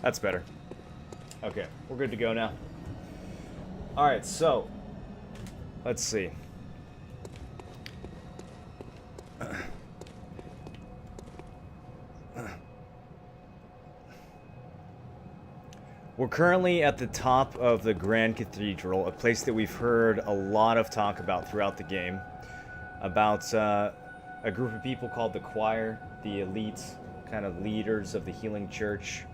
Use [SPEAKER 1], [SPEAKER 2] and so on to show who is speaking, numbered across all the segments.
[SPEAKER 1] That's better. Okay, we're good to go now. Alright, so let's see. We're currently at the top of the Grand Cathedral, a place that we've heard a lot of talk about throughout the game. About a group of people called the Choir, the elite kind of leaders of the Healing Church.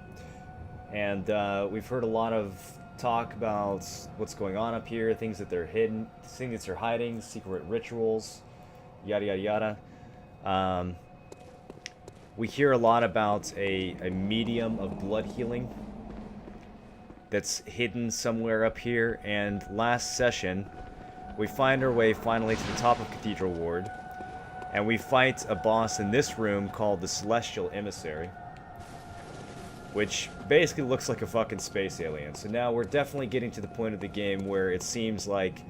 [SPEAKER 1] And we've heard a lot of talk about what's going on up here, things that they're hidden, things that they're hiding, secret rituals, yada yada yada. We hear a lot about a medium of blood healing that's hidden somewhere up here, and last session we find our way finally to the top of Cathedral Ward, and we fight a boss in this room called the Celestial Emissary, which basically looks like a fucking space alien. So now we're definitely getting to the point of the game where it seems like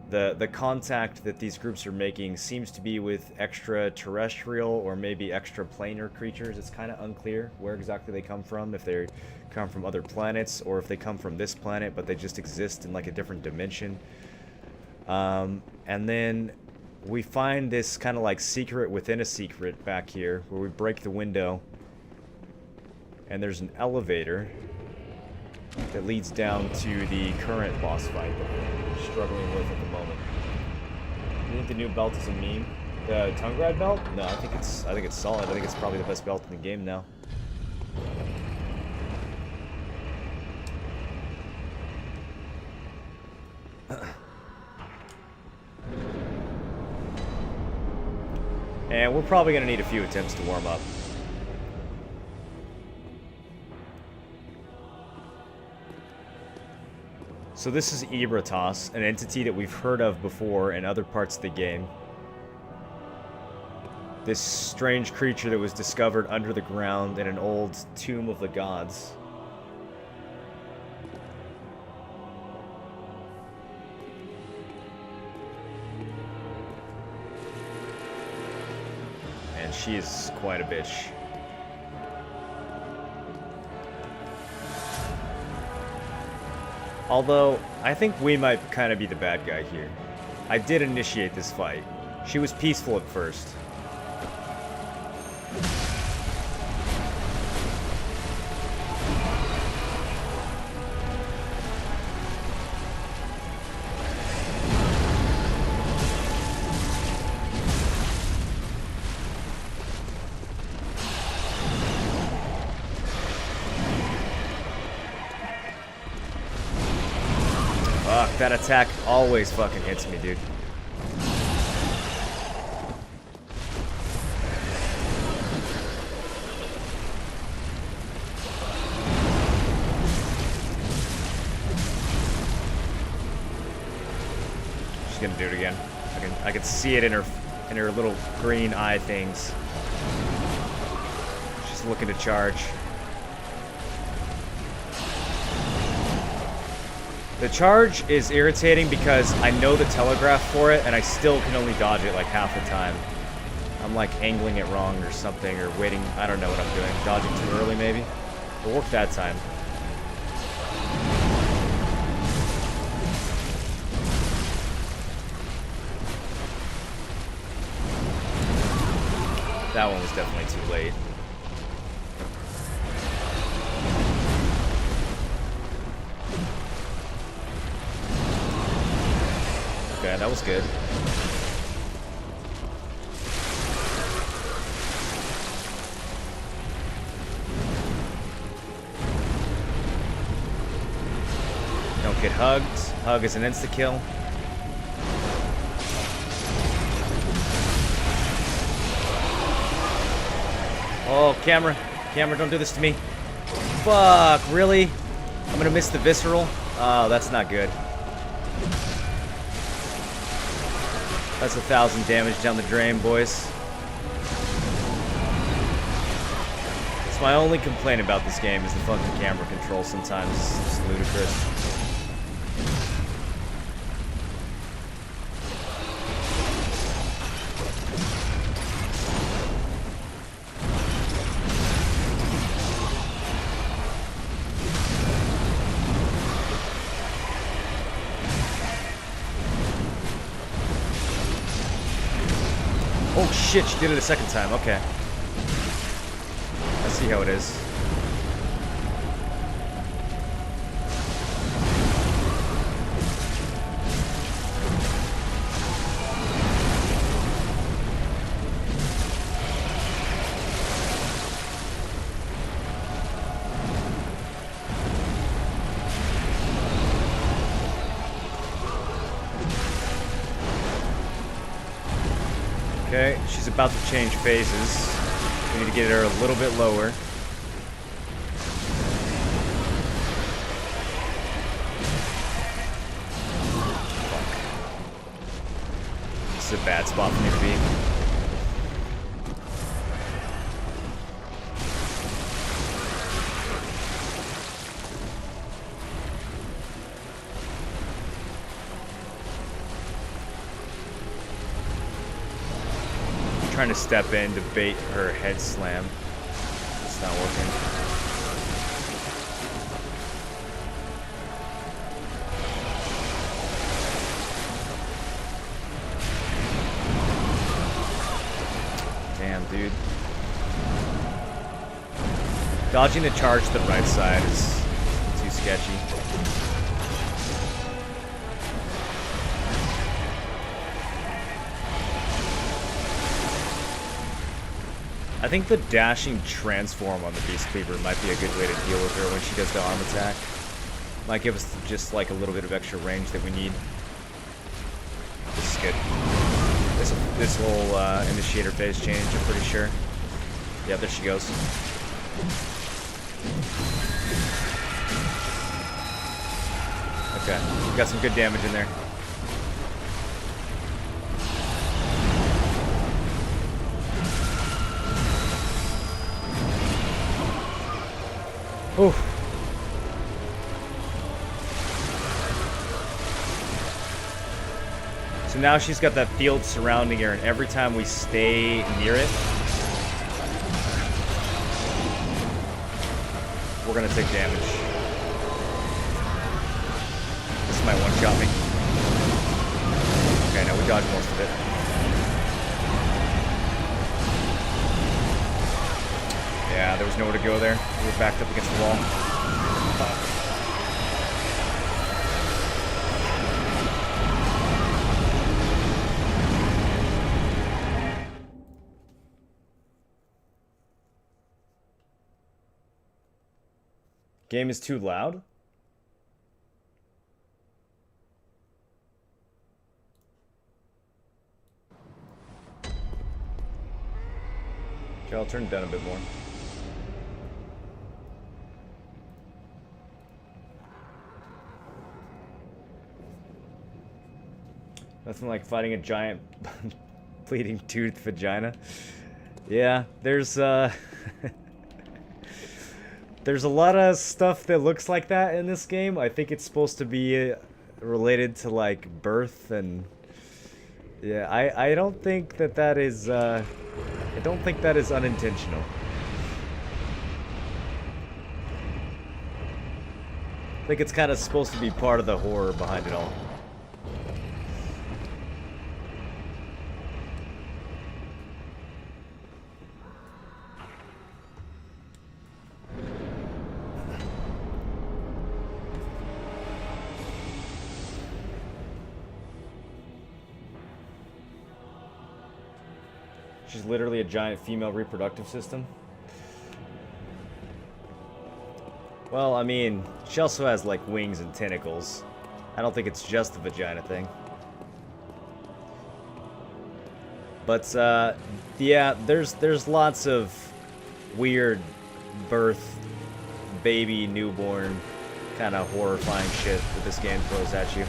[SPEAKER 1] the contact that these groups are making seems to be with extraterrestrial or maybe extraplanar creatures. It's kind of unclear where exactly they come from, if they come from other planets or if they come from this planet but they just exist in like a different dimension. And then we find this kind of like secret within a secret back here where we break the window and there's an elevator that leads down to the current boss fight that we're struggling with at the moment. You think the new belt is a meme? The tongue grad belt? No, I think it's solid. I think it's probably the best belt in the game now. And we're probably gonna need a few attempts to warm up. So this is Ebratos, an entity that we've heard of before in other parts of the game. This strange creature that was discovered under the ground in an old tomb of the gods. And she is quite a bitch. Although, I think we might kind of be the bad guy here. I did initiate this fight. She was peaceful at first. Fuck, that attack always fucking hits me, dude. She's gonna do it again. I can see it in her little green eye things. She's looking to charge. The charge is irritating because I know the telegraph for it, and I still can only dodge it like half the time. I'm like angling it wrong or something, or waiting, I don't know what I'm doing. Dodging too early maybe? It worked that time. That one was definitely too late. Okay, that was good. Don't get hugged. Hug is an insta-kill. Oh, camera. Camera, don't do this to me. Fuck, really? I'm gonna miss the visceral? Oh, that's not good. That's 1,000 damage down the drain, boys. It's my only complaint about this game is the fucking camera control sometimes. It's just ludicrous. Oh shit, she did it a second time. Okay. I see how it is. Okay, she's about to change phases. We need to get her a little bit lower. Fuck. This is a bad spot for me to be. Trying to step in to bait her head slam. It's not working. Damn, dude. Dodging the charge to the right side is too sketchy. I think the dashing transform on the Beast Cleaver might be a good way to deal with her when she does the arm attack. Might give us just like a little bit of extra range that we need. This is good. This will initiate her phase change, I'm pretty sure. Yeah, there she goes. Okay, got some good damage in there. Oof. So now she's got that field surrounding her, and every time we stay near it, we're gonna take damage. This might one-shot me. Okay, now we dodged most of it. Yeah, there was nowhere to go there. We were backed up against the wall. Game is too loud? Okay, I'll turn it down a bit more. Nothing like fighting a giant bleeding tooth vagina. Yeah, there's there's a lot of stuff that looks like that in this game. I think it's supposed to be related to like birth and yeah, I don't think that is I don't think that is unintentional. I think it's kind of supposed to be part of the horror behind it all. She's literally a giant female reproductive system. Well, I mean, she also has like wings and tentacles. I don't think it's just a vagina thing. But yeah, there's lots of weird birth, baby, newborn, kind of horrifying shit that this game throws at you.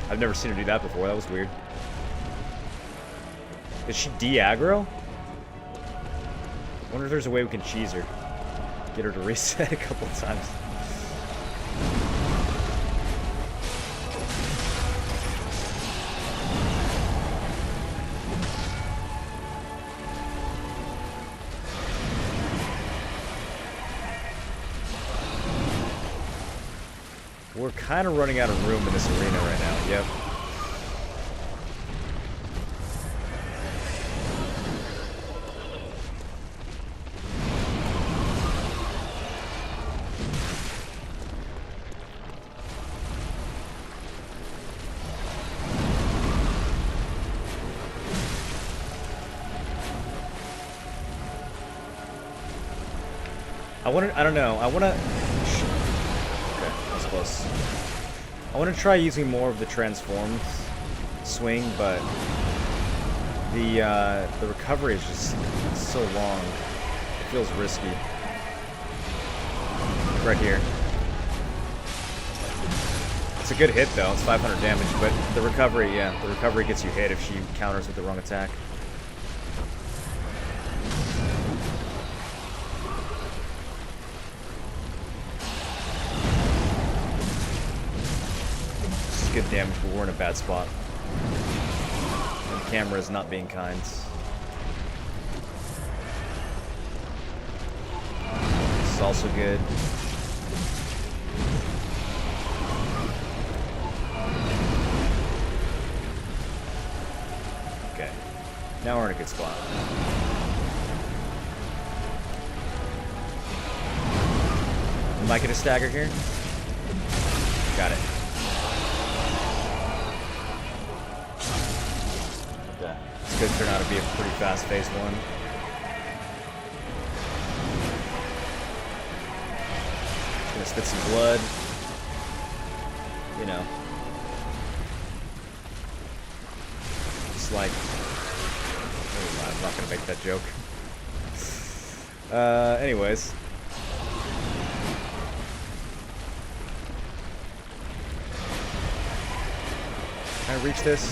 [SPEAKER 1] I've never seen her do that before. That was weird. Is she de-aggro? I wonder if there's a way we can cheese her. Get her to reset a couple times. we're kind of running out of room in this arena right now. Yep. I don't know. Okay, that was close. I want to try using more of the transformed swing, but the recovery is just so long. It feels risky. Right here. It's a good hit though. It's 500 damage, but the recovery, yeah, the recovery gets you hit if she counters with the wrong attack. Good damage, but we're in a bad spot. And the camera is not being kind. This is also good. Okay. Now we're in a good spot. Am I gonna stagger here? Got it. This could turn out to be a pretty fast-paced one. Gonna spit some blood. You know. Just like... Oh, I'm not gonna make that joke. Anyways. Can I reach this?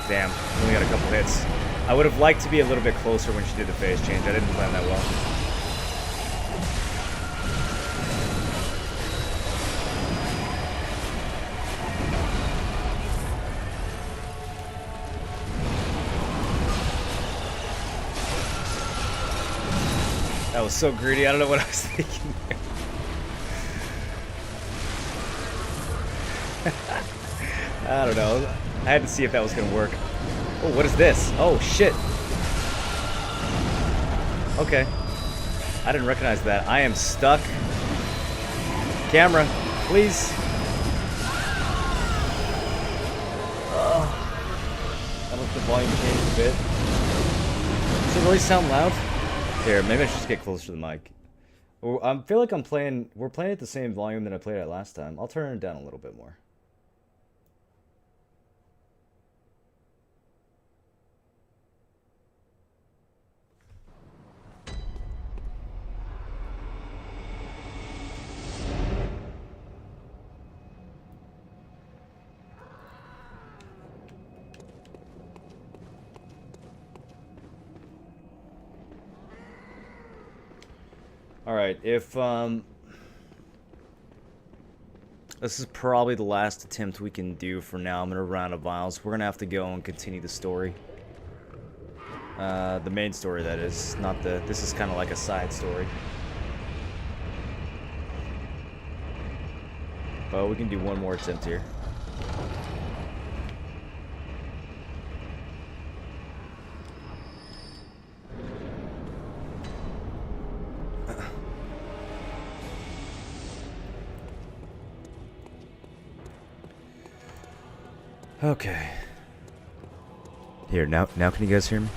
[SPEAKER 1] Damn, only got a couple hits. I would have liked to be a little bit closer when she did the phase change. I didn't plan that well. That was so greedy. I don't know what I was thinking there. I don't know. I had to see if that was gonna work. Oh, what is this? Oh, shit. Okay. I didn't recognize that. I am stuck. Camera, please. I let the volume change a bit. Does it really sound loud? Here, maybe I should just get closer to the mic. I feel like we're playing at the same volume that I played at last time. I'll turn it down a little bit more. Alright, if, this is probably the last attempt we can do for now. I'm gonna run out of vials. We're gonna have to go and continue the story. The main story, that is. Not the... This is kind of like a side story. But we can do one more attempt here. Okay. Here, now can you guys hear me?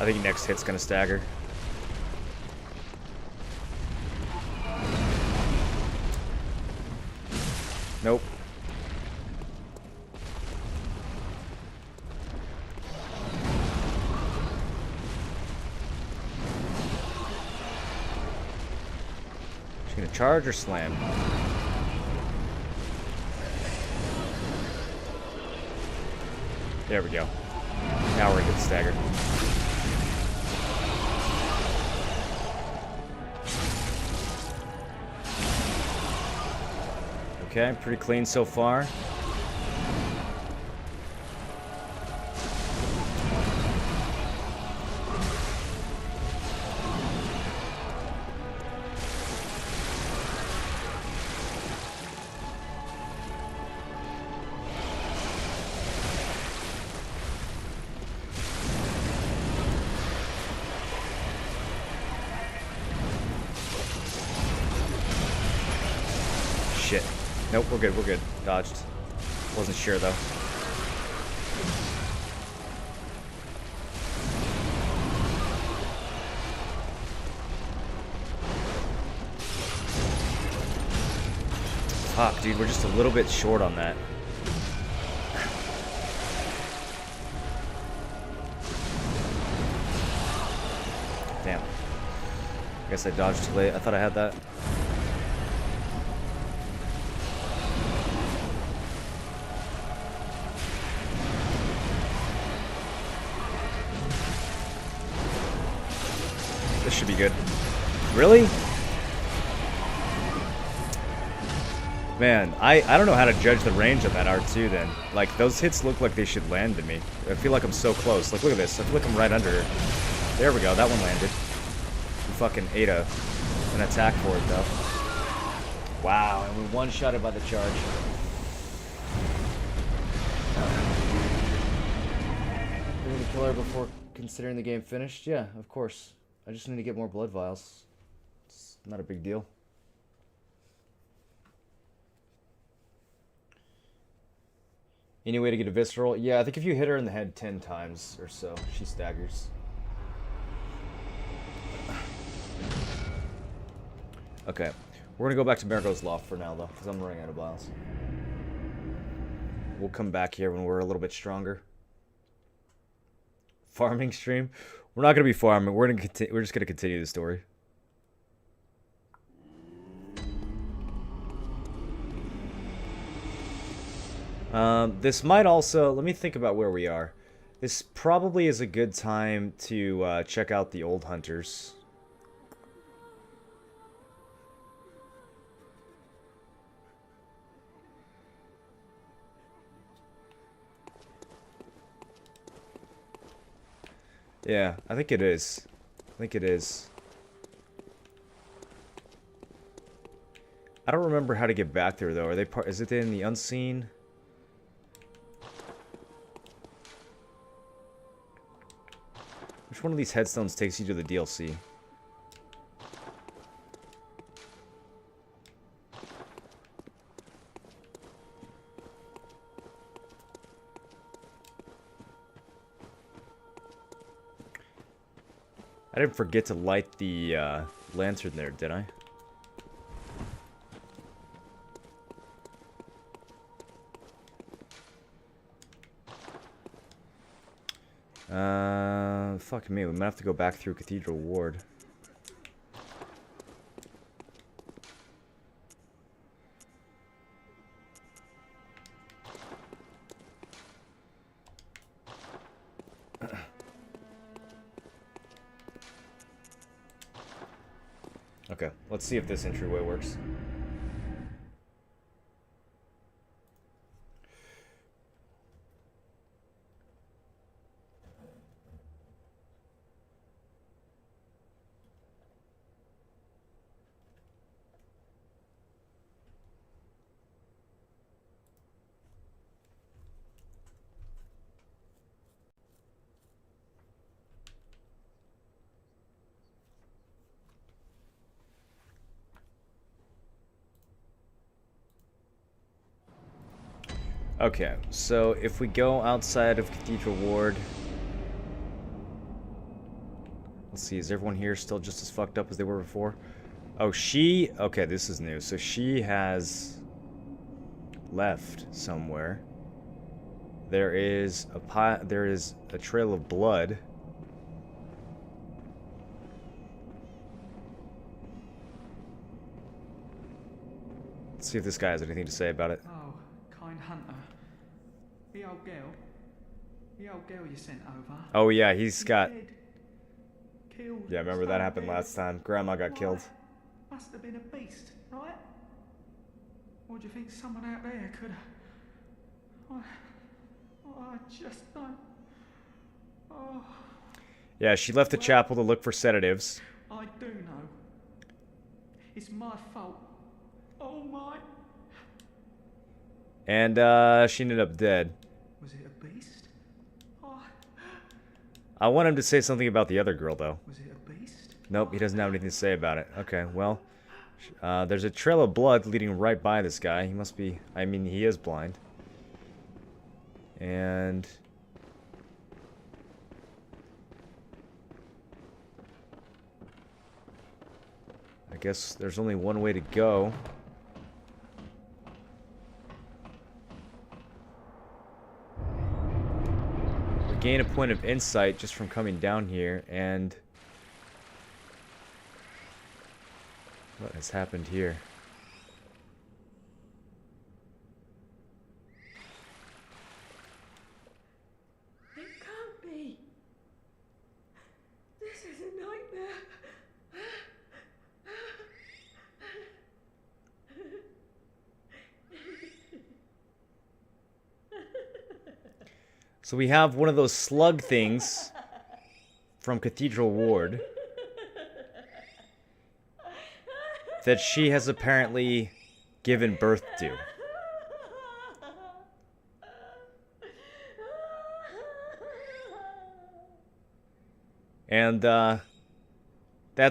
[SPEAKER 1] I think next hit's gonna stagger. Nope. She's gonna charge or slam? There we go. Now we're gonna get the stagger. Okay, pretty clean so far. Shit. Nope, we're good, we're good. Dodged. Wasn't sure, though. Fuck, dude, we're just a little bit short on that. Damn. I guess I dodged too late. I thought I had that. This should be good. Really? Man, I don't know how to judge the range of that R2 then. Like, those hits look like they should land to me. I feel like I'm so close. Like, look at this. I feel like I'm right under her. There we go. That one landed. We fucking ate an attack for it, though. Wow, and we one-shotted by the charge. We're gonna kill her before considering the game finished? Yeah, of course. I just need to get more blood vials. It's not a big deal. Any way to get a visceral? Yeah, I think if you hit her in the head 10 times or so, she staggers. Okay. We're gonna go back to Marigold's Loft for now, though, because I'm running out of vials. We'll come back here when we're a little bit stronger. Farming stream? We're not gonna be farming. We're just gonna continue the story. This might also... Let me think about where we are. This probably is a good time to check out the old hunters. Yeah, I think it is. I think it is. I don't remember how to get back there, though. Are they is it in the unseen? Which one of these headstones takes you to the DLC? I didn't forget to light the lantern there, did I? Fuck me, we might have to go back through Cathedral Ward. Okay, let's see if this entryway works. Okay, so if we go outside of Cathedral Ward... see, is everyone here still just as fucked up as they were before? Oh, she... Okay, this is new. So she has left somewhere. There is a trail of blood. Let's see if this guy has anything to say about it.
[SPEAKER 2] Oh, kind hunter. The old girl you sent over.
[SPEAKER 1] Oh yeah, he's got...
[SPEAKER 2] Killed.
[SPEAKER 1] Yeah, remember that happened last time. Grandma got killed.
[SPEAKER 2] Must have been a beast, right? Or do you think someone out there could have... I just don't... Oh...
[SPEAKER 1] Yeah, she left the chapel to look for sedatives.
[SPEAKER 2] I do know. It's my fault. Oh my...
[SPEAKER 1] And, she ended up dead.
[SPEAKER 2] Was it a beast?
[SPEAKER 1] I want him to say something about the other girl, though.
[SPEAKER 2] Was it a beast?
[SPEAKER 1] Nope, he doesn't have anything to say about it. Okay, well... there's a trail of blood leading right by this guy. He must be... I mean, he is blind. And... I guess there's only one way to go. We gain a point of insight just from coming down here, and... What has happened here?
[SPEAKER 3] It can't be. This is a nightmare.
[SPEAKER 1] So we have one of those slug things from Cathedral Ward that she has apparently given birth to. And, that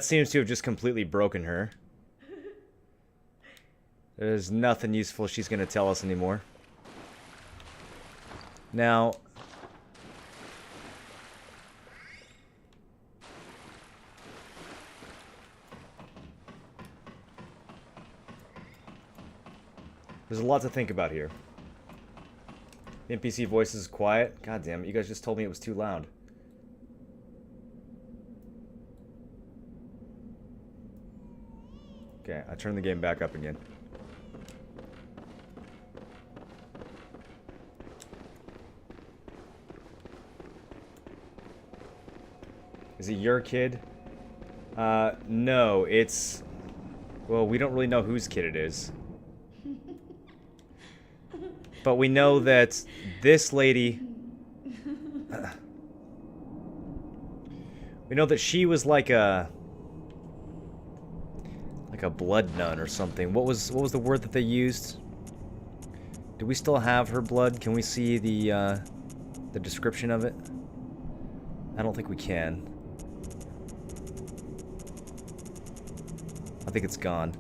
[SPEAKER 1] seems to have just completely broken her. There's nothing useful she's gonna tell us anymore. Now... There's a lot to think about here. The NPC voice is quiet. God damn it, you guys just told me it was too loud. Okay, I turned the game back up again. Is it your kid? No, it's... Well, we don't really know whose kid it is. But we know that this lady... we know that she was like a blood nun or something. What was the word that they used? Do we still have her blood? Can we see the description of it? I don't think we can. I think it's gone.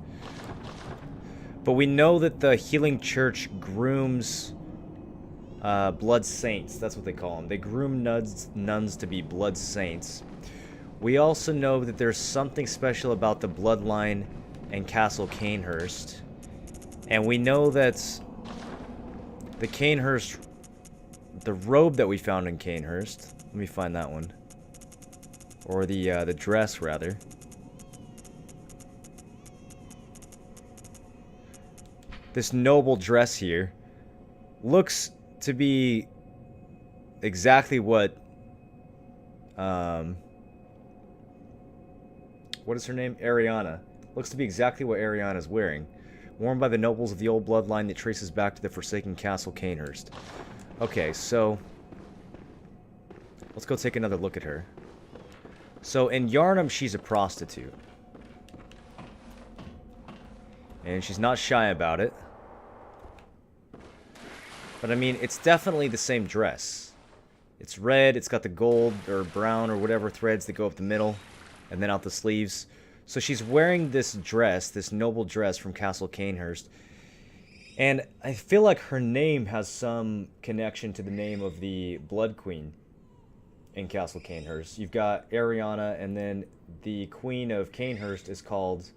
[SPEAKER 1] But we know that the Healing Church grooms blood saints. That's what they call them. They groom nuns to be blood saints. We also know that there's something special about the bloodline and Castle Canehurst. And we know that the Canehurst... the robe that we found in Canehurst... Let me find that one. Or the dress, rather. This noble dress here looks to be exactly what is her name? Ariana. Looks to be exactly what Ariana's wearing. Worn by the nobles of the old bloodline that traces back to the forsaken Castle Canehurst. Okay, so let's go take another look at her. So in Yarnum, she's a prostitute. And she's not shy about it. But I mean, it's definitely the same dress. It's red, it's got the gold or brown or whatever threads that go up the middle and then out the sleeves. So she's wearing this dress, this noble dress from Castle Canehurst. And I feel like her name has some connection to the name of the Blood Queen. in Castle Canehurst. You've got Ariana, and then the Queen of Canehurst is called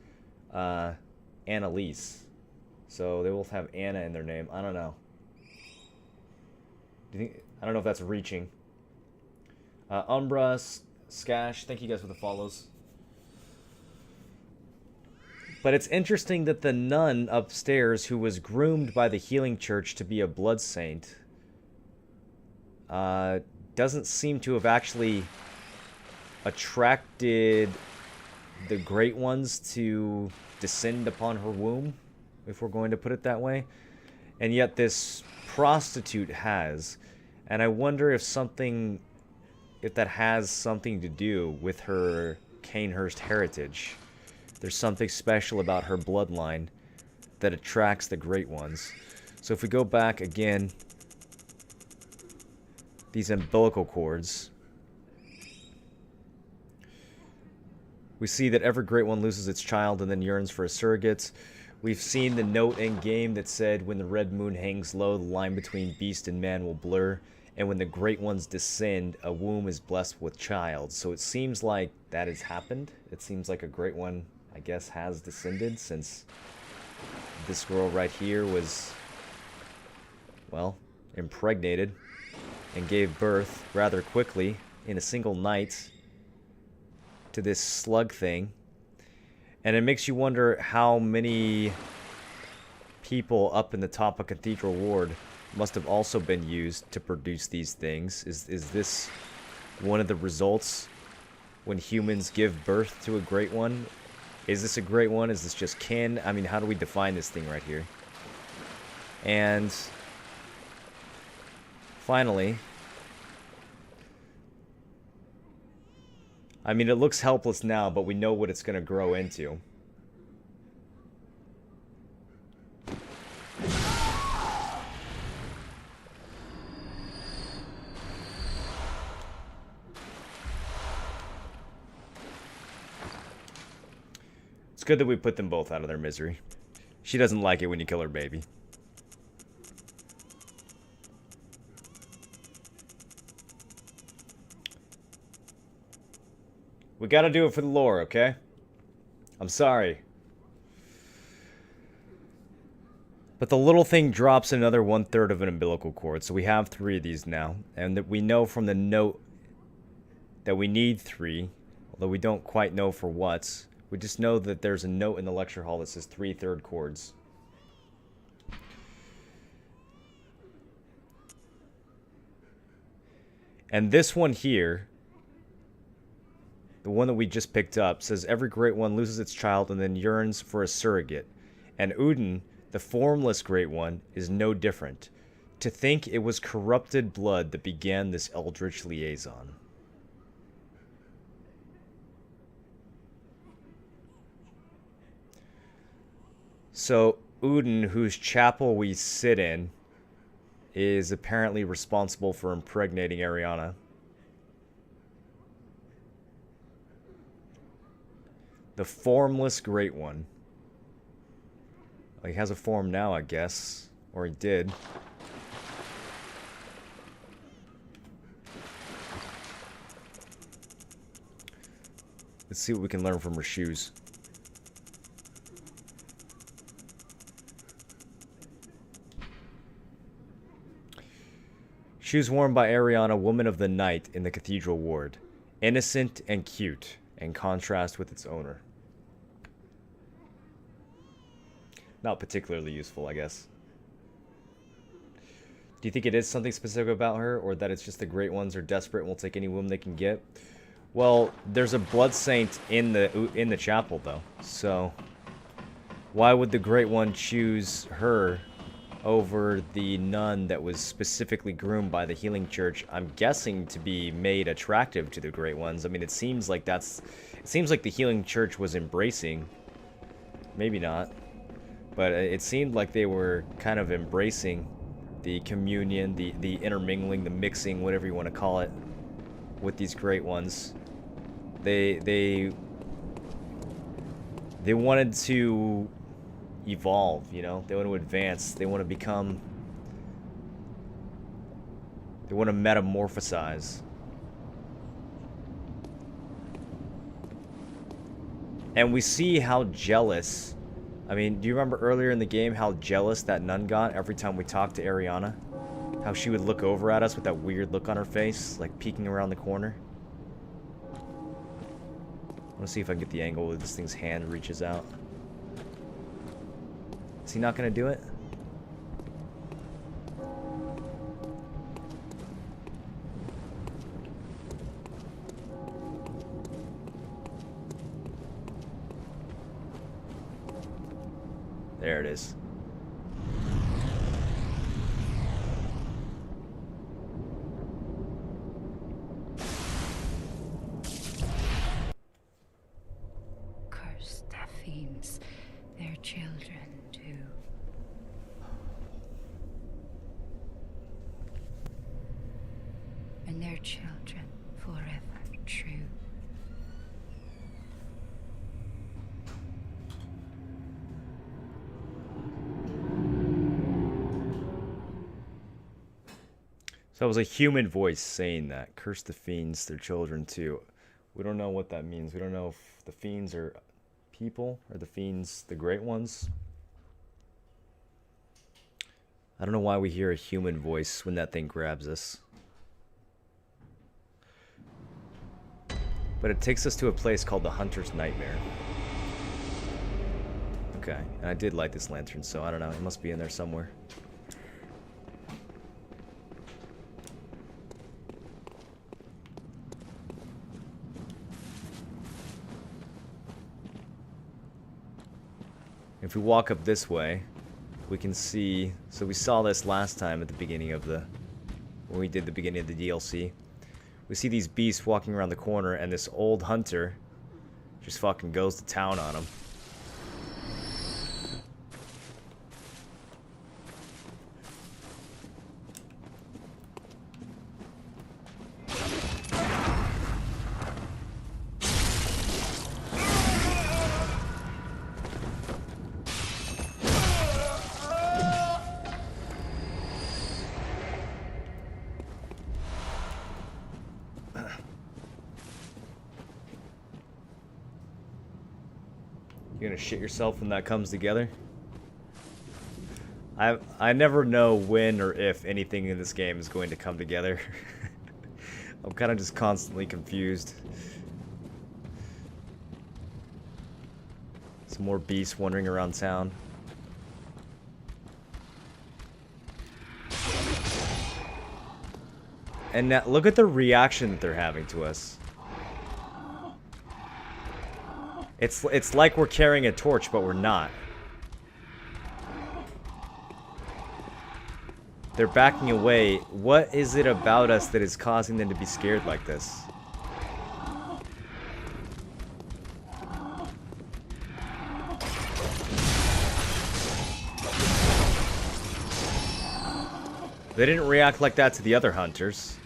[SPEAKER 1] Annalise. So they both have Anna in their name. I don't know. I don't know if that's reaching. Umbra, Skash, thank you guys for the follows. But it's interesting that the nun upstairs, who was groomed by the Healing Church to be a blood saint, doesn't seem to have actually attracted the Great Ones to descend upon her womb, if we're going to put it that way. And yet this prostitute has. And I wonder if that has something to do with her Canehurst heritage. There's something special about her bloodline that attracts the Great Ones. So if we go back again, these umbilical cords, we see that every Great One loses its child and then yearns for a surrogate. We've seen the note in game that said, when the red moon hangs low, the line between beast and man will blur. And when the Great Ones descend, a womb is blessed with child. So it seems like that has happened. It seems like a Great One, I guess, has descended, since this girl right here was, well, impregnated and gave birth rather quickly in a single night to this slug thing. And it makes you wonder how many people up in the top of Cathedral Ward must have also been used to produce these things. Is this one of the results when humans give birth to a Great One? Is this a Great One? Is this just kin? I mean, how do we define this thing right here? And finally, I mean, it looks helpless now, but we know what it's going to grow into. It's good that we put them both out of their misery. She doesn't like it when you kill her baby. We gotta do it for the lore, okay? I'm sorry. But the little thing drops another 1/3 of an umbilical cord, so we have 3 of these now. And that we know from the note that we need 3, although we don't quite know for what. We just know that there's a note in the lecture hall that says 3 third cords. And this one here, the one that we just picked up, says every Great One loses its child and then yearns for a surrogate. And Udin, the formless Great One, is no different. To think it was corrupted blood that began this eldritch liaison. So Udin, whose chapel we sit in, is apparently responsible for impregnating Ariana. The formless Great One. Well, he has a form now, I guess. Or he did. Let's see what we can learn from her shoes. Shoes worn by Ariana, woman of the night in the Cathedral Ward. Innocent and cute, in contrast with its owner. Not particularly useful, I guess. Do you think it is something specific about her, or that it's just the Great Ones are desperate and will take any woman they can get? Well, there's a blood saint in the chapel, though. So, why would the Great One choose her over the nun that was specifically groomed by the Healing Church? I'm guessing to be made attractive to the Great Ones. I mean, it seems like the Healing Church was embracing. Maybe not. But it seemed like they were kind of embracing the communion, the intermingling, the mixing, whatever you want to call it, with these Great Ones. They wanted to evolve, you know? They want to advance. They want to become... They want to metamorphosize. And we see how jealous... I mean, do you remember earlier in the game how jealous that nun got every time we talked to Ariana? How she would look over at us with that weird look on her face, like peeking around the corner. I want to see if I can get the angle where this thing's hand reaches out. Is he not going to do it? There it is.
[SPEAKER 3] Curse the fiends, their children too. And their children forever true.
[SPEAKER 1] So it was a human voice saying that. Curse the fiends, their children too. We don't know what that means. We don't know if the fiends are people or the fiends the great ones. I don't know why we hear a human voice when that thing grabs us. But it takes us to a place called the Hunter's Nightmare. Okay, and I did light this lantern, so I don't know. It must be in there somewhere. If we walk up this way, we can see... So we saw this last time at the beginning of the... When we did the beginning of the DLC. We see these beasts walking around the corner, and this old hunter just fucking goes to town on them. You're gonna shit yourself when that comes together? I never know when or if anything in this game is going to come together. I'm kind of just constantly confused. Some more beasts wandering around town. And now, look at the reaction that they're having to us. It's like we're carrying a torch, but we're not. They're backing away. What is it about us that is causing them to be scared like this? They didn't react like that to the other hunters.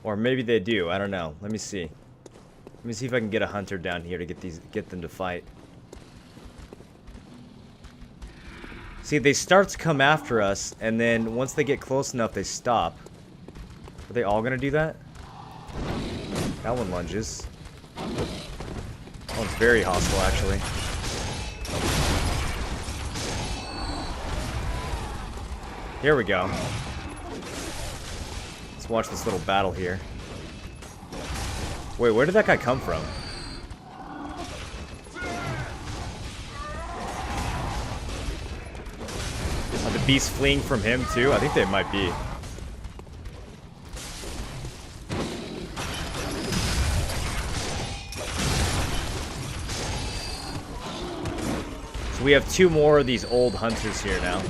[SPEAKER 1] Or maybe they do. I don't know. Let me see. Let me see if I can get a hunter down here to get them to fight. See, they start to come after us, and then once they get close enough, they stop. Are they all gonna do that? That one lunges. That one's very hostile, actually. Here we go. Let's watch this little battle here. Wait, where did that guy come from? Are the beasts fleeing from him too? I think they might be. So we have two more of these old hunters here now.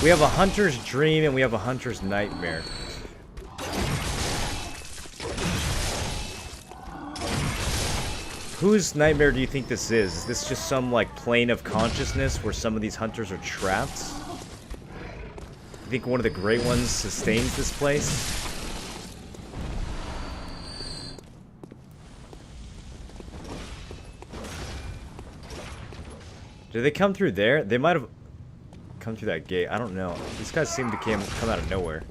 [SPEAKER 1] We have a hunter's dream and we have a hunter's nightmare. Whose nightmare do you think this is? Is this just some, like, plane of consciousness where some of these hunters are trapped? You think one of the great ones sustains this place? Did they come through there? They might have come through that gate. I don't know. These guys seem to come out of nowhere.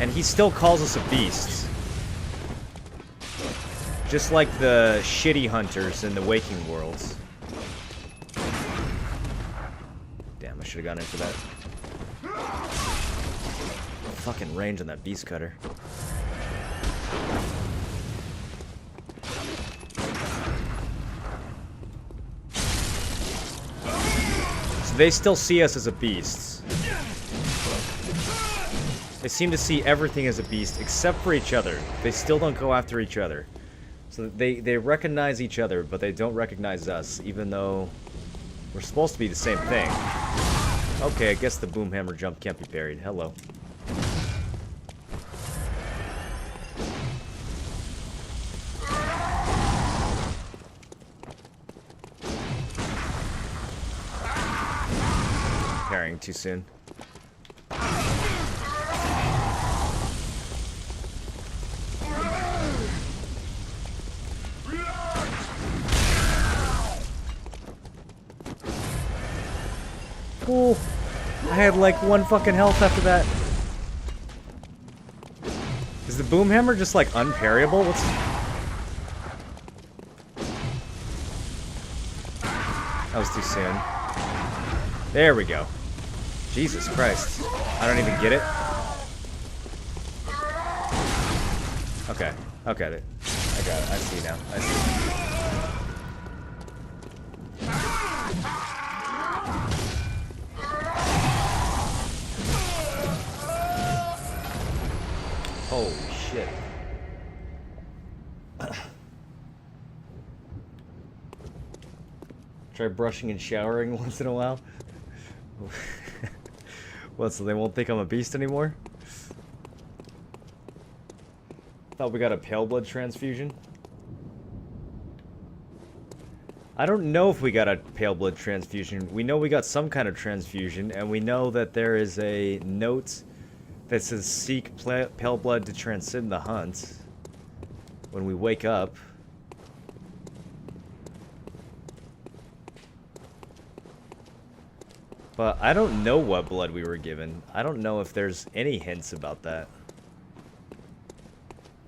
[SPEAKER 1] And he still calls us a beast. Just like the shitty hunters in the Waking Worlds. Damn, I should have gone in for that. Fucking range on that beast cutter. So they still see us as a beast. They seem to see everything as a beast except for each other. They still don't go after each other. So they recognize each other, but they don't recognize us, even though we're supposed to be the same thing. Okay, I guess the boomhammer jump can't be buried. Hello. Parrying too soon. Cool. I had like 1 fucking health after that. Is the boomhammer just like unparryable? What's... That was too soon. There we go. Jesus Christ. I don't even get it. Okay. Okay. I got it. I see now. I see. Holy shit. Try brushing and showering once in a while. What, so they won't think I'm a beast anymore? Thought we got a pale blood transfusion. I don't know if we got a pale blood transfusion. We know we got some kind of transfusion, and we know that there is a note that says seek pale blood to transcend the hunt when we wake up. But I don't know what blood we were given. I don't know if there's any hints about that.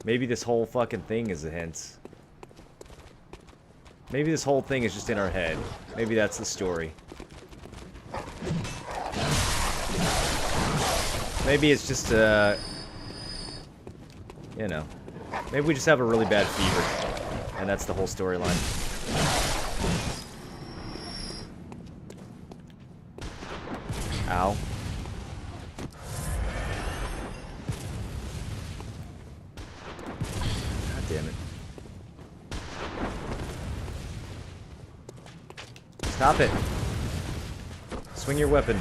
[SPEAKER 1] Maybe this whole fucking thing is a hint. Maybe this whole thing is just in our head. Maybe that's the story. Maybe it's just, you know. Maybe we just have a really bad fever. And that's the whole storyline. Ow. God damn it. Stop it. Swing your weapon.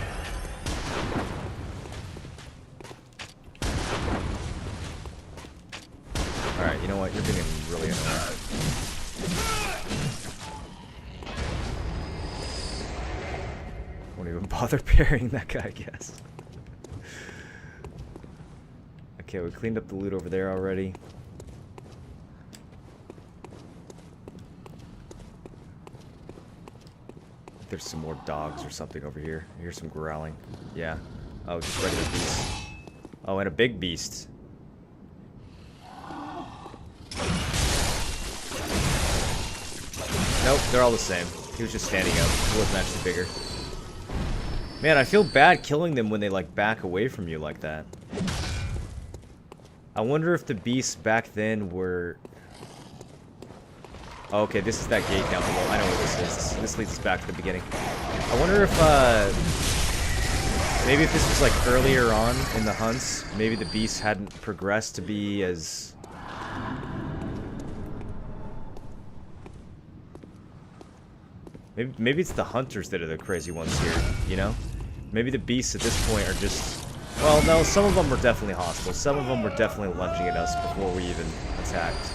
[SPEAKER 1] Alright, you know what? You're being really annoying. Won't even bother parrying that guy, I guess. Okay, we cleaned up the loot over there already. There's some more dogs or something over here. I hear some growling. Yeah. Oh, just regular beasts. Oh, and a big beast. Nope, they're all the same. He was just standing up. He wasn't actually bigger. Man, I feel bad killing them when they, like, back away from you like that. I wonder if the beasts back then were... Oh, okay, this is that gate down below. I know where this is. This leads us back to the beginning. I wonder if, maybe if this was, like, earlier on in the hunts, maybe the beasts hadn't progressed to be as... Maybe it's the hunters that are the crazy ones here, you know? Maybe the beasts at this point are just... Well, no, some of them were definitely hostile. Some of them were definitely lunging at us before we even attacked.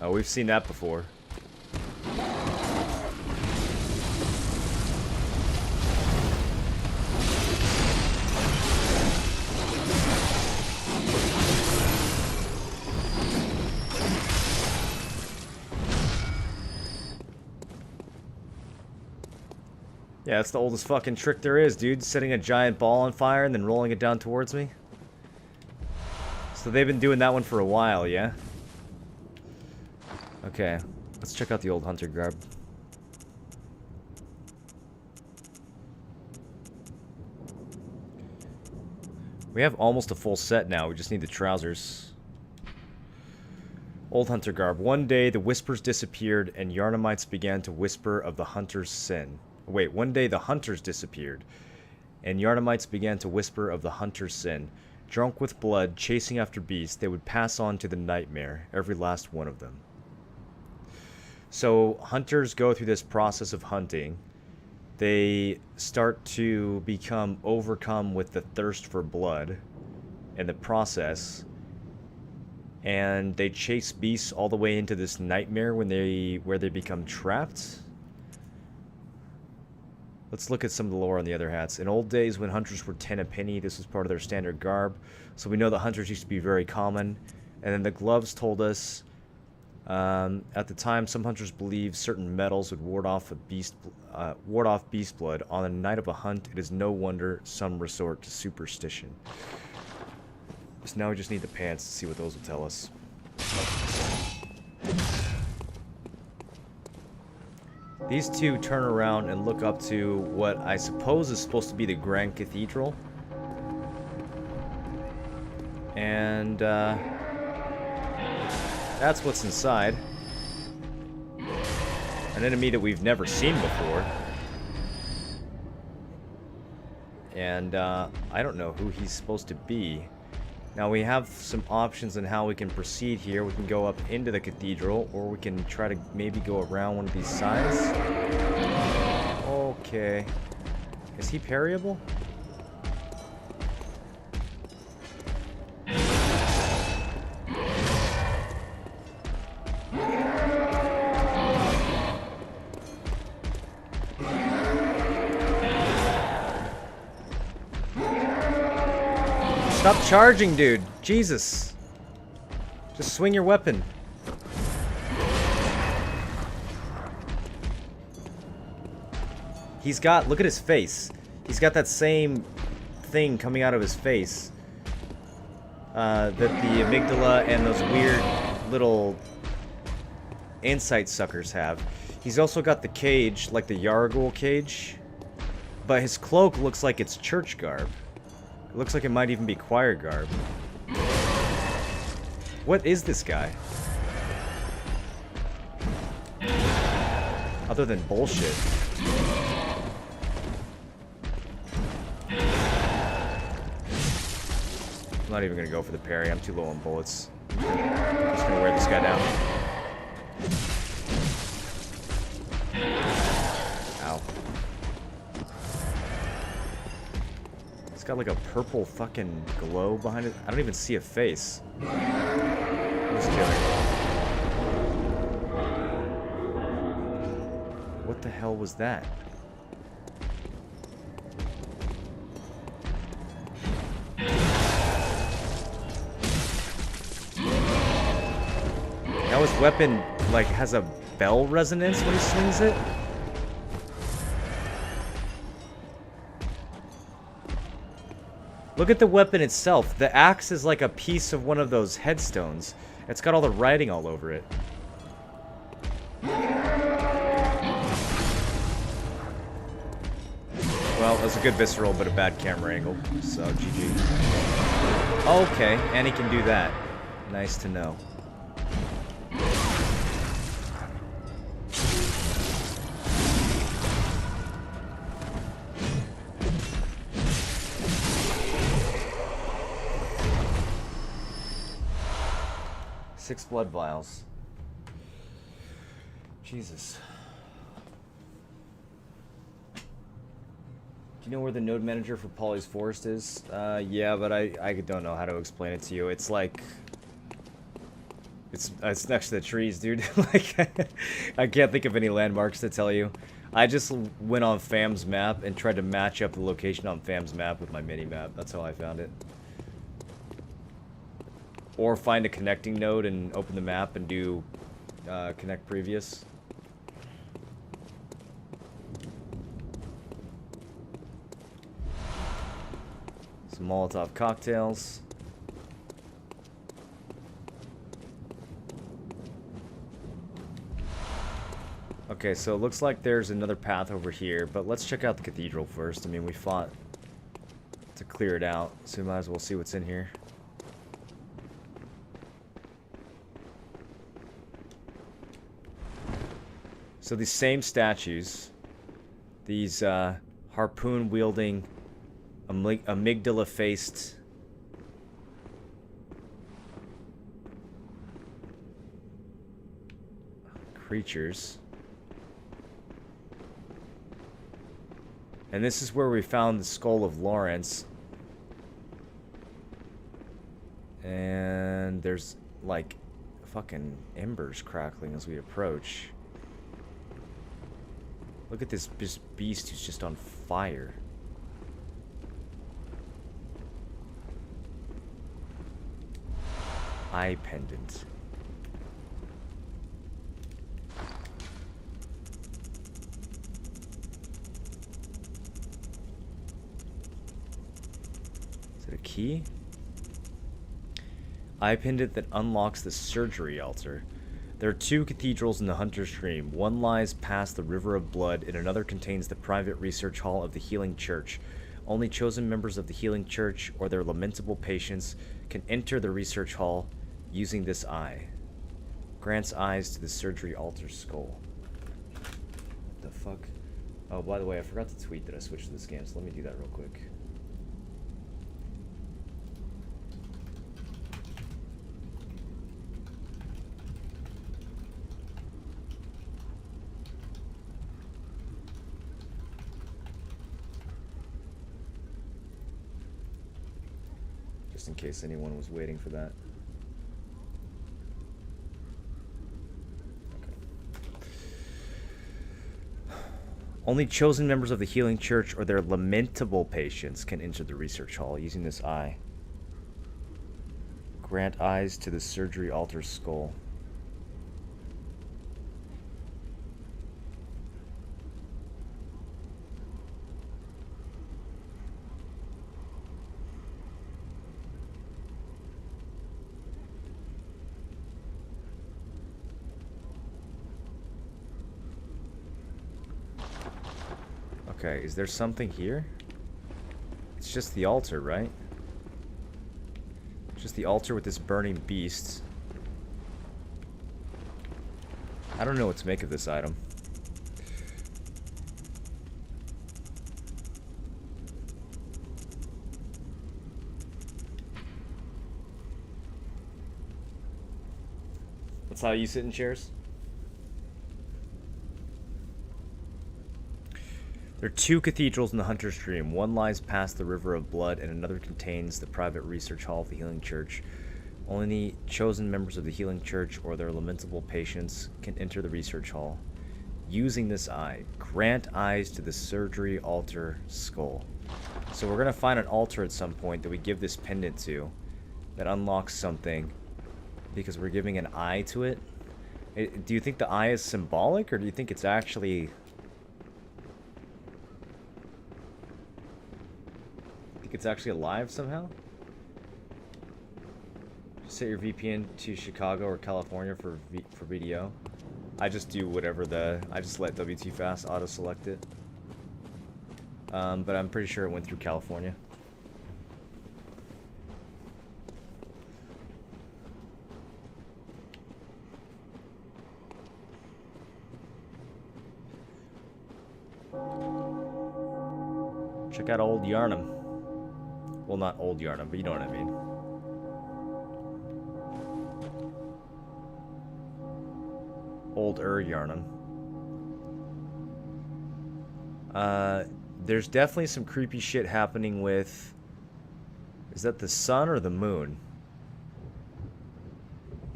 [SPEAKER 1] Oh, we've seen that before. Yeah, that's the oldest fucking trick there is, dude. Setting a giant ball on fire and then rolling it down towards me. So they've been doing that one for a while, yeah? Okay, let's check out the old hunter garb. We have almost a full set now, we just need the trousers. Old hunter garb. One day the whispers disappeared and Yarnamites began to whisper of the hunter's sin. Wait, one day the hunters disappeared, and Yarnamites began to whisper of the hunter's sin. Drunk with blood, chasing after beasts, they would pass on to the nightmare, every last one of them. So, hunters go through this process of hunting. They start to become overcome with the thirst for blood in the process, and they chase beasts all the way into this nightmare where they become trapped. Let's look at some of the lore on the other hats. In old days, when hunters were 10 a penny, this was part of their standard garb. So we know that hunters used to be very common. And then the gloves told us, at the time, some hunters believed certain metals would ward off beast blood. On the night of a hunt, it is no wonder some resort to superstition. So now we just need the pants to see what those will tell us. These two turn around and look up to what I suppose is supposed to be the Grand Cathedral. And, that's what's inside. An enemy that we've never seen before. And, I don't know who he's supposed to be. Now we have some options on how we can proceed here. We can go up into the cathedral, or we can try to maybe go around one of these sides. Okay. Is he parryable? Stop charging, dude. Jesus. Just swing your weapon. He's got, look at his face. He's got that same thing coming out of his face. That the amygdala and those weird little insight suckers have. He's also got the cage, like the Yargul cage. But his cloak looks like it's church garb. It looks like it might even be choir garb. What is this guy? Other than bullshit. I'm not even gonna go for the parry. I'm too low on bullets. I'm just gonna wear this guy down. Ow. It's got like a purple fucking glow behind it. I don't even see a face. Who's killing? What the hell was that? Now his weapon, like, has a bell resonance when he swings it? Look at the weapon itself. The axe is like a piece of one of those headstones. It's got all the writing all over it. Well, that's a good visceral, but a bad camera angle. So, GG. Okay, and he can do that. Nice to know. Six blood vials. Jesus. Do you know where the node manager for Polly's Forest is? Yeah, but I don't know how to explain it to you. It's like It's next to the trees, dude. Like, I can't think of any landmarks to tell you. I just went on Fam's map and tried to match up the location on Fam's map with my mini-map. That's how I found it. Or find a connecting node and open the map and do connect previous. Some Molotov cocktails. Okay, so it looks like there's another path over here, but let's check out the cathedral first. I mean, we fought to clear it out, so we might as well see what's in here. So these same statues, these harpoon-wielding, amygdala-faced creatures. And this is where we found the skull of Lawrence. And there's, like, fucking embers crackling as we approach. Look at this beast who's just on fire. Eye pendant. Is it a key? Eye pendant that unlocks the surgery altar. There are two cathedrals in the Hunter's Dream. One lies past the River of Blood, and another contains the private research hall of the Healing Church. Only chosen members of the Healing Church or their lamentable patients can enter the research hall using this eye. Grants eyes to the surgery altar skull. What the fuck? Oh, by the way, I forgot to tweet that I switched to this game, so let me do that real quick. Just in case anyone was waiting for that. Only chosen members of the Healing Church or their lamentable patients can enter the research hall using this eye. Grant eyes to the surgery altar skull. Okay, is there something here? It's just the altar, right? Just the altar with this burning beast. I don't know what to make of this item. That's how you sit in chairs? There are two cathedrals in the Hunter's Dream. One lies past the River of Blood, and another contains the private research hall of the Healing Church. Only chosen members of the Healing Church or their lamentable patients can enter the research hall. Using this eye, grant eyes to the surgery altar skull. So we're going to find an altar at some point that we give this pendant to that unlocks something because we're giving an eye to it. Do you think the eye is symbolic, or do you think it's actually... it's actually alive somehow? Just set your VPN to Chicago or California for video. I just do whatever I just let WT Fast auto select it. But I'm pretty sure it went through California. Check out Old Yarnum. Well, not Old Yarnum, but you know what I mean. Old Yarnum. There's definitely some creepy shit happening with... Is that the sun or the moon?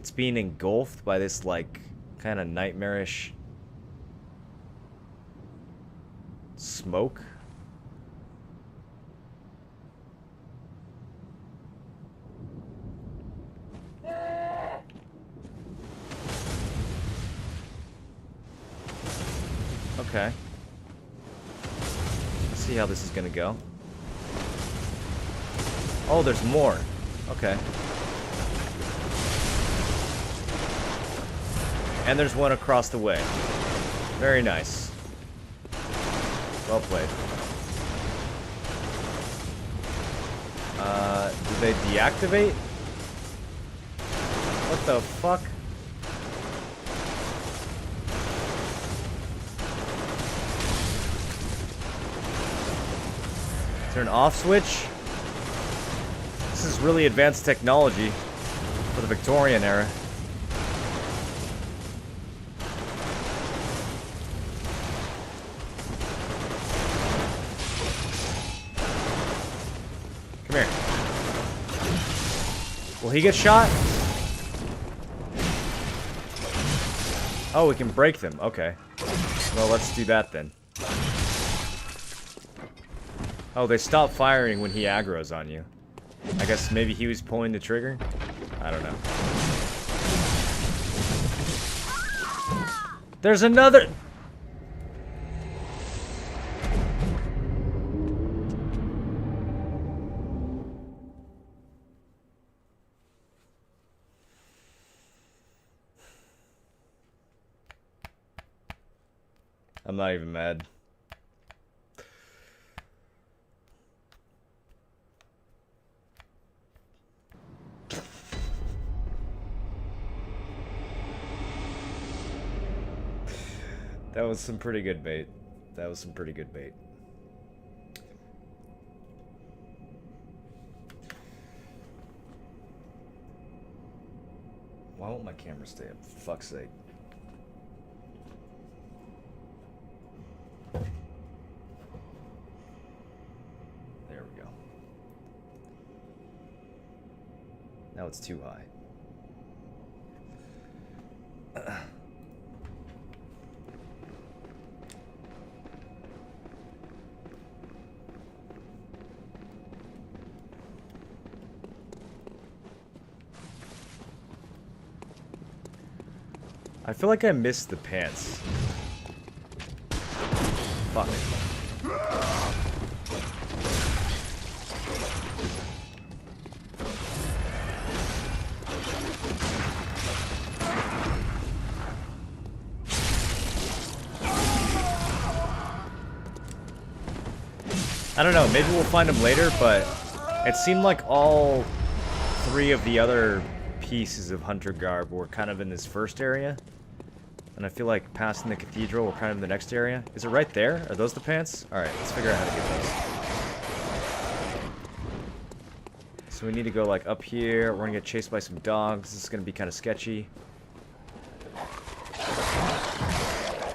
[SPEAKER 1] It's being engulfed by this, like, kind of nightmarish smoke. Okay. Let's see how this is gonna go. Oh, there's more. Okay. And there's one across the way. Very nice. Well played. Do they deactivate? What the fuck? Is there an off switch? This is really advanced technology for the Victorian era. Come here. Will he get shot? Oh, we can break them. Okay. Well, let's do that then. Oh, they stop firing when he aggroes on you. I guess maybe he was pulling the trigger? I don't know. There's another... I'm not even mad. That was some pretty good bait. That was some pretty good bait. Why won't my camera stay up? For fuck's sake. There we go. Now it's too high. I feel like I missed the pants. Fuck. I don't know, maybe we'll find them later, but it seemed like all three of the other pieces of Hunter Garb were kind of in this first area. And I feel like passing the cathedral, we're kind of in the next area. Is it right there? Are those the pants? Alright, let's figure out how to get those. So we need to go like up here. We're gonna get chased by some dogs. This is gonna be kind of sketchy.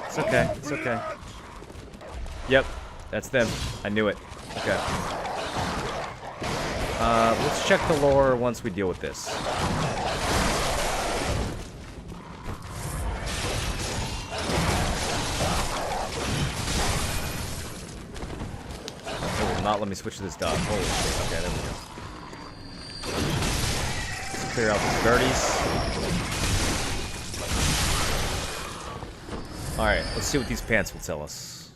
[SPEAKER 1] It's okay, it's okay. Yep, that's them. I knew it. Okay. Let's check the lore once we deal with this. Not let me switch to this dog. Holy shit. Okay, there we go. Let's clear out these birdies. Alright, let's see what these pants will tell us.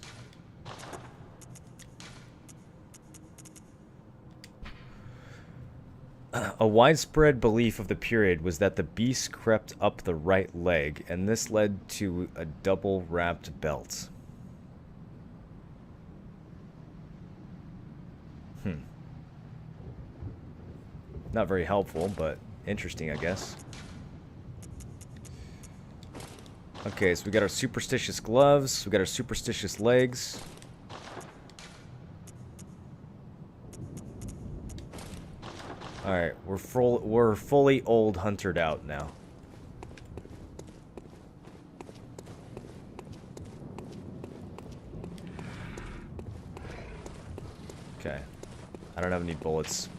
[SPEAKER 1] A widespread belief of the period was that the beast crept up the right leg, and this led to a double-wrapped belt. Not very helpful, but interesting, I guess. Okay, so we got our superstitious gloves. We got our superstitious legs. Alright, we're fully old huntered out now. Okay. I don't have any bullets.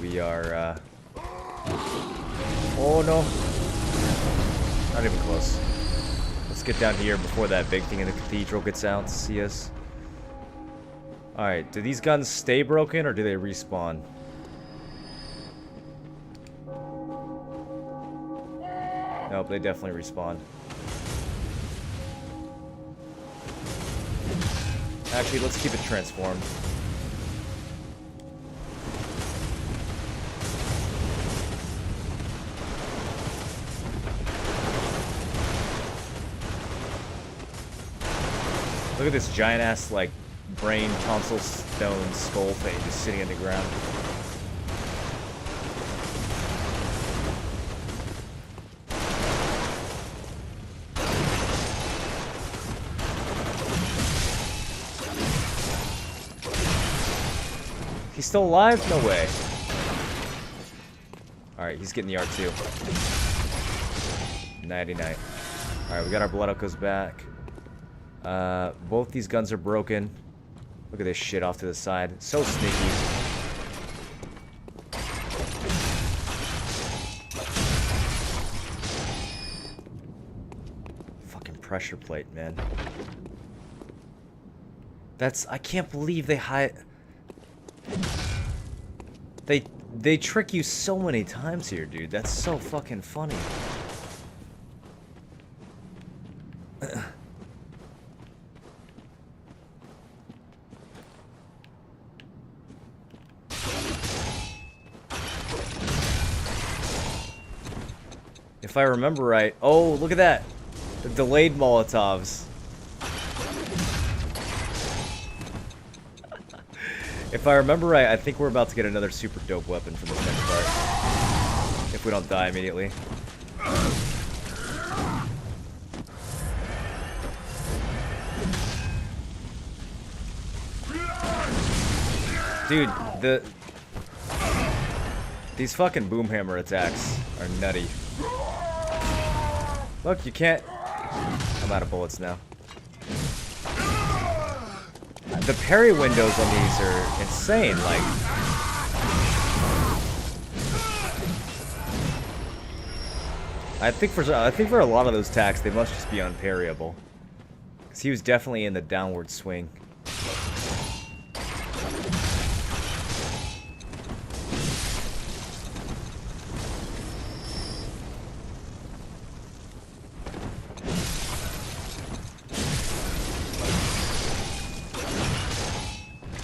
[SPEAKER 1] We are, Oh no. Not even close. Let's get down here before that big thing in the cathedral gets out to see us. Alright, do these guns stay broken or do they respawn? Nope, they definitely respawn. Actually, let's keep it transformed. Look at this giant ass, like, brain tonsil stone skull thing just sitting in the ground. He's still alive? No way. Alright, he's getting the R2. Nighty night. Alright, we got our blood echoes back. Both these guns are broken. Look at this shit off to the side. So sneaky. Fucking pressure plate, man. That's... I can't believe they hide... They trick you so many times here, dude. That's so fucking funny. If I remember right... Oh, look at that! The delayed Molotovs. If I remember right, I think we're about to get another super dope weapon from this next part. If we don't die immediately. Dude, these fucking boomhammer attacks are nutty. Look, you can't... I'm out of bullets now. The parry windows on these are insane, like... I think for a lot of those attacks, they must just be unparryable. Because he was definitely in the downward swing.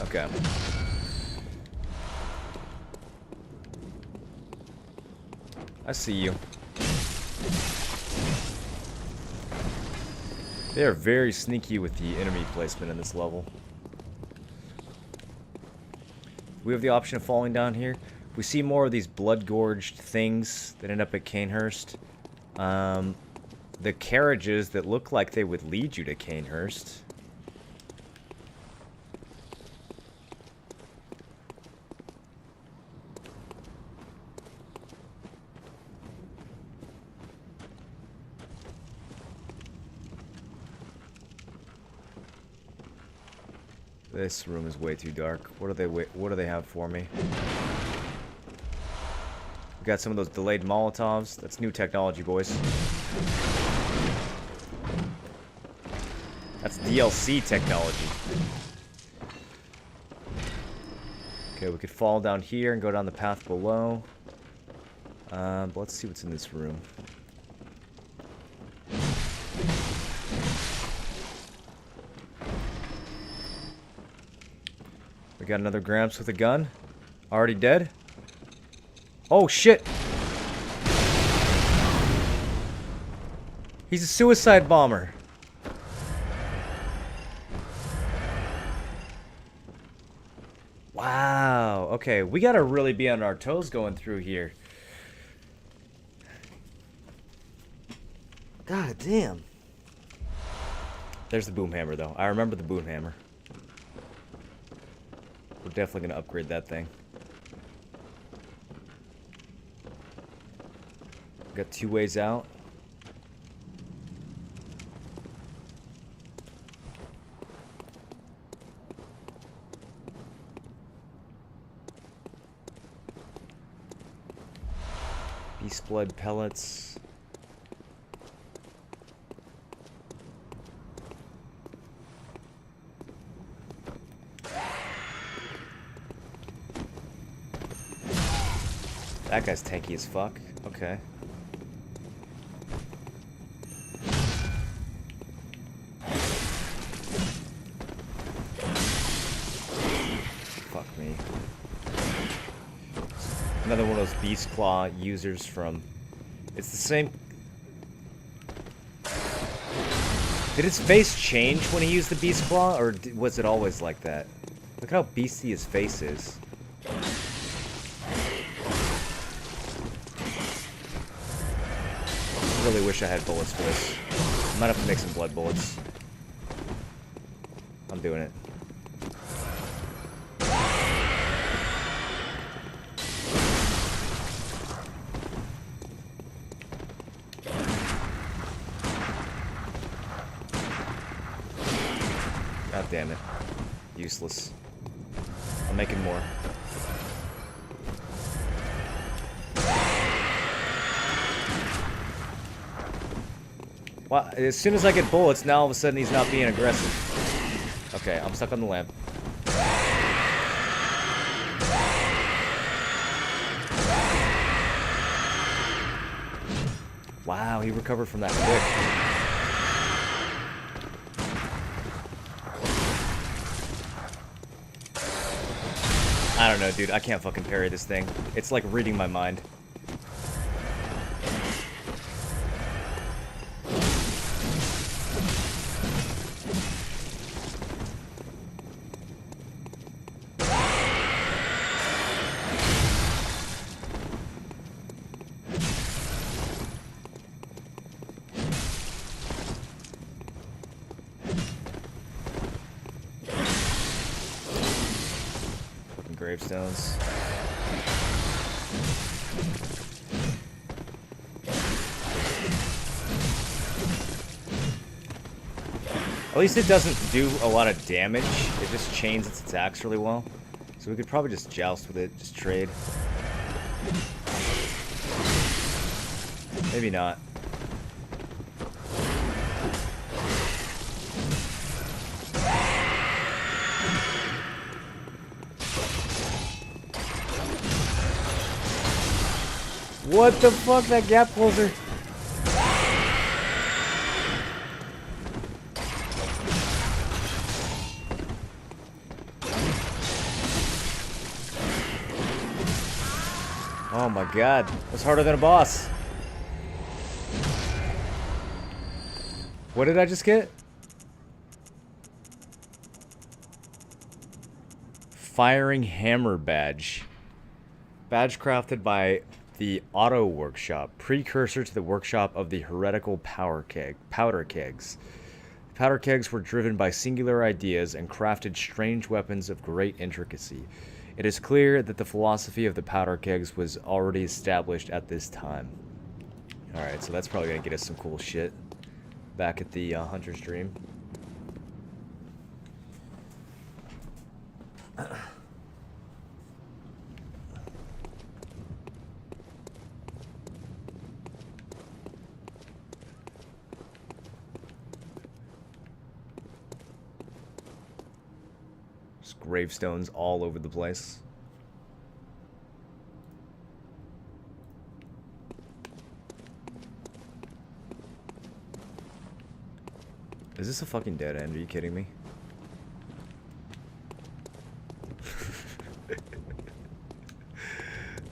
[SPEAKER 1] Okay. I see you. They are very sneaky with the enemy placement in this level. We have the option of falling down here. We see more of these blood-gorged things that end up at Canehurst. The carriages that look like they would lead you to Canehurst. This room is way too dark. What do they have for me? We got some of those delayed Molotovs. That's new technology, boys. That's DLC technology. Okay, we could fall down here and go down the path below. But let's see what's in this room. We got another Gramps with a gun. Already dead? Oh, shit! He's a suicide bomber. Wow. Okay, we gotta really be on our toes going through here. God damn. There's the boomhammer, though. I remember the boomhammer. We're definitely going to upgrade that thing. We've got 2 ways out. Be beast blood pellets. That guy's tanky as fuck. Okay. Fuck me. Another one of those beast claw users from... It's the same... Did his face change when he used the beast claw, or was it always like that? Look how beasty his face is. I really wish I had bullets for this. I might have to make some blood bullets. I'm doing it. God damn it. Useless. I'm making more. Well, as soon as I get bullets, now all of a sudden he's not being aggressive. Okay, I'm stuck on the lamp. Wow, he recovered from that quick. I don't know, dude. I can't fucking parry this thing. It's like reading my mind. Gravestones. At least it doesn't do a lot of damage. It just chains its attacks really well. So we could probably just joust with it, just trade. Maybe not. What the fuck, that gap closer? Oh my god, that's harder than a boss. What did I just get? Firing Hammer Badge. Badge crafted by the Auto Workshop, precursor to the workshop of the heretical powder kegs. The powder kegs were driven by singular ideas and crafted strange weapons of great intricacy. It is clear that the philosophy of the powder kegs was already established at this time. Alright, so that's probably gonna get us some cool shit back at the Hunter's Dream. Gravestones all over the place. Is this a fucking dead end? Are you kidding me?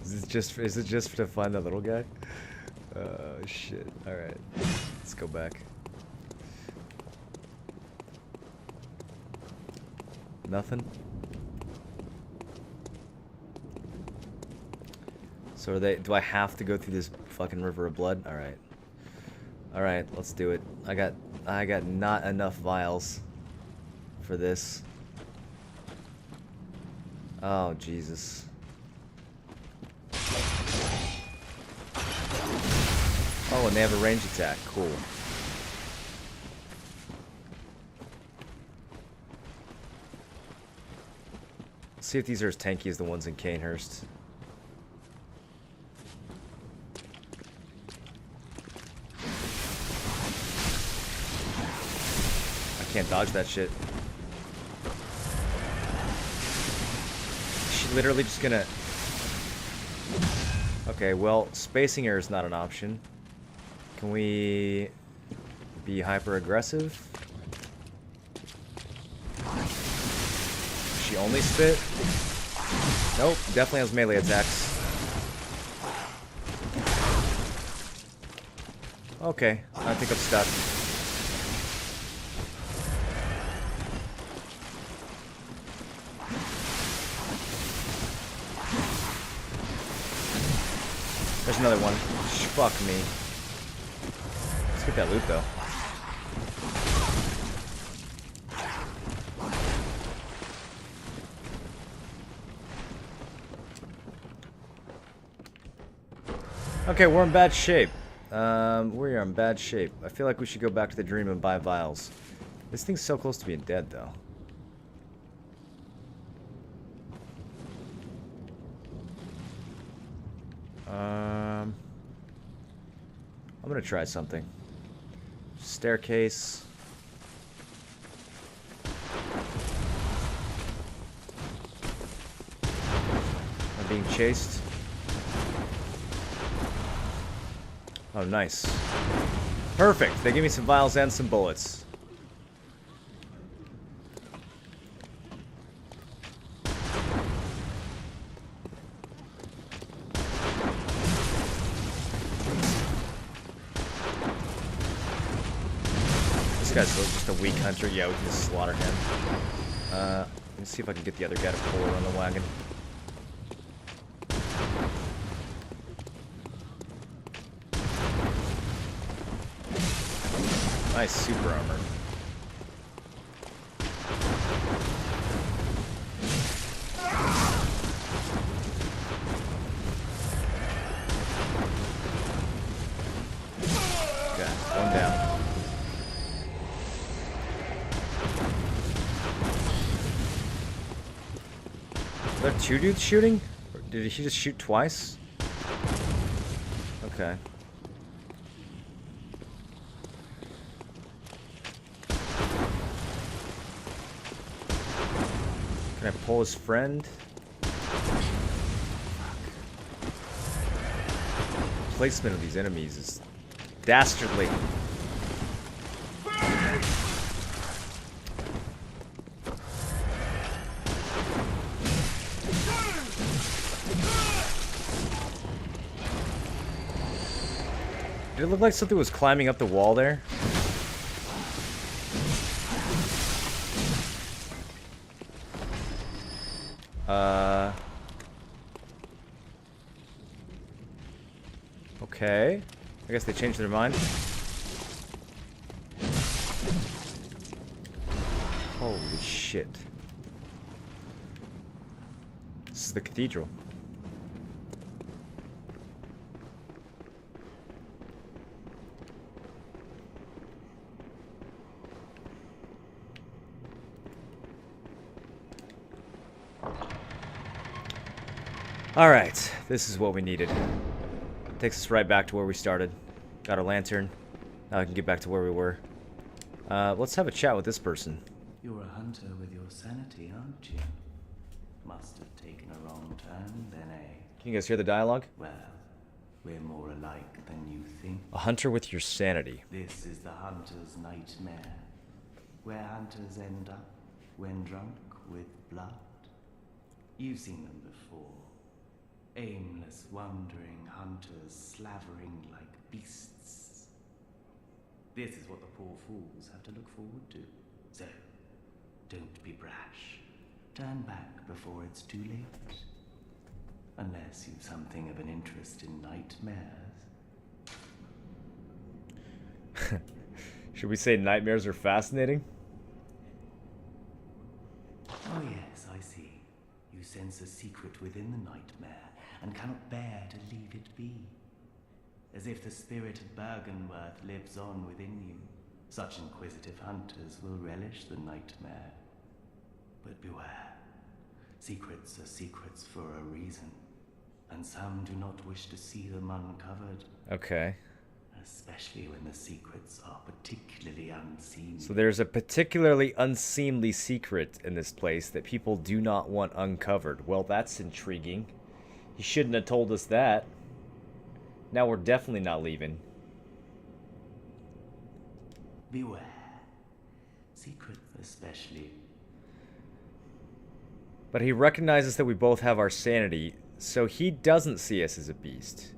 [SPEAKER 1] Is it just to find that little guy? Oh shit. Alright. Let's go back. Nothing? So are they, do I have to go through this fucking river of blood? Alright. Alright, let's do it. I got not enough vials for this. Oh, Jesus. Oh, and they have a range attack. Cool. Let's see if these are as tanky as the ones in Canehurst. can't dodge that shit. She literally just gonna... Okay, well, spacing her is not an option. Can we be hyper-aggressive? She only spit? Nope, definitely has melee attacks. Okay, I think I'm stuck. There's another one. Fuck me. Let's get that loot though. Okay, we're in bad shape. We are in bad shape. I feel like we should go back to the dream and buy vials. This thing's so close to being dead, though. I'm gonna try something. Staircase. I'm being chased. Oh, nice. Perfect. They give me some vials and some bullets. This guy's just a weak hunter. Yeah, we can just slaughter him. Let me see if I can get the other guy to pull her on the wagon. Nice super armor. Okay, one down. Are there two dudes shooting? Or did he just shoot twice? Okay. Can I pull his friend? Placement of these enemies is dastardly. Did it look like something was climbing up the wall there? Okay. I guess they changed their mind. Holy shit. This is the cathedral. Alright, this is what we needed. Takes us right back to where we started. Got our lantern. Now I can get back to where we were. Let's have a chat with this person.
[SPEAKER 4] You're a hunter with your sanity, aren't you? Must have taken a wrong turn, then, eh?
[SPEAKER 1] Can you guys hear the dialogue?
[SPEAKER 4] Well, we're more alike than you think.
[SPEAKER 1] A hunter with your sanity.
[SPEAKER 4] This is the hunter's nightmare, where hunters end up when drunk with blood. You've seen them before. Aimless, wandering hunters slavering like beasts. This is what the poor fools have to look forward to. So, don't be brash. Turn back before it's too late. Unless you've something of an interest in nightmares.
[SPEAKER 1] Should we say nightmares are fascinating?
[SPEAKER 4] Oh yes, I see. You sense a secret within the nightmare, and cannot bear to leave it be. As if the spirit of Bergenworth lives on within you, such inquisitive hunters will relish the nightmare. But beware, secrets are secrets for a reason, and some do not wish to see them uncovered.
[SPEAKER 1] Okay.
[SPEAKER 4] A especially when the secrets are particularly unseen.
[SPEAKER 1] So there's a particularly unseemly secret in this place that people do not want uncovered. Well, that's intriguing. He shouldn't have told us that. Now we're definitely not leaving.
[SPEAKER 4] Beware. Secret especially.
[SPEAKER 1] But he recognizes that we both have our sanity, so he doesn't see us as a beast.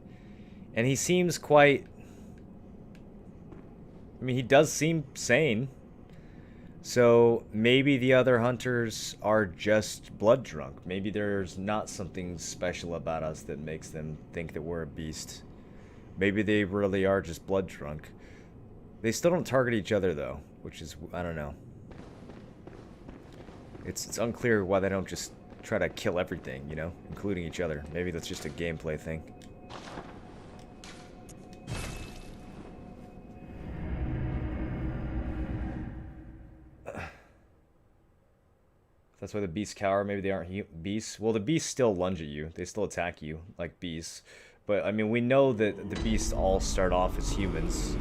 [SPEAKER 1] And he seems quite... I mean, he does seem sane. So maybe the other hunters are just blood drunk. Maybe there's not something special about us that makes them think that we're a beast. Maybe they really are just blood drunk. They still don't target each other though, which is, I don't know. It's unclear why they don't just try to kill everything, you know, including each other. Maybe that's just a gameplay thing. That's why the beasts cower. Maybe they aren't beasts. Well, the beasts still lunge at you. They still attack you like beasts. But, I mean, we know that the beasts all start off as humans.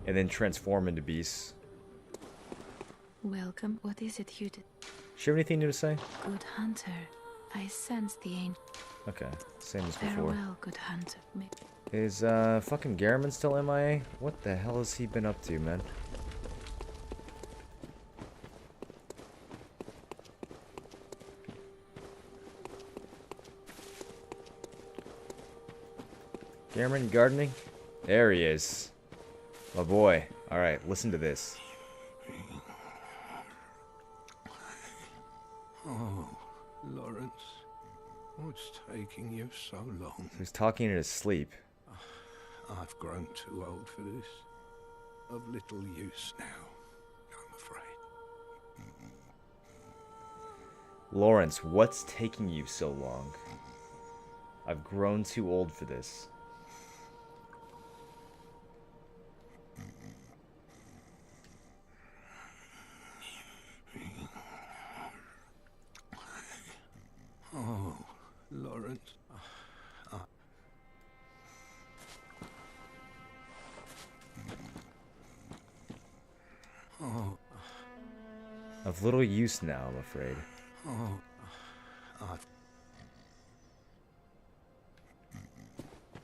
[SPEAKER 1] And then transform into beasts.
[SPEAKER 3] Welcome. What is it you did?
[SPEAKER 1] Do you have anything new to say?
[SPEAKER 3] Good hunter. I sense the ancient.
[SPEAKER 1] Okay, same as before.
[SPEAKER 3] Farewell, good hunter.
[SPEAKER 1] Is, fucking Garamond still MIA? What the hell has he been up to, man? Garamond gardening? There he is. My boy. Alright, listen to this.
[SPEAKER 5] Oh, Lawrence, what's taking you so long?
[SPEAKER 1] He's talking in his sleep.
[SPEAKER 5] I've grown too old for this. Of little use now, I'm afraid.
[SPEAKER 1] Lawrence, what's taking you so long? I've grown too old for this.
[SPEAKER 5] Oh, Lawrence. Oh.
[SPEAKER 1] Of little use now, I'm afraid.
[SPEAKER 5] Oh. I've...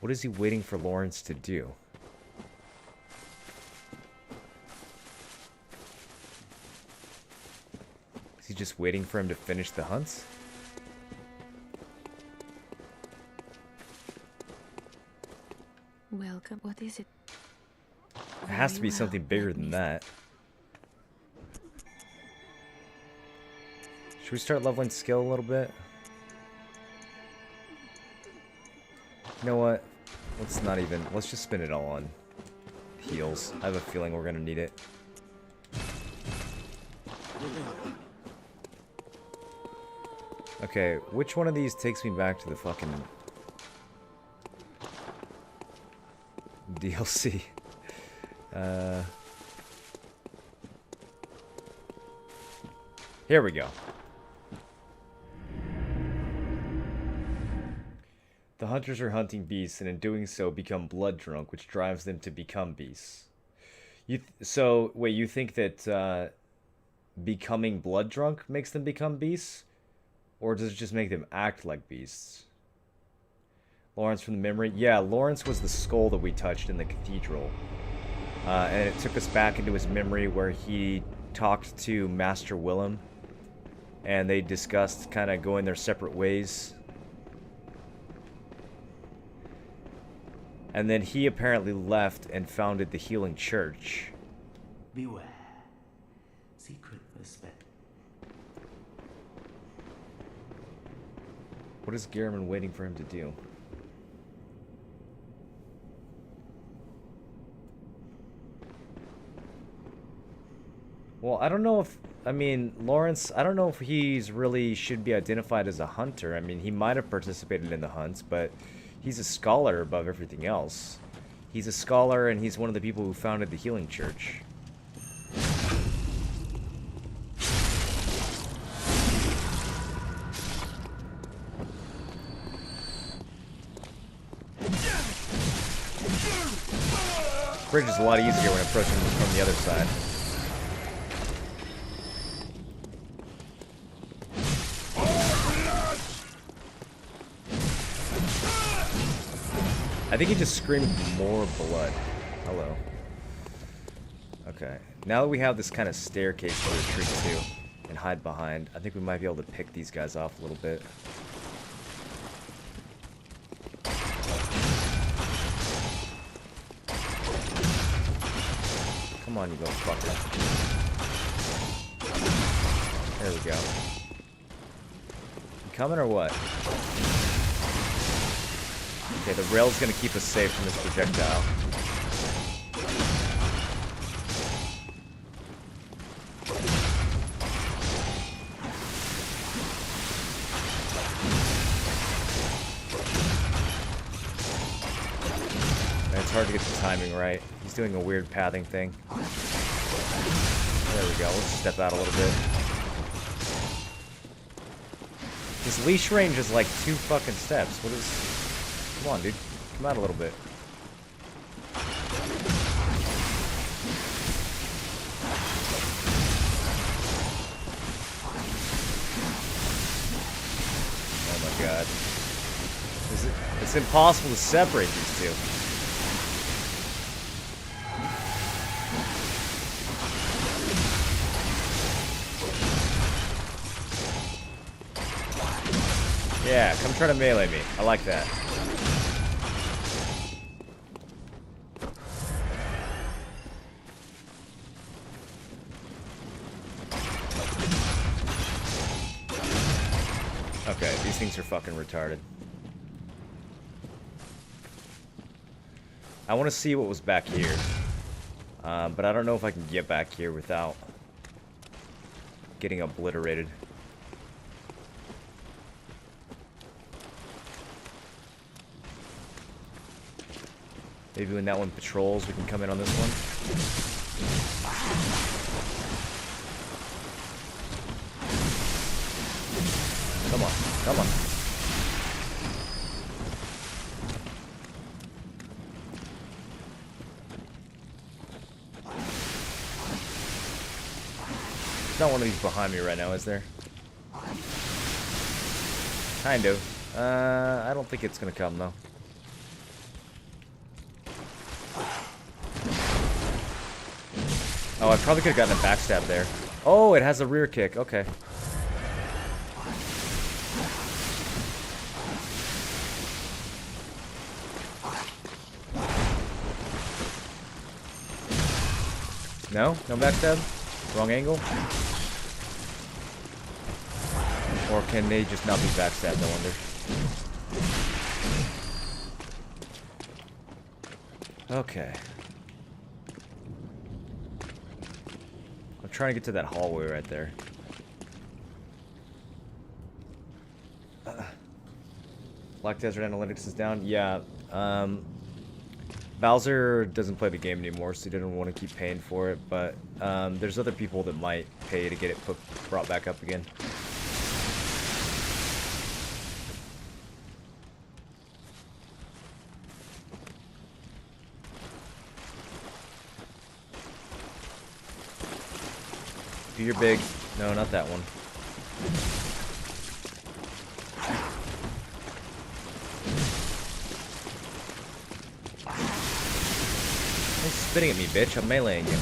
[SPEAKER 1] What is he waiting for Lawrence to do? Is he just waiting for him to finish the hunts?
[SPEAKER 3] Welcome. What is it?
[SPEAKER 1] It has to be
[SPEAKER 3] Very well.
[SPEAKER 1] something bigger
[SPEAKER 3] Let
[SPEAKER 1] than
[SPEAKER 3] me
[SPEAKER 1] that. Should we start leveling skill a little bit? You know what? Let's just spin it all on heals. I have a feeling we're gonna need it. Okay, which one of these takes me back to the fucking DLC? Here we go. The hunters are hunting beasts, and in doing so become blood drunk, which drives them to become beasts. So, wait, you think that becoming blood drunk makes them become beasts? Or does it just make them act like beasts? Lawrence from the memory? Yeah, Lawrence was the skull that we touched in the cathedral. And it took us back into his memory where he talked to Master Willem. And they discussed kind of going their separate ways. And then he apparently left and founded the Healing Church.
[SPEAKER 4] Beware. Secret respect.
[SPEAKER 1] What is Garamond waiting for him to do? Well, I don't know if... I mean, Lawrence, I don't know if he's really should be identified as a hunter. I mean, he might have participated in the hunts, but he's a scholar above everything else. He's a scholar, and he's one of the people who founded the Healing Church. Bridge is a lot easier when approaching from the other side. I think he just screamed more blood. Hello. Okay. Now that we have this kind of staircase to retreat to and hide behind, I think we might be able to pick these guys off a little bit. Come on, you little fucker. There we go. You coming or what? Okay, the rail's gonna keep us safe from this projectile. And it's hard to get the timing right. He's doing a weird pathing thing. There we go. Let's step out a little bit. His leash range is like 2 fucking steps. What is... Come on, dude. Come out a little bit. Oh my god. It's impossible to separate these two. Yeah, come try to melee me. I like that. Okay, these things are fucking retarded. I want to see what was back here. But I don't know if I can get back here without getting obliterated. Maybe when that one patrols, we can come in on this one. Come on, come on. There's not one of these behind me right now, is there? Kind of. I don't think it's gonna come, though. Oh, I probably could have gotten a backstab there. Oh, it has a rear kick. Okay. No? No backstab? Wrong angle? Or can they just not be backstabbed, I wonder? Okay. I'm trying to get to that hallway right there. Black Desert Analytics is down? Yeah. Bowser doesn't play the game anymore, so he didn't want to keep paying for it, but there's other people that might pay to get it brought back up again. Do your big. No, not that one. Don't spitting at me, bitch. I'm meleeing you.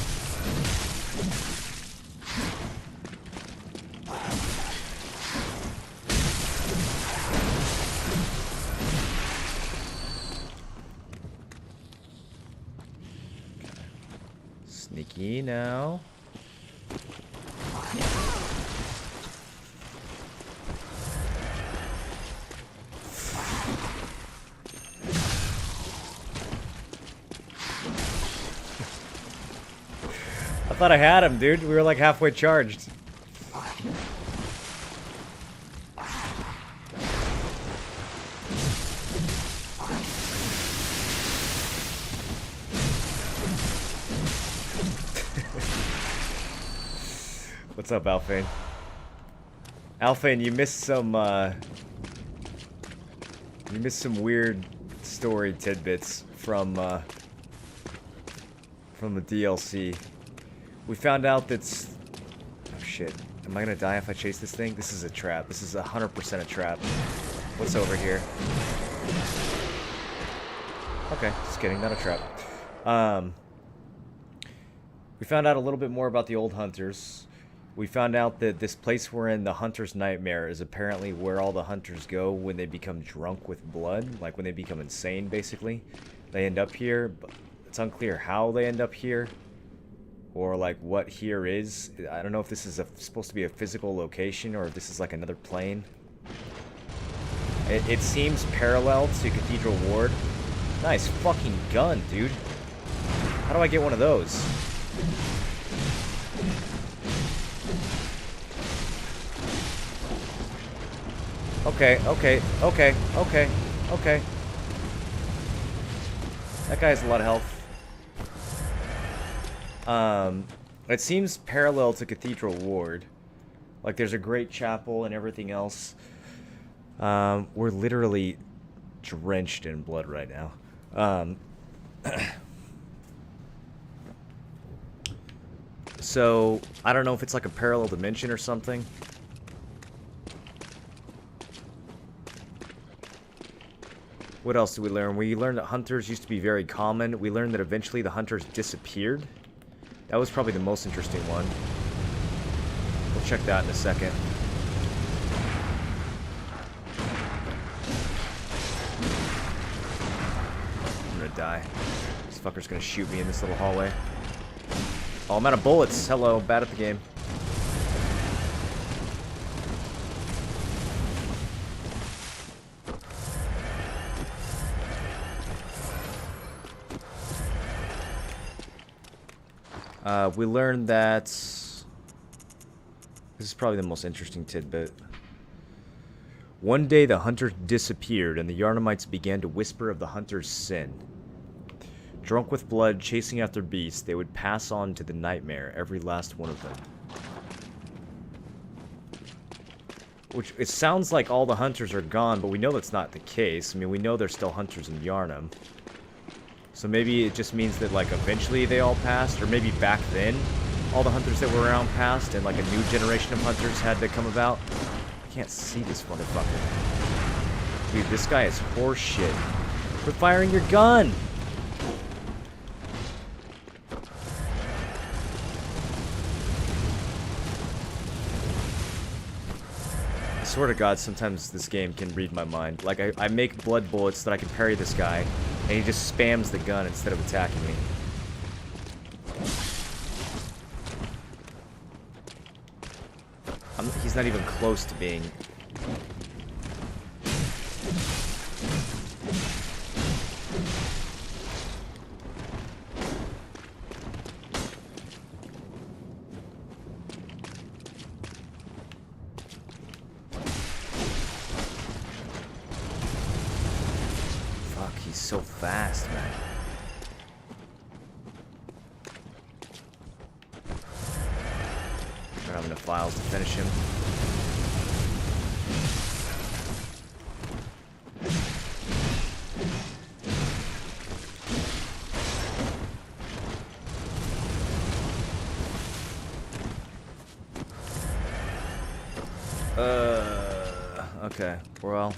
[SPEAKER 1] Sneaky now. I thought I had him, dude. We were like halfway charged. What's up, Alphane? Alphane, you missed some weird story tidbits from from the DLC. We found out that's... Oh shit. Am I gonna die if I chase this thing? This is a trap. This is 100% a trap. What's over here? Okay, just kidding. Not a trap. We found out a little bit more about the old hunters. We found out that this place we're in, the Hunter's Nightmare, is apparently where all the hunters go when they become drunk with blood. Like when they become insane, basically. They end up here, but it's unclear how they end up here. Or like what here is. I don't know if this is supposed to be a physical location or if this is like another plane. It seems parallel to Cathedral Ward. Nice fucking gun, dude. How do I get one of those? Okay. That guy has a lot of health. It seems parallel to Cathedral Ward. Like there's a great chapel and everything else. We're literally drenched in blood right now. So, I don't know if it's like a parallel dimension or something. What else did we learn? We learned that hunters used to be very common. We learned that eventually the hunters disappeared. That was probably the most interesting one. We'll check that in a second. I'm gonna die. This fucker's gonna shoot me in this little hallway. Oh, I'm out of bullets. Hello, bad at the game. We learned that... This is probably the most interesting tidbit. One day the hunters disappeared and the Yharnamites began to whisper of the hunter's sin. Drunk with blood, chasing after beasts, they would pass on to the nightmare, every last one of them. Which, it sounds like all the hunters are gone, but we know that's not the case. I mean, we know there's still hunters in Yharnam. So maybe it just means that, like, eventually they all passed, or maybe back then all the hunters that were around passed, and, like, a new generation of hunters had to come about. I can't see this motherfucker. Dude, this guy is horse shit. Quit firing your gun! I swear to God, sometimes this game can read my mind. Like, I make blood bullets so that I can parry this guy, and he just spams the gun instead of attacking me. He's not even close to being... Fuck, he's so fast, man. I don't have enough files to finish him. Okay, well,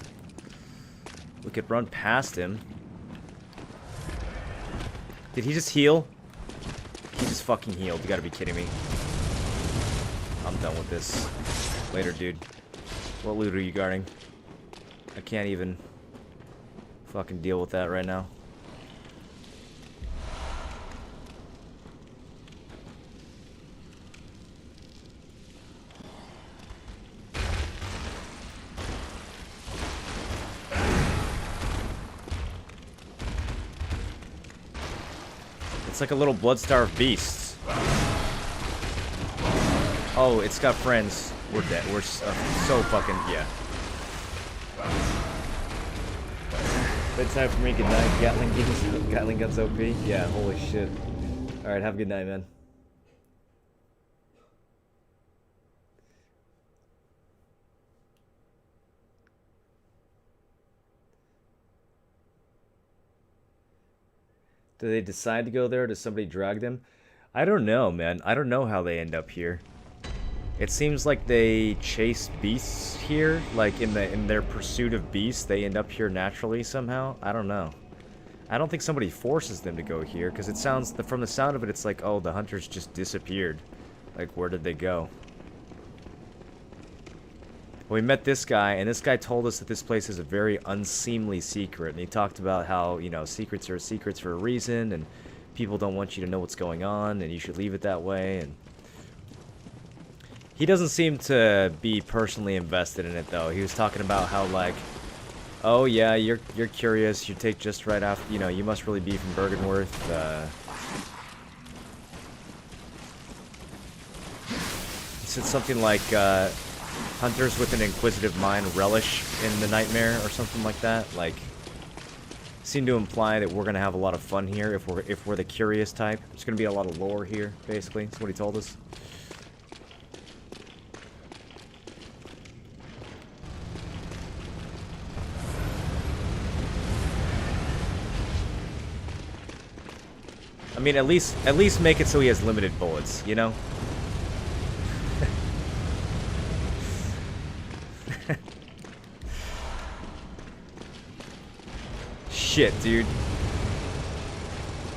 [SPEAKER 1] we could run past him. Did he just heal? He just fucking healed. You gotta be kidding me. I'm done with this. Later, dude. What loot are you guarding? I can't even fucking deal with that right now. It's like a little blood-starved beast. Oh, it's got friends. We're dead. We're so fucking... yeah. Bedtime for me. Good night. Gatling guns OP. Yeah, holy shit. Alright, have a good night, man. Did they decide to go there? Does somebody drag them? I don't know, man. I don't know how they end up here. It seems like they chase beasts here, like in their pursuit of beasts, they end up here naturally somehow. I don't know. I don't think somebody forces them to go here, because it sounds, from the sound of it, it's like, oh, the hunters just disappeared. Like, where did they go? We met this guy, and this guy told us that this place is a very unseemly secret, and he talked about how, you know, secrets are secrets for a reason, and people don't want you to know what's going on, and you should leave it that way, and... He doesn't seem to be personally invested in it, though. He was talking about how, like, oh, yeah, you're curious, you take just right after, you know, you must really be from Bergenworth, He said something like, hunters with an inquisitive mind relish in the nightmare, or something like that, like, seemed to imply that we're gonna have a lot of fun here if we're the curious type. There's gonna be a lot of lore here, basically, that's what he told us. I mean, at least make it so he has limited bullets, you know? Shit, dude.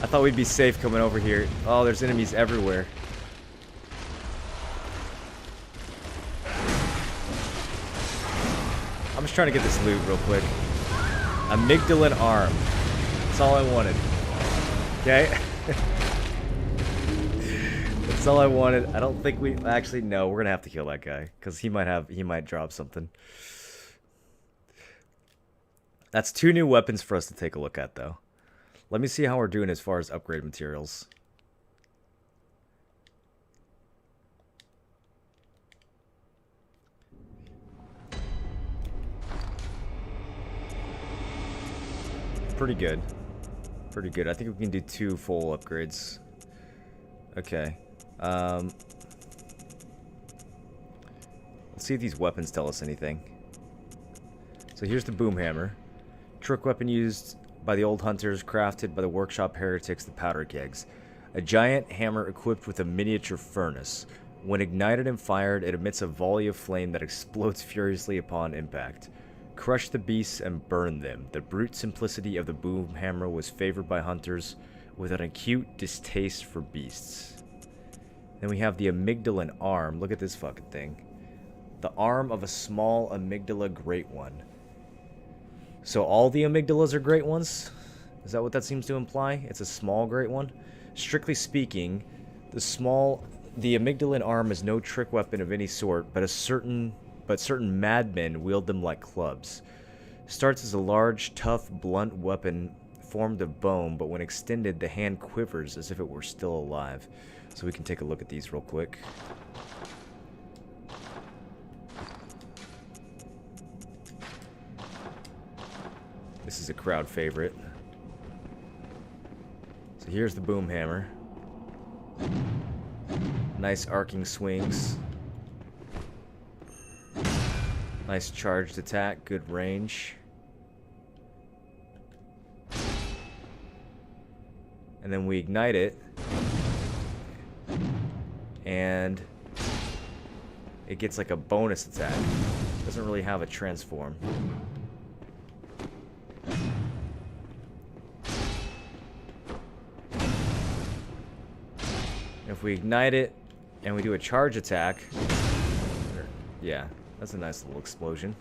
[SPEAKER 1] I thought we'd be safe coming over here. Oh, there's enemies everywhere. I'm just trying to get this loot real quick. Amygdalin arm. That's all I wanted. Okay? That's all I wanted. I don't think we... Actually, no. We're gonna have to kill that guy. Because he might drop something. That's 2 new weapons for us to take a look at, though. Let me see how we're doing as far as upgrade materials. Pretty good. Pretty good. I think we can do 2 full upgrades. Okay. Let's see if these weapons tell us anything. So here's the boom hammer. Trick weapon used by the old hunters, crafted by the workshop heretics, the powder kegs. A giant hammer equipped with a miniature furnace. When ignited and fired, it emits a volley of flame that explodes furiously upon impact. Crush the beasts and burn them. The brute simplicity of the boom hammer was favored by hunters with an acute distaste for beasts. Then we have the amygdalin arm. Look at this fucking thing. The arm of a small amygdala great one. So all the amygdalas are great ones? Is that what that seems to imply? It's a small great one? Strictly speaking, the amygdalin arm is no trick weapon of any sort, but certain madmen wield them like clubs. Starts as a large, tough, blunt weapon formed of bone, but when extended, the hand quivers as if it were still alive. So we can take a look at these real quick. This is a crowd favorite. So here's the boom hammer. Nice arcing swings. Nice charged attack, good range. And then we ignite it. And it gets like a bonus attack. Doesn't really have a transform. If we ignite it and we do a charge attack, yeah, that's a nice little explosion.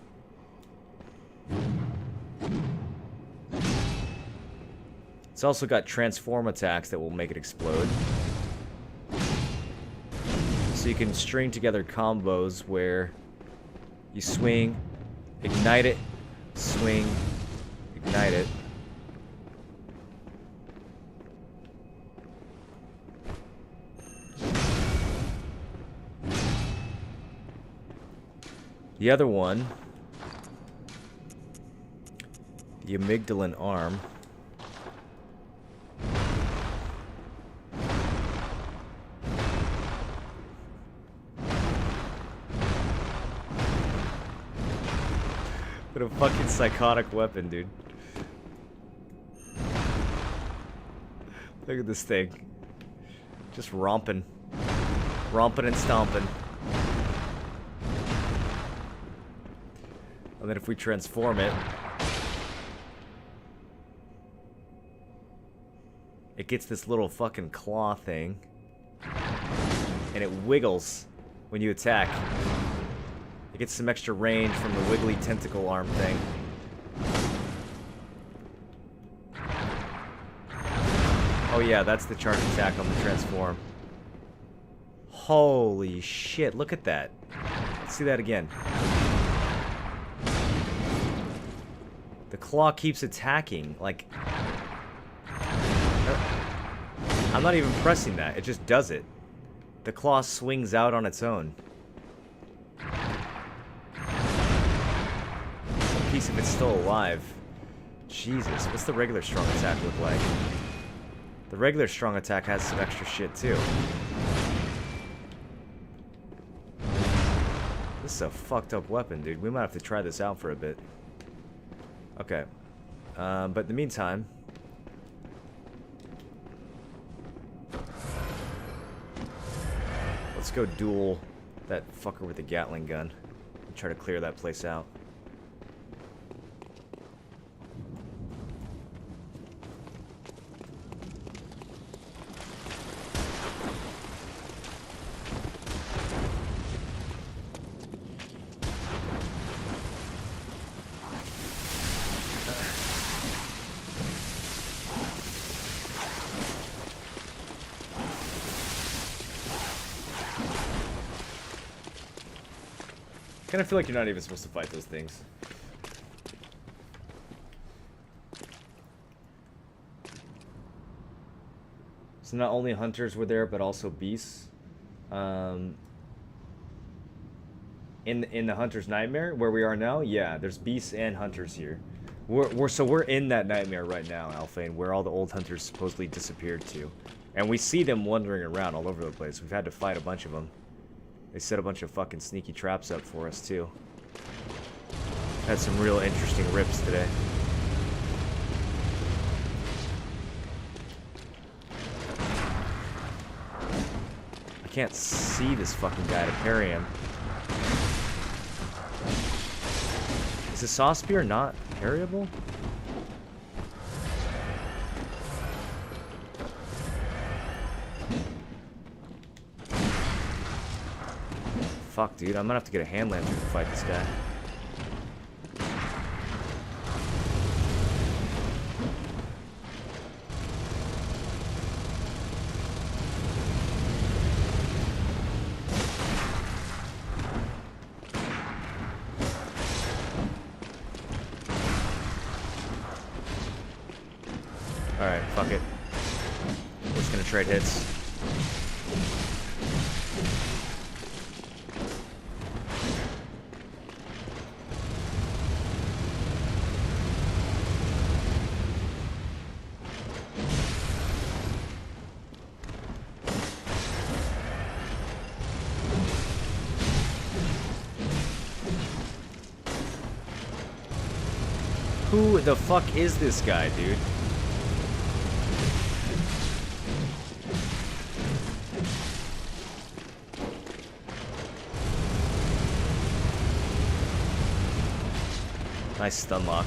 [SPEAKER 1] It's also got transform attacks that will make it explode. So you can string together combos where you swing, ignite it, swing, ignite it. The other one, the amygdalin arm, what a fucking psychotic weapon, dude. Look at this thing. Just romping. Romping and stomping. And then if we transform it, it gets this little fucking claw thing. And it wiggles when you attack. It gets some extra range from the wiggly tentacle arm thing. Oh yeah, that's the charge attack on the transform. Holy shit, look at that. Let's see that again. The claw keeps attacking, like... I'm not even pressing that, it just does it. The claw swings out on its own. A piece of it's still alive. Jesus, what's the regular strong attack look like? The regular strong attack has some extra shit too. This is a fucked up weapon, dude. We might have to try this out for a bit. Okay. But in the meantime... let's go duel that fucker with the Gatling gun. And try to clear that place out. I kind of feel like you're not even supposed to fight those things. So not only hunters were there, but also beasts. In the hunter's nightmare, where we are now, yeah, there's beasts and hunters here. We're in that nightmare right now, Alphane, where all the old hunters supposedly disappeared to, and we see them wandering around all over the place. We've had to fight a bunch of them. They set a bunch of fucking sneaky traps up for us, too. Had some real interesting rips today. I can't see this fucking guy to parry him. Is the saw spear not parryable? Fuck, dude. I'm gonna have to get a hand lantern to fight this guy. Alright, fuck it. We're just gonna trade hits. Who the fuck is this guy, dude? Nice stun lock.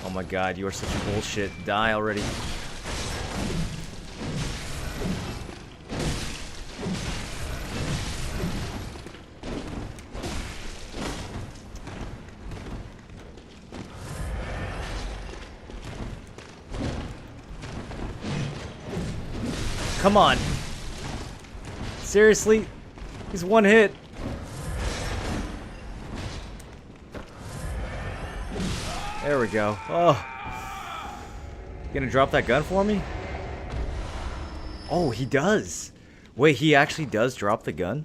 [SPEAKER 1] Oh my god, you are such bullshit. Die already. Come on. Seriously? He's one hit. There we go. Oh. You gonna drop that gun for me? Oh, he does. Wait, he actually does drop the gun?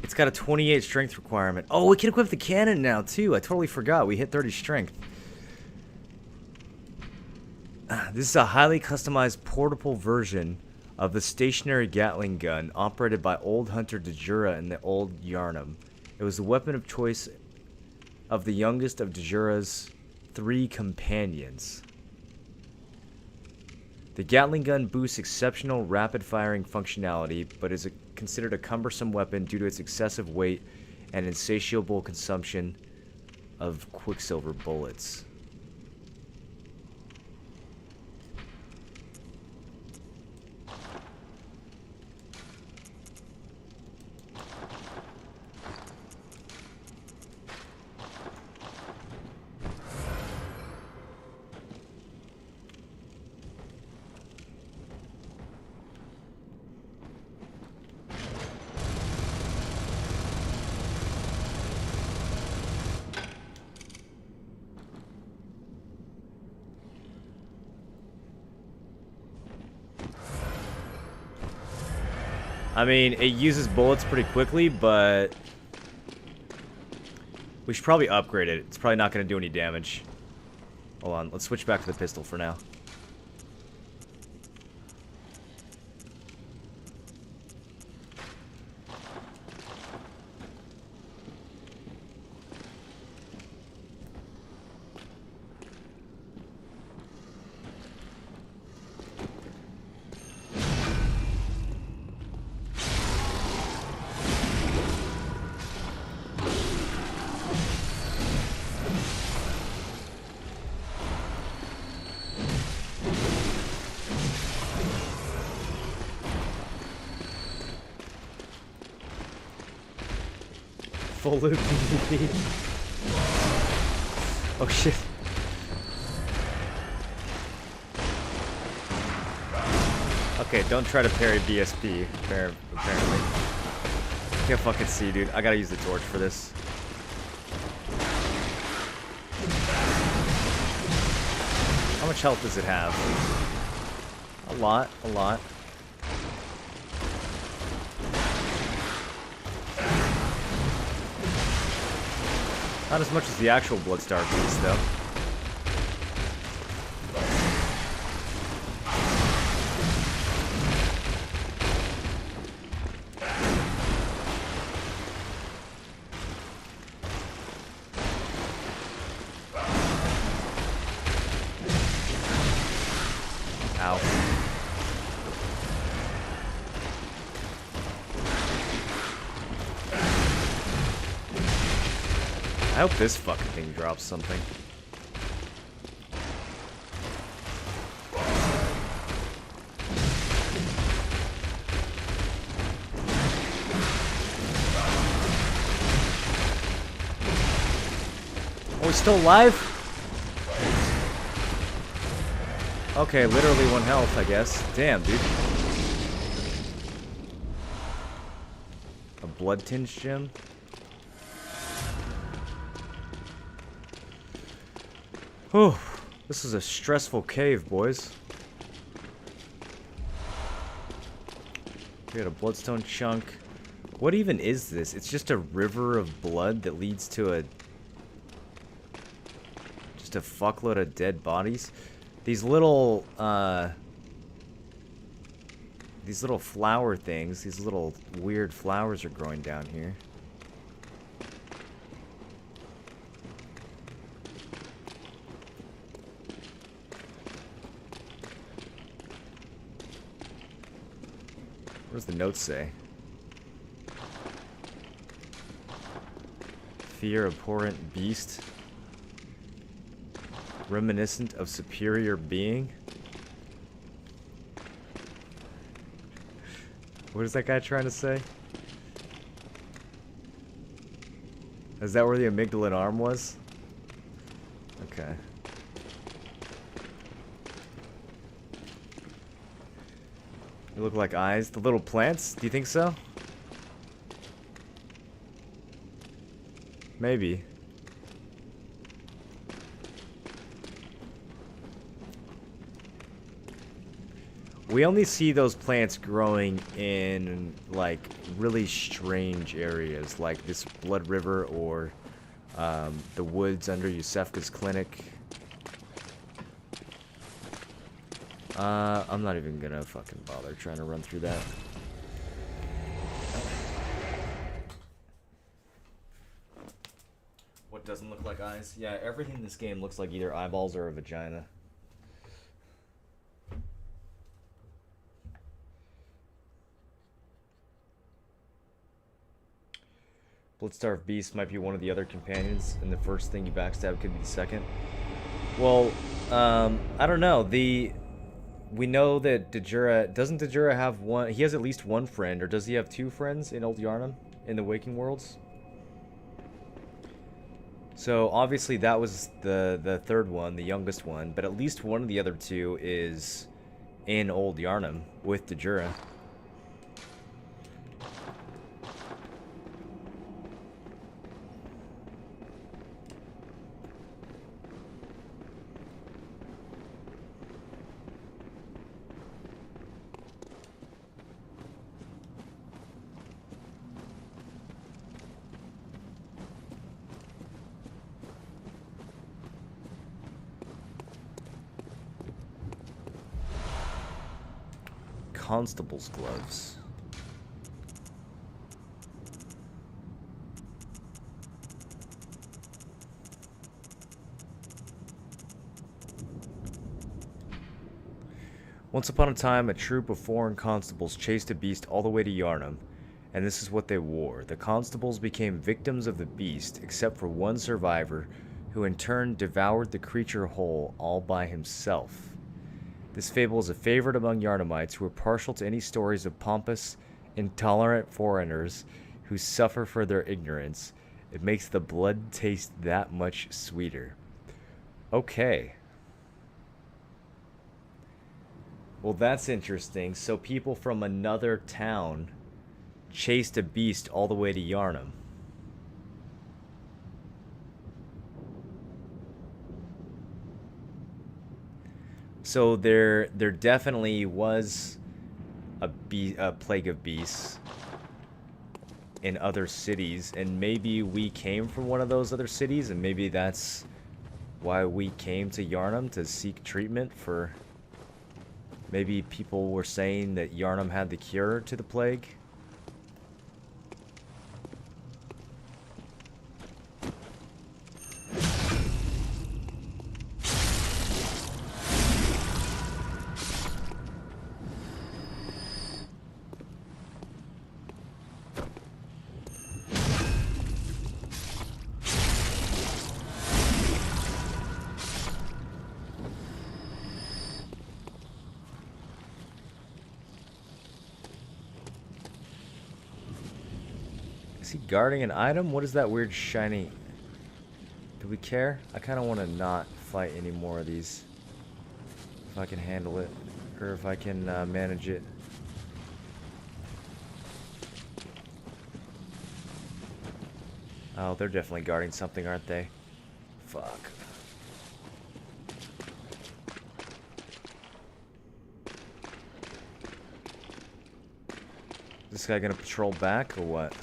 [SPEAKER 1] It's got a 28 strength requirement. Oh, we can equip the cannon now, too. I totally forgot. We hit 30 strength. This is a highly customized portable version of the stationary Gatling gun operated by Old Hunter Dejura in the Old Yarnum. It was the weapon of choice of the youngest of Dejura's 3 companions. The Gatling gun boasts exceptional rapid-firing functionality, but is considered a cumbersome weapon due to its excessive weight and insatiable consumption of quicksilver bullets. I mean, it uses bullets pretty quickly, but we should probably upgrade it. It's probably not going to do any damage. Hold on, let's switch back to the pistol for now. Full loop PvP. Oh shit. Okay, don't try to parry BSP, apparently. Can't fucking see, dude. I gotta use the torch for this. How much health does it have? A lot, a lot. Not as much as the actual Bloodstar beast, though. Ow. I hope this fucking thing drops something. Oh, he's still alive? Okay, literally 1 health, I guess. Damn, dude. A blood-tinged gem? Whew, this is a stressful cave, boys. We got a bloodstone chunk. What even is this? It's just a river of blood that leads to just a fuckload of dead bodies. These little flower things, these little weird flowers are growing down here. What does the note say? Fear abhorrent beast. Reminiscent of superior being. What is that guy trying to say? Is that where the amygdala arm was? Okay. They look like eyes. The little plants? Do you think so? Maybe. We only see those plants growing in, like, really strange areas, like this Blood River or the woods under Yusefka's clinic. I'm not even gonna fucking bother trying to run through that. What doesn't look like eyes? Yeah, everything in this game looks like either eyeballs or a vagina. Bloodstarved Beast might be one of the other companions, and the first thing you backstab could be the second. Well, I don't know. We know that doesn't Dejura have one? He has at least one friend, or does he have two friends in Old Yarnum in the Waking Worlds? So obviously that was the third one, the youngest one, but at least one of the other two is in Old Yarnum with Dejura. Constable's gloves. Once upon a time, a troop of foreign constables chased a beast all the way to Yarnum, and this is what they wore. The constables became victims of the beast, except for one survivor, who in turn devoured the creature whole all by himself. This fable is a favorite among Yarnumites who are partial to any stories of pompous, intolerant foreigners who suffer for their ignorance. It makes the blood taste that much sweeter. Okay. Well, that's interesting. So people from another town chased a beast all the way to Yarnum. So there definitely was a plague of beasts in other cities, and maybe we came from one of those other cities, and maybe that's why we came to Yarnum to seek treatment for. Maybe people were saying that Yarnum had the cure to the plague. Is he guarding an item? What is that weird shiny? Do we care? I kind of want to not fight any more of these. If I can handle it. Or if I can manage it. Oh, they're definitely guarding something, aren't they? Fuck. Is this guy gonna patrol back or what?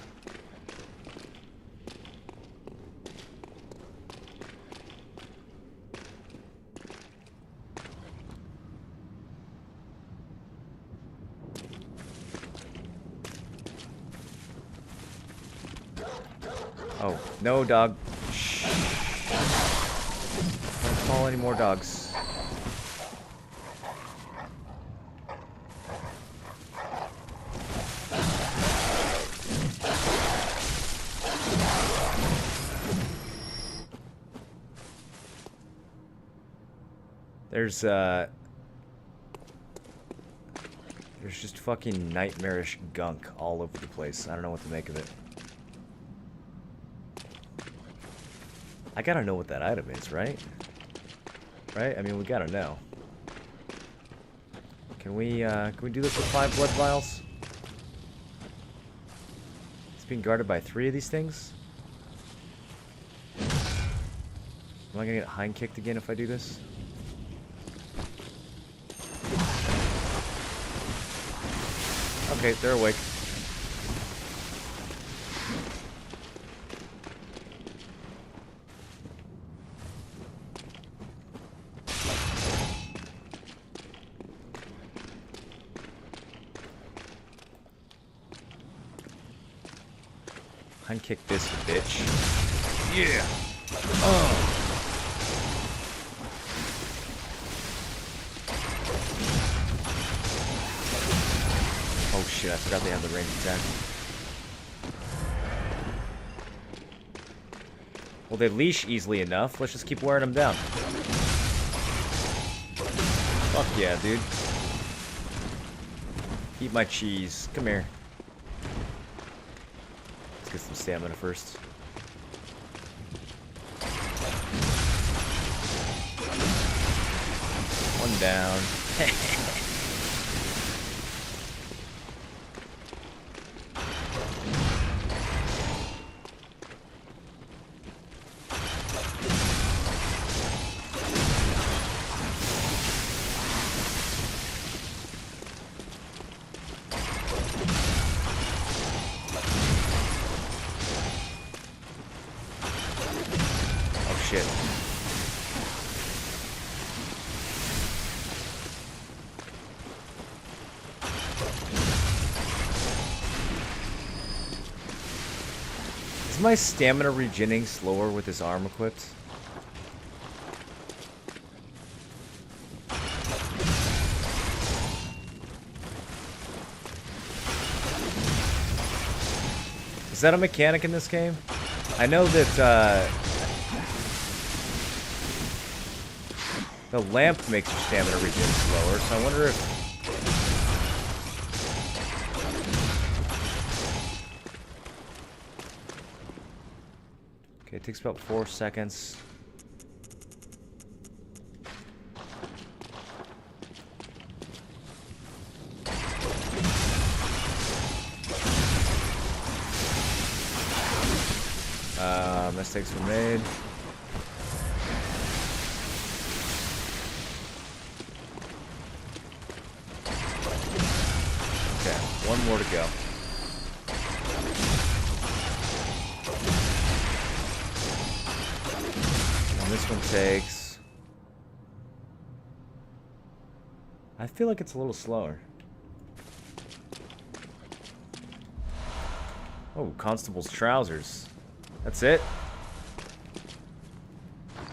[SPEAKER 1] Oh, no, dog. Shh. Don't call any more dogs. There's just fucking nightmarish gunk all over the place. I don't know what to make of it. I gotta know what that item is, right? Right? I mean, we gotta know. Can we do this with 5 blood vials? It's being guarded by 3 of these things? Am I gonna get hind kicked again if I do this? Okay, they're awake. Hind kick this, you bitch. Yeah! Oh! Oh shit, I forgot they have the range attack. Well, they leash easily enough. Let's just keep wearing them down. Fuck yeah, dude. Eat my cheese. Come here. Let's get some stamina first. One down. Oh shit. Is my stamina regenerating slower with this arm equipped? Is that a mechanic in this game? I know that the lamp makes your stamina regen slower, so I wonder if... Okay, it takes about 4 seconds. Mistakes were made. Okay, one more to go. And this one takes... I feel like it's a little slower. Oh, Constable's trousers. That's it?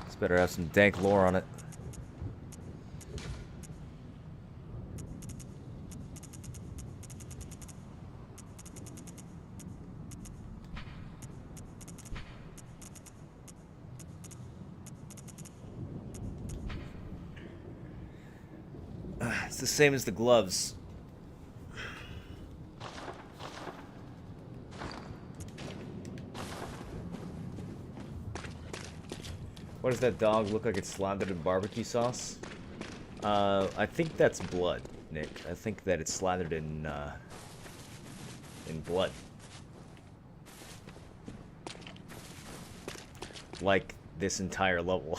[SPEAKER 1] This better have some dank lore on it. It's the same as the gloves. What does that dog look like? It's slathered in barbecue sauce? I think that's blood, Nick. I think that it's slathered in blood. Like this entire level.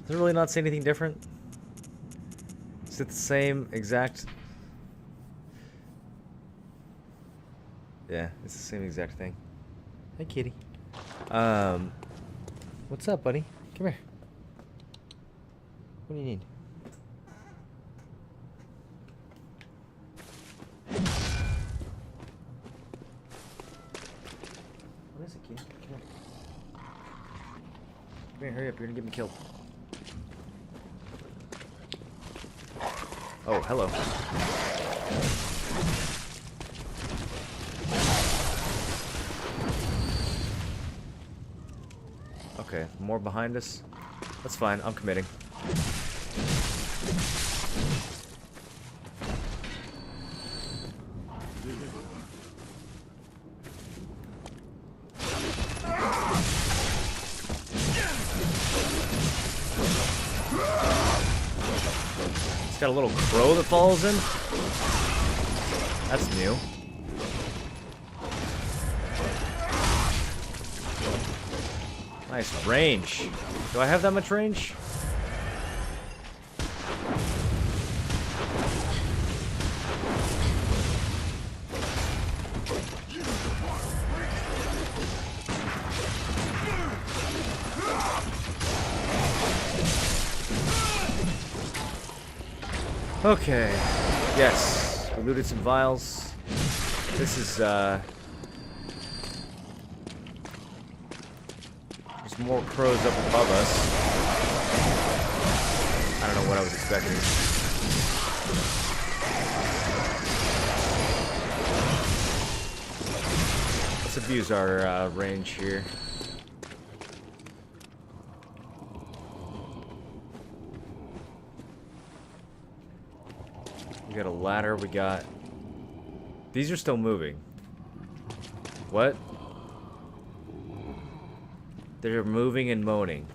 [SPEAKER 1] Does it really not say anything different? Is it the same exact... Yeah, it's the same exact thing. Hey, kitty. What's up, buddy? Come here. What do you need? What is it, kitty? Come here. Come here, hurry up. You're gonna get me killed. Oh, hello. Okay, more behind us. That's fine, I'm committing. Got a little crow that follows him. That's new. Nice range. Do I have that much range? Okay. Yes. We looted some vials. This is, there's more crows up above us. I don't know what I was expecting. Let's abuse our range here. We got a ladder, we got... These are still moving. What? They're moving and moaning.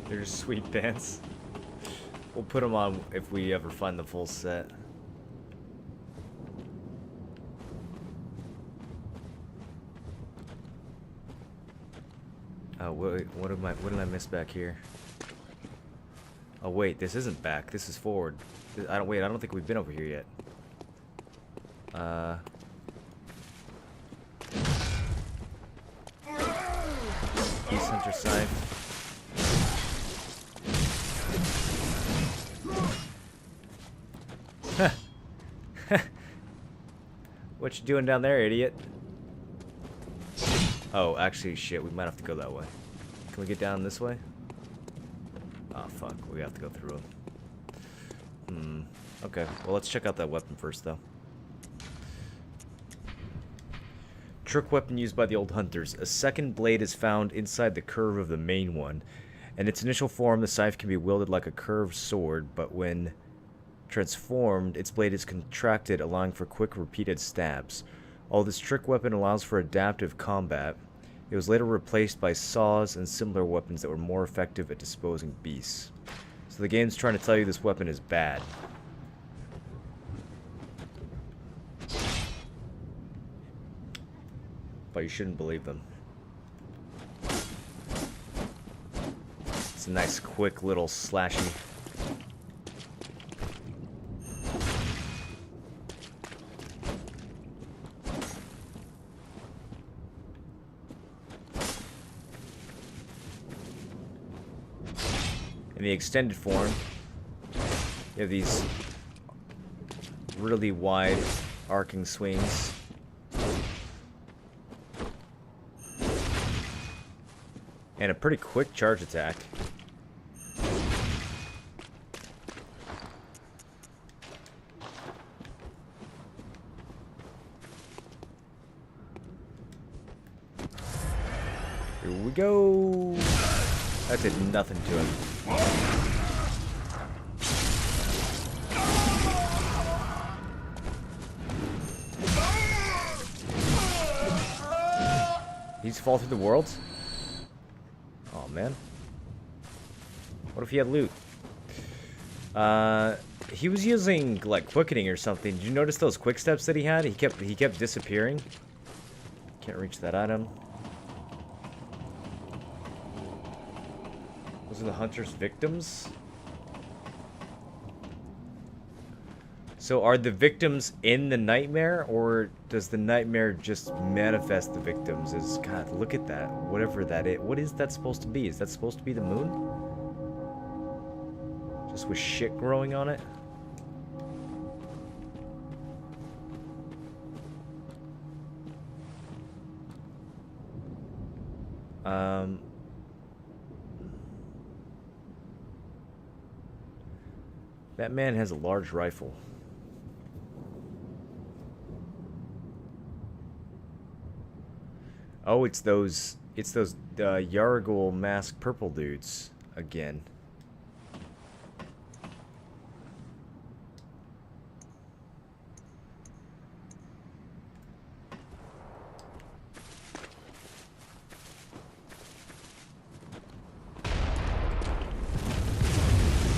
[SPEAKER 1] They're just sweet pants. We'll put them on if we ever find the full set. Oh, wait, what did I miss back here? Oh wait, this isn't back. This is forward. I don't think we've been over here yet. Peace Hunter Scythe. What you doing down there, idiot? Oh, actually, shit, we might have to go that way. Can we get down this way? Oh, fuck, we have to go through them. Okay, well, let's check out that weapon first, though. Trick weapon used by the old hunters. A second blade is found inside the curve of the main one. In its initial form, the scythe can be wielded like a curved sword, but when transformed, its blade is contracted, allowing for quick, repeated stabs. Although this trick weapon allows for adaptive combat, it was later replaced by saws and similar weapons that were more effective at disposing beasts. So the game's trying to tell you this weapon is bad. But you shouldn't believe them. It's a nice, quick little slashy. In the extended form, you have these really wide arcing swings. And a pretty quick charge attack. Here we go. That did nothing to him. He's fall through the world? Oh man. What if he had loot? He was using like quickening or something. Did you notice those quick steps that he had? He kept disappearing. Can't reach that item. Those are the hunter's victims. So are the victims in the nightmare, or does the nightmare just manifest the victims as, God, look at that. Whatever that is. What is that supposed to be? Is that supposed to be the moon? Just with shit growing on it? That man has a large rifle. Oh, it's those Yargul masked purple dudes again.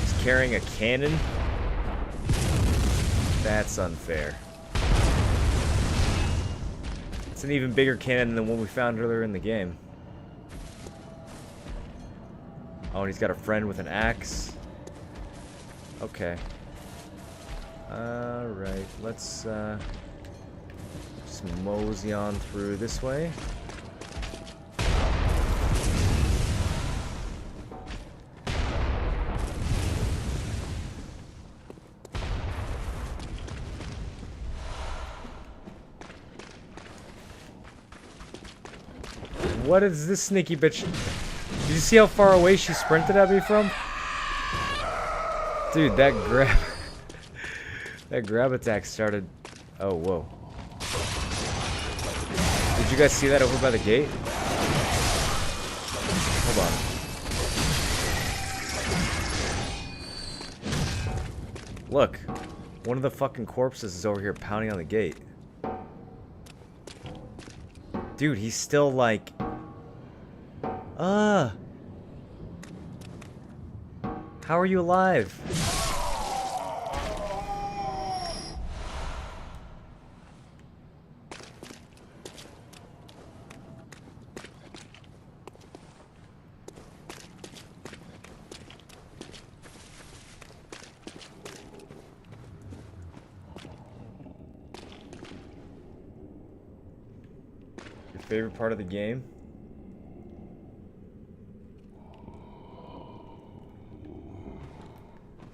[SPEAKER 1] He's carrying a cannon? That's unfair. It's an even bigger cannon than what we found earlier in the game. Oh, and he's got a friend with an axe. Okay. Alright, let's just mosey on through this way. What is this sneaky bitch? Did you see how far away she sprinted at me from? Dude, that grab... that grab attack started... Oh, whoa. Did you guys see that over by the gate? Hold on. Look. One of the fucking corpses is over here pounding on the gate. Dude, he's still like... How are you alive? Your favorite part of the game?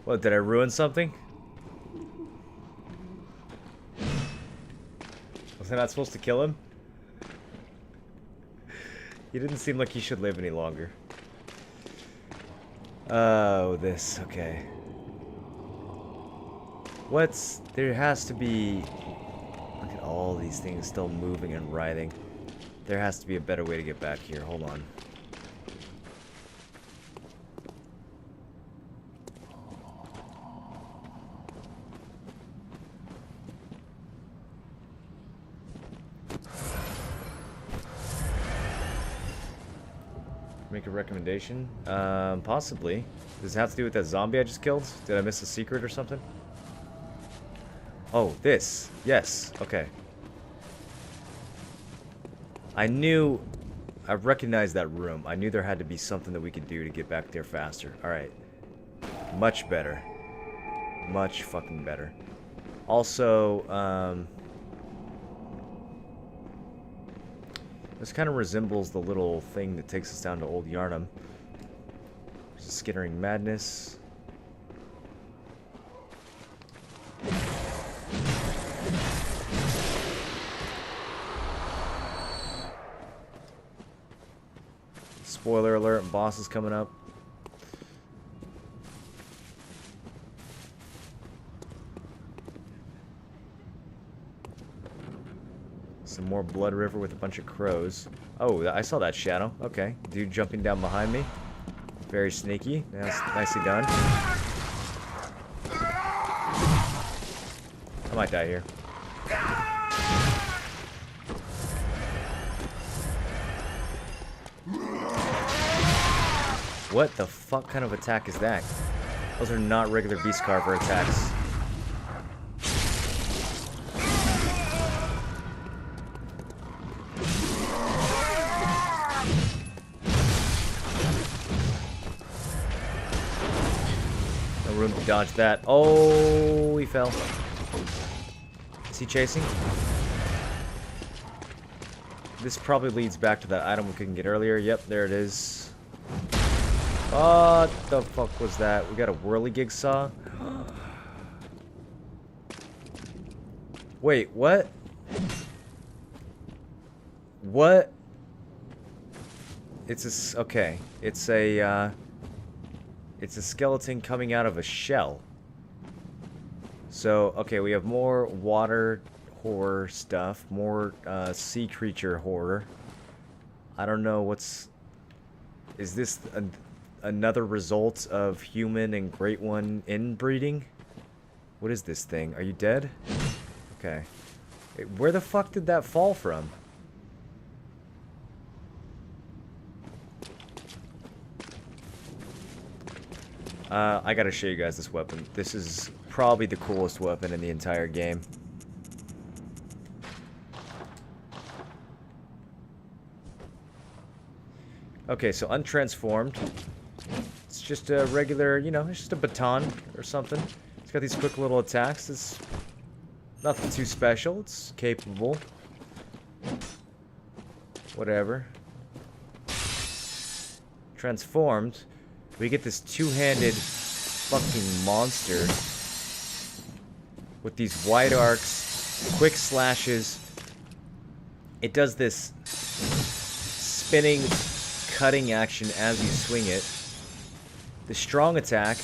[SPEAKER 1] What, did I ruin something? Was I not supposed to kill him? He didn't seem like he should live any longer. Oh, this, okay. What's... There has to be... Look at all these things still moving and writhing. There has to be a better way to get back here. Hold on. Make a recommendation? Possibly. Does it have to do with that zombie I just killed? Did I miss a secret or something? Oh, this. Yes. Okay. I recognized that room. I knew there had to be something that we could do to get back there faster. Alright. Much better. Much fucking better. Also, this kind of resembles the little thing that takes us down to Old Yarnum. There's a skittering madness. Spoiler alert, boss is coming up. Some more Blood River with a bunch of crows. Oh, I saw that shadow. Okay. Dude jumping down behind me. Very sneaky. That's nicely done. I might die here. What the fuck kind of attack is that? Those are not regular beast carver attacks. No room to dodge that. Oh, he fell. Is he chasing? This probably leads back to that item we couldn't get earlier. Yep, there it is. What the fuck was that? We got a whirligig saw? Wait, what? What? It's a... Okay. It's a skeleton coming out of a shell. So, okay, we have more water horror stuff. More, sea creature horror. I don't know what's... Is this... another result of human and great one inbreeding? What is this thing? Are you dead? Okay. Where the fuck did that fall from? I gotta show you guys this weapon. This is probably the coolest weapon in the entire game. Okay, so untransformed. Let's just a regular, you know, it's just a baton or something. It's got these quick little attacks. It's nothing too special. It's capable. Whatever. Transformed, we get this two-handed fucking monster with these wide arcs, quick slashes. It does this spinning, cutting action as you swing it. The strong attack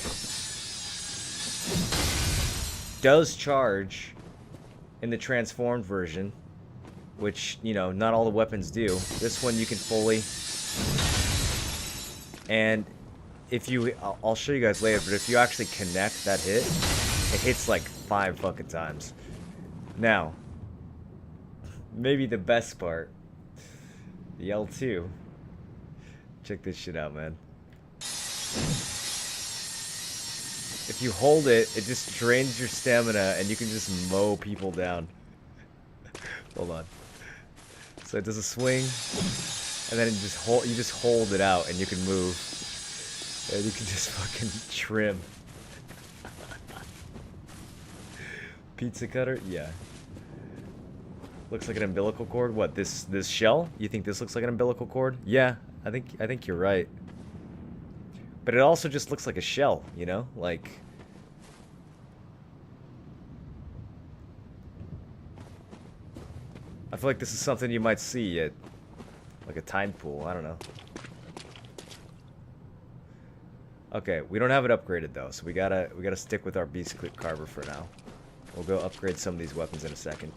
[SPEAKER 1] does charge in the transformed version, which, you know, not all the weapons do. This one you can fully. And if you, I'll show you guys later, but if you actually connect that hit, it hits like 5 fucking times. Now, maybe the best part, the L2. Check this shit out, man. If you hold it, it just drains your stamina and you can just mow people down. Hold on. So it does a swing, and then you just hold it out and you can move. And you can just fucking trim. Pizza cutter? Yeah. Looks like an umbilical cord. What, this shell? You think this looks like an umbilical cord? Yeah, I think you're right. But it also just looks like a shell, you know? Like, I feel like this is something you might see at like a tide pool. I don't know. Okay, we don't have it upgraded though, so we gotta stick with our beast clip carver for now. We'll go upgrade some of these weapons in a second.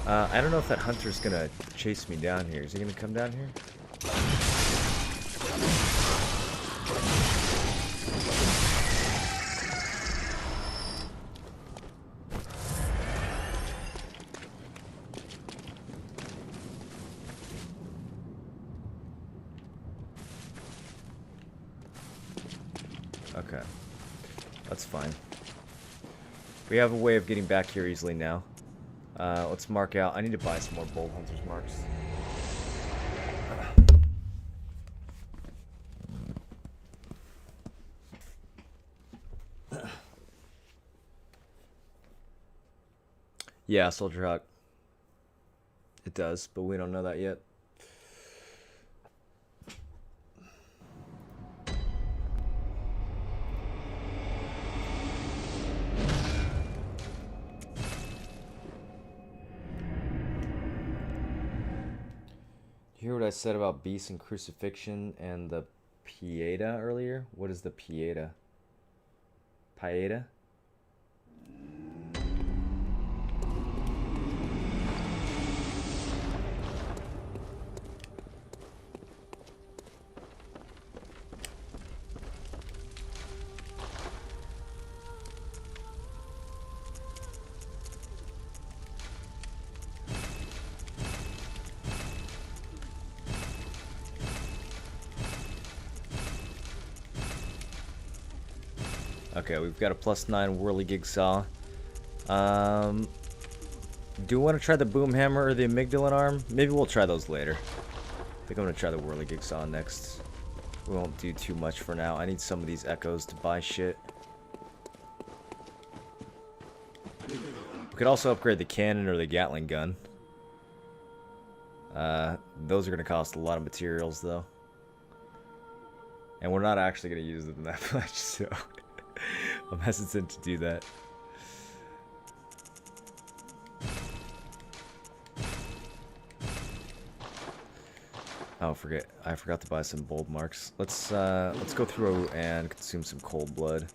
[SPEAKER 1] I don't know if that hunter's gonna chase me down here. Is he gonna come down here? Okay. That's fine. We have a way of getting back here easily now. Let's mark out. I need to buy some more Bold Hunter's marks. Yeah, Soldier Hawk. It does, but we don't know that yet. You hear what I said about Beast and Crucifixion and the Pieta earlier? What is the Pieta? Pieta? Okay, we've got a +9 whirligig saw. Do we want to try the boom hammer or the amygdalin arm? Maybe we'll try those later. I think I'm going to try the whirligig saw next. We won't do too much for now. I need some of these echoes to buy shit. We could also upgrade the cannon or the Gatling gun. Those are going to cost a lot of materials, though. And we're not actually going to use them that much, so I'm hesitant to do that. Oh, I forgot to buy some bold marks. Let's go through and consume some cold blood.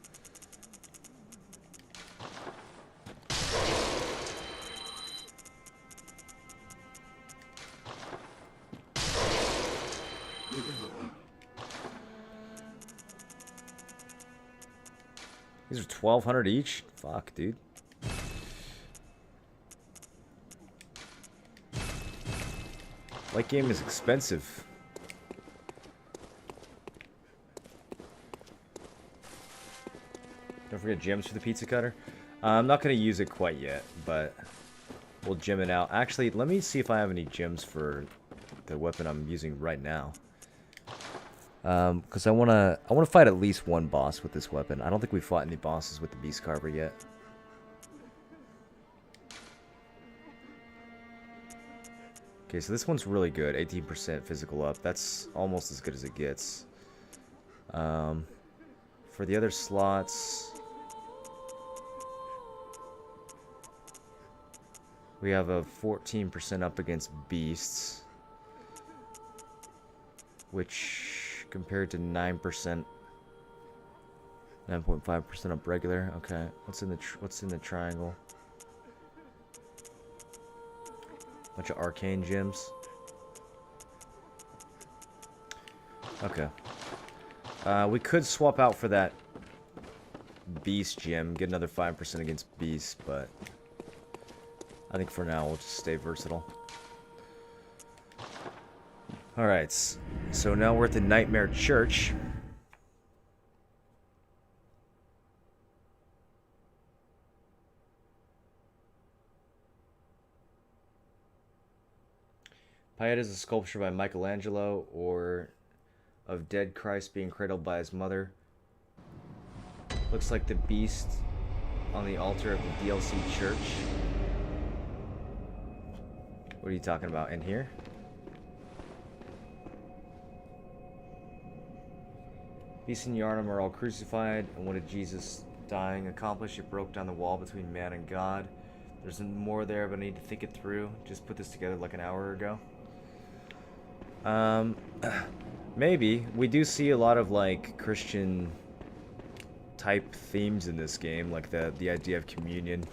[SPEAKER 1] These are 1,200 each? Fuck, dude. Light game is expensive. Don't forget gems for the pizza cutter. I'm not going to use it quite yet, but we'll gem it out. Actually, let me see if I have any gems for the weapon I'm using right now. Because I wanna fight at least one boss with this weapon. I don't think we fought any bosses with the Beast Carver yet. Okay, so this one's really good. 18% physical up. That's almost as good as it gets. For the other slots, we have a 14% up against beasts, which compared to 9%, 9.5% up regular. Okay, what's in the triangle? Bunch of arcane gems. Okay. We could swap out for that beast gem, get another 5% against beasts, but I think for now we'll just stay versatile. Alright, so now we're at the Nightmare Church. Pieta is a sculpture by Michelangelo, or of dead Christ being cradled by his mother. Looks like the beast on the altar of the DLC church. What are you talking about? In here? Beast and Yarnum are all crucified, and what did Jesus dying accomplish? It broke down the wall between man and God. There's more there, but I need to think it through. Just put this together like an hour ago. Maybe. We do see a lot of, like, Christian type themes in this game, like the idea of communion.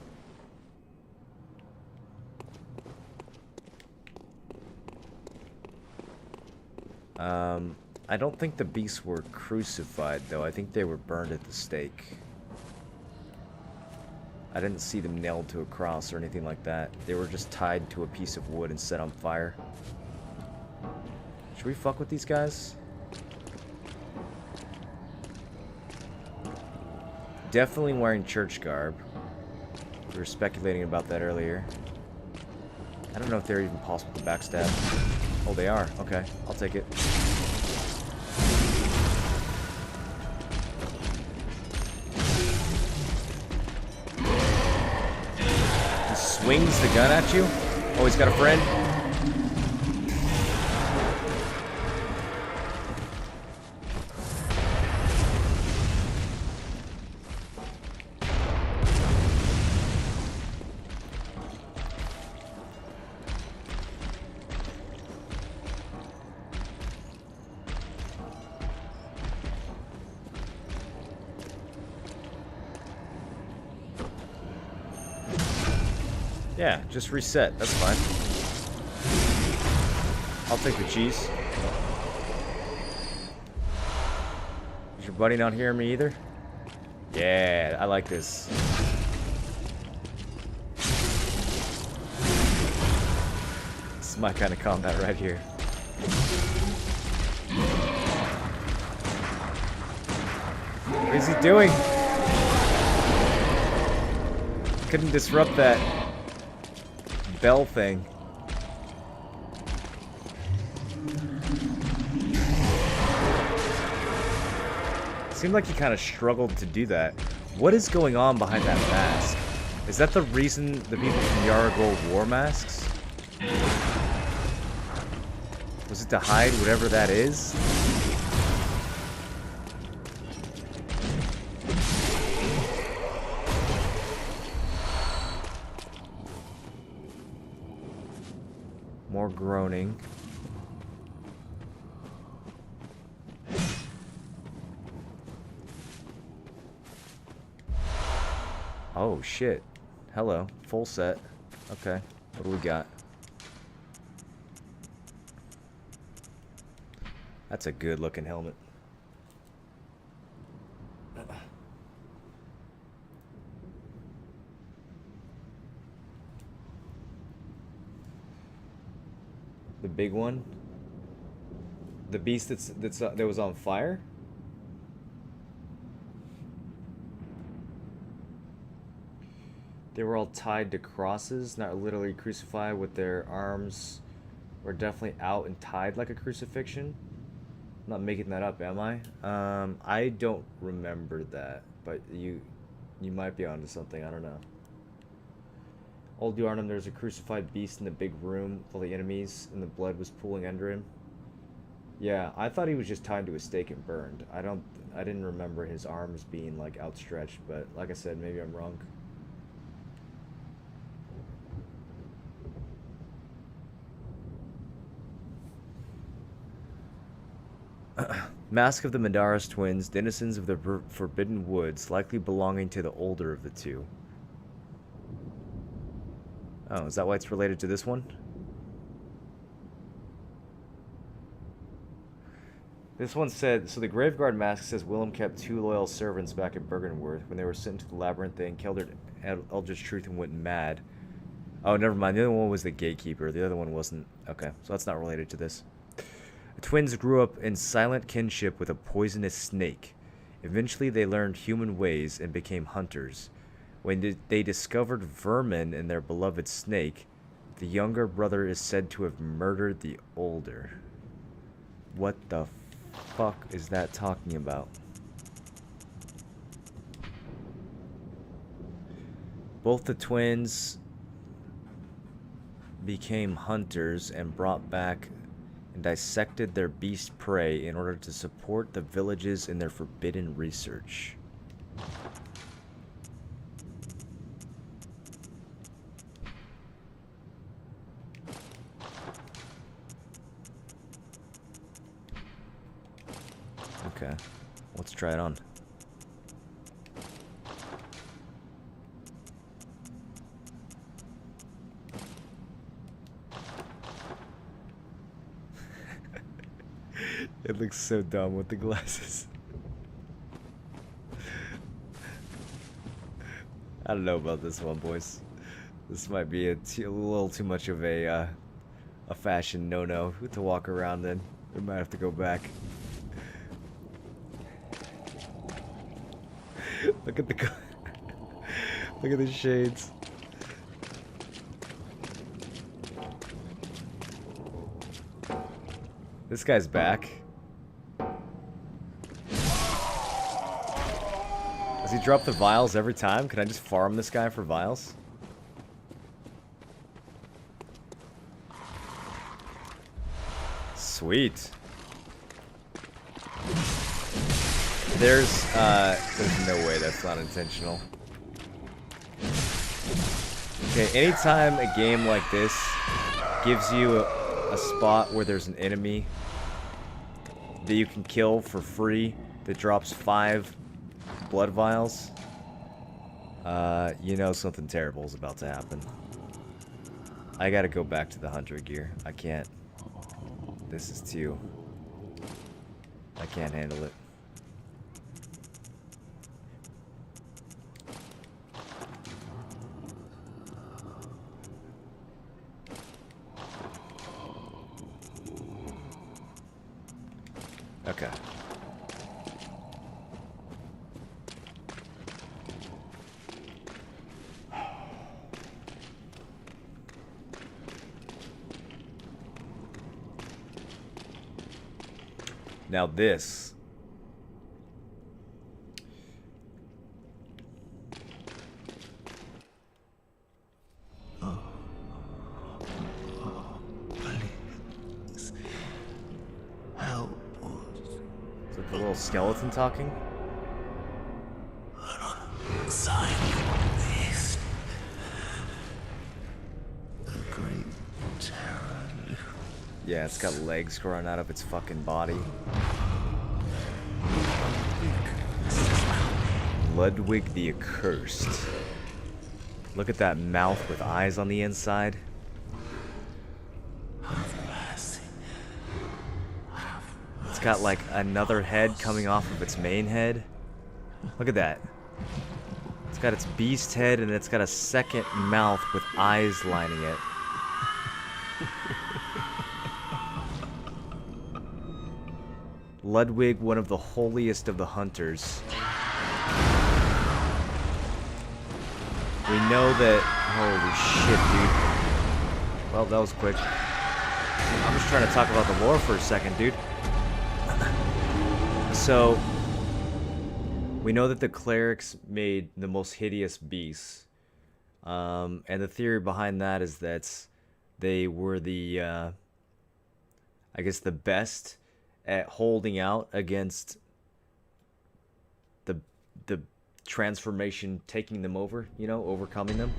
[SPEAKER 1] I don't think the beasts were crucified, though. I think they were burned at the stake. I didn't see them nailed to a cross or anything like that. They were just tied to a piece of wood and set on fire. Should we fuck with these guys? Definitely wearing church garb. We were speculating about that earlier. I don't know if they're even possible to backstab. Oh, they are. Okay, I'll take it. He swings the gun at you. Oh, he's got a friend. Yeah, just reset. That's fine. I'll take the cheese. Is your buddy not hearing me either? Yeah, I like this. This is my kind of combat right here. What is he doing? Couldn't disrupt that bell thing. Seemed like he kind of struggled to do that. What is going on behind that mask? Is that the reason the people from Yara Gold wore masks? Was it to hide whatever that is? More groaning. Oh shit. Hello. Full set. Okay. What do we got? That's a good looking helmet. The big one? The beast that was on fire? They were all tied to crosses, not literally crucified with their arms. Were definitely out and tied like a crucifixion. I'm not making that up, am I? I don't remember that, but you might be onto something. I don't know. Old Yarnum, there's a crucified beast in the big room full of enemies, and the blood was pooling under him. Yeah, I thought he was just tied to a stake and burned. I didn't remember his arms being like outstretched, but like I said, maybe I'm wrong. Mask of the Madaris twins, denizens of the Forbidden Woods, likely belonging to the older of the two. Oh, is that why it's related to this one? This one said, so the Graveguard mask says Willem kept 2 loyal servants back at Bergenworth. When they were sent to the labyrinth, they encountered Eldritch Truth and went mad. Oh, never mind. The other one was the Gatekeeper. The other one wasn't. Okay, so that's not related to this. The twins grew up in silent kinship with a poisonous snake. Eventually, they learned human ways and became hunters. When they discovered vermin in their beloved snake, the younger brother is said to have murdered the older. What the fuck is that talking about? Both the twins became hunters and brought back and dissected their beast prey in order to support the villages in their forbidden research. Okay, let's try it on. It looks so dumb with the glasses. I don't know about this one, boys. This might be a little too much of a fashion no-no to walk around in. We might have to go back. Look at the look at the shades. This guy's back. Does he drop the vials every time? Can I just farm this guy for vials? Sweet. There's no way that's not intentional. Okay, anytime a game like this gives you a spot where there's an enemy that you can kill for free that drops 5 blood vials, you know something terrible is about to happen. I gotta go back to the hunter gear. I can't. This is too... I can't handle it. Okay. Now this.
[SPEAKER 4] Please. Help us.
[SPEAKER 1] Is that the little skeleton talking?
[SPEAKER 4] Sign this. The great terror.
[SPEAKER 1] Yeah, it's got legs growing out of its fucking body. Ludwig the Accursed. Look at that mouth with eyes on the inside. It's got like another head coming off of its main head. Look at that. It's got its beast head and it's got a second mouth with eyes lining it. Ludwig, one of the holiest of the hunters. We know that... Holy shit, dude. Well, that was quick. I'm just trying to talk about the lore for a second, dude. So, we know that the clerics made the most hideous beasts. And the theory behind that is that they were the, I guess, the best at holding out against the transformation taking them over, you know, overcoming them.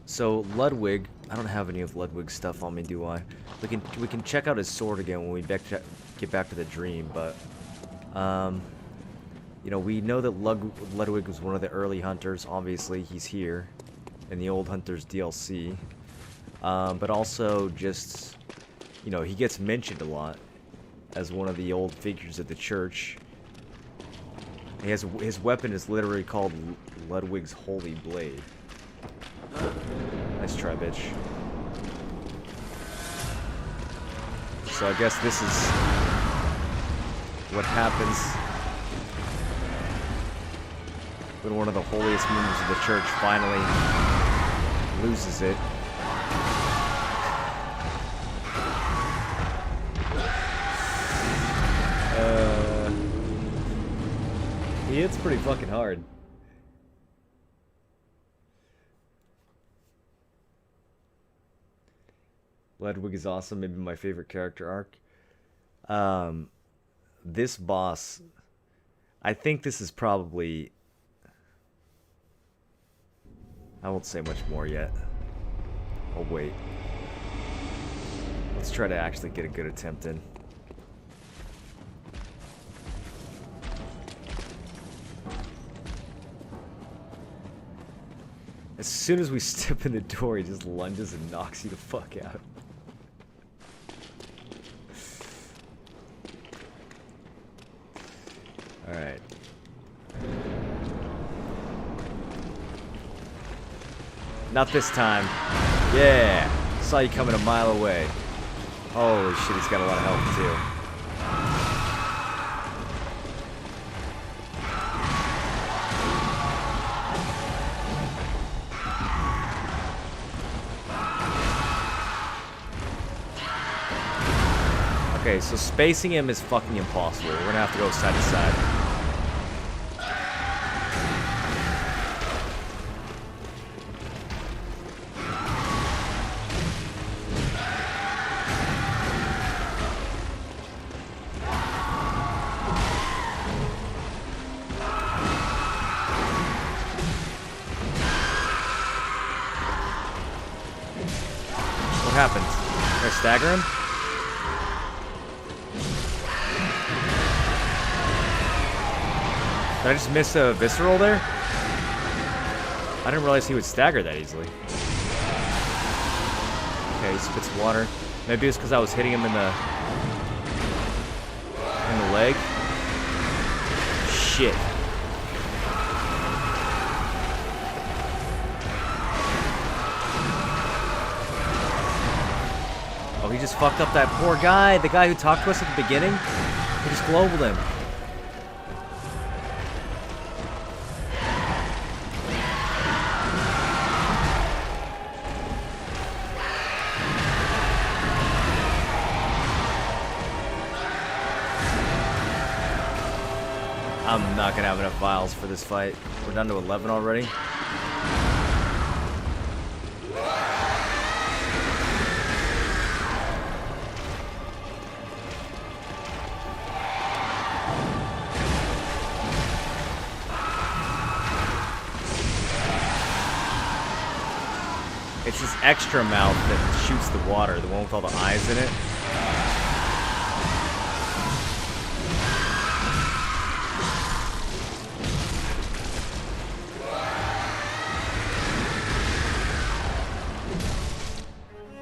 [SPEAKER 1] So Ludwig, I don't have any of Ludwig's stuff on me, do I? We can check out his sword again when we get back to the dream, but you know, we know that Ludwig was one of the early hunters. Obviously, he's here in the Old Hunters DLC, but also just, you know, he gets mentioned a lot as one of the old figures of the church. His weapon is literally called Ludwig's Holy Blade. Nice try, bitch. So I guess this is what happens when one of the holiest members of the church finally loses it. He hits pretty fucking hard. Ludwig is awesome, maybe my favorite character arc. This boss, I think this is probably... I won't say much more yet. I'll wait. Let's try to actually get a good attempt in. As soon as we step in the door, he just lunges and knocks you the fuck out. Alright. Not this time. Yeah! Saw you coming a mile away. Holy shit, he's got a lot of health too. Okay, so spacing him is fucking impossible. We're gonna have to go side to side. What happens? Did I stagger him? Did I just miss a visceral there? I didn't realize he would stagger that easily. Okay, he spits water. Maybe it's because I was hitting him in the leg. Shit. Oh, he just fucked up that poor guy. The guy who talked to us at the beginning. He just globaled him. I'm not gonna have enough vials for this fight. We're down to 11 already. It's this extra mouth that shoots the water, the one with all the eyes in it.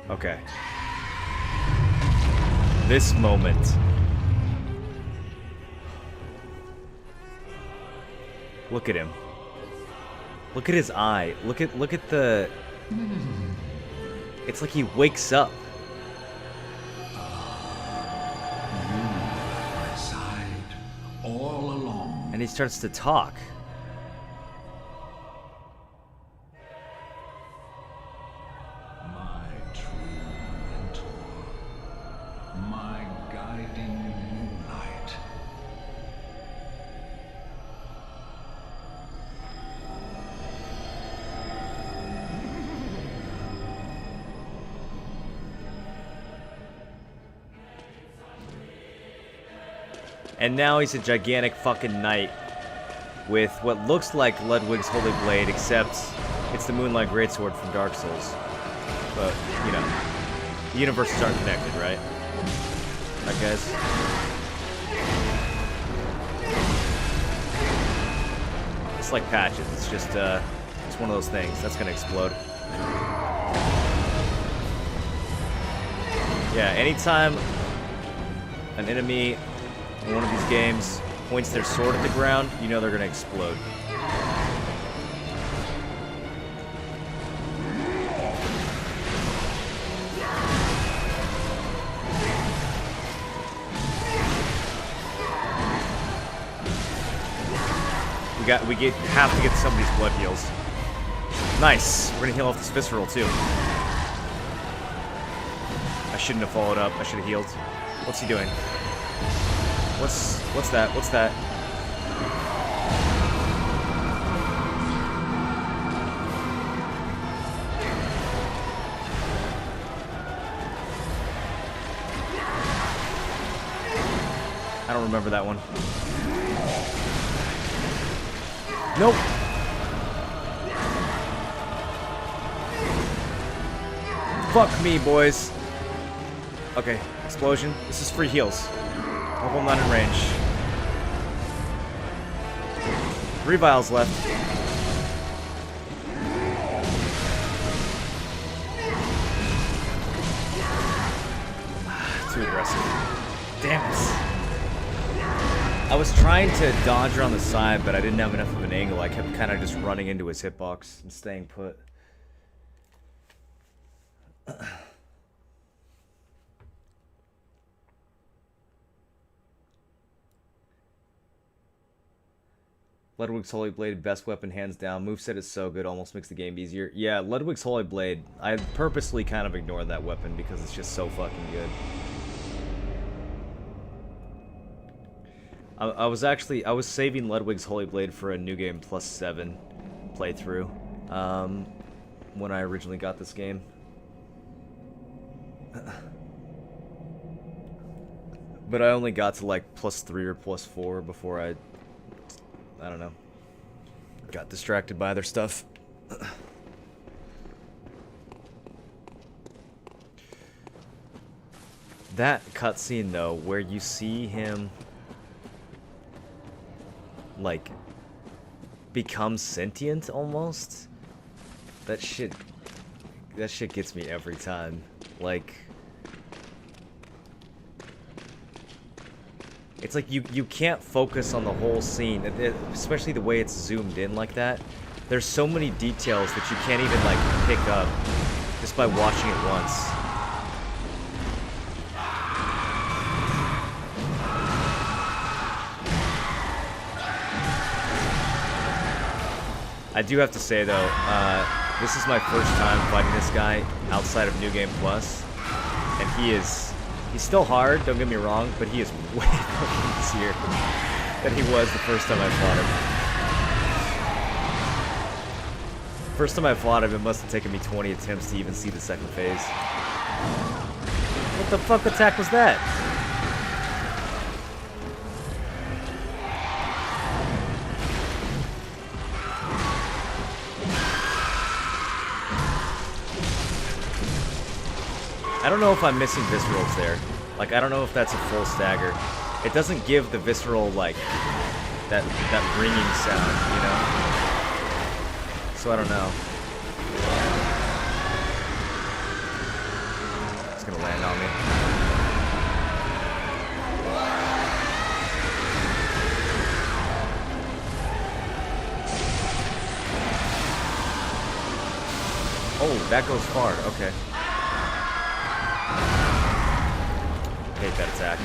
[SPEAKER 1] Okay. This moment. Look at him. Look at his eye. Look at the... It's like he wakes up.
[SPEAKER 5] My son.
[SPEAKER 1] And he starts to talk.
[SPEAKER 5] My true mentor, my guiding moonlight.
[SPEAKER 1] And now he's a gigantic fucking knight with what looks like Ludwig's Holy Blade, except it's the Moonlight Greatsword from Dark Souls. But, you know, the universes aren't connected, right? Right, guys? It's like patches. It's just, it's one of those things. That's gonna explode. Yeah, anytime an enemy in one of these games points their sword at the ground, you know they're gonna explode. Have to get somebody's blood heals. Nice. We're gonna heal off this visceral too. I shouldn't have followed up. I should have healed. What's he doing? What's that? What's that? I don't remember that one. Nope. Fuck me, boys. Okay, explosion. This is free heals. Hope I'm not in range. 3 vials left. Too aggressive. Damn it. I was trying to dodge her on the side, but I didn't have enough of an angle. I kept kind of just running into his hitbox and staying put. Ludwig's Holy Blade, best weapon hands down. Moveset is so good, almost makes the game easier. Yeah, Ludwig's Holy Blade, I purposely kind of ignored that weapon because it's just so fucking good. I was saving Ludwig's Holy Blade for a New Game Plus 7 playthrough when I originally got this game. But I only got to like +3 or +4 before I don't know, got distracted by other stuff. That cutscene though, where you see him like become sentient almost, that shit gets me every time. Like, it's like you can't focus on the whole scene, especially the way it's zoomed in like that. There's so many details that you can't even like pick up just by watching it once. I do have to say though, this is my first time fighting this guy outside of New Game Plus, and he's still hard, don't get me wrong, but he is way fucking easier than he was the first time I fought him. First time I fought him, it must have taken me 20 attempts to even see the second phase. What the fuck attack was that? I don't know if I'm missing viscerals there. Like, I don't know if that's a full stagger. It doesn't give the visceral, like, that ringing sound, you know? So I don't know. It's gonna land on me. Oh, that goes far. Okay. Hate that attack.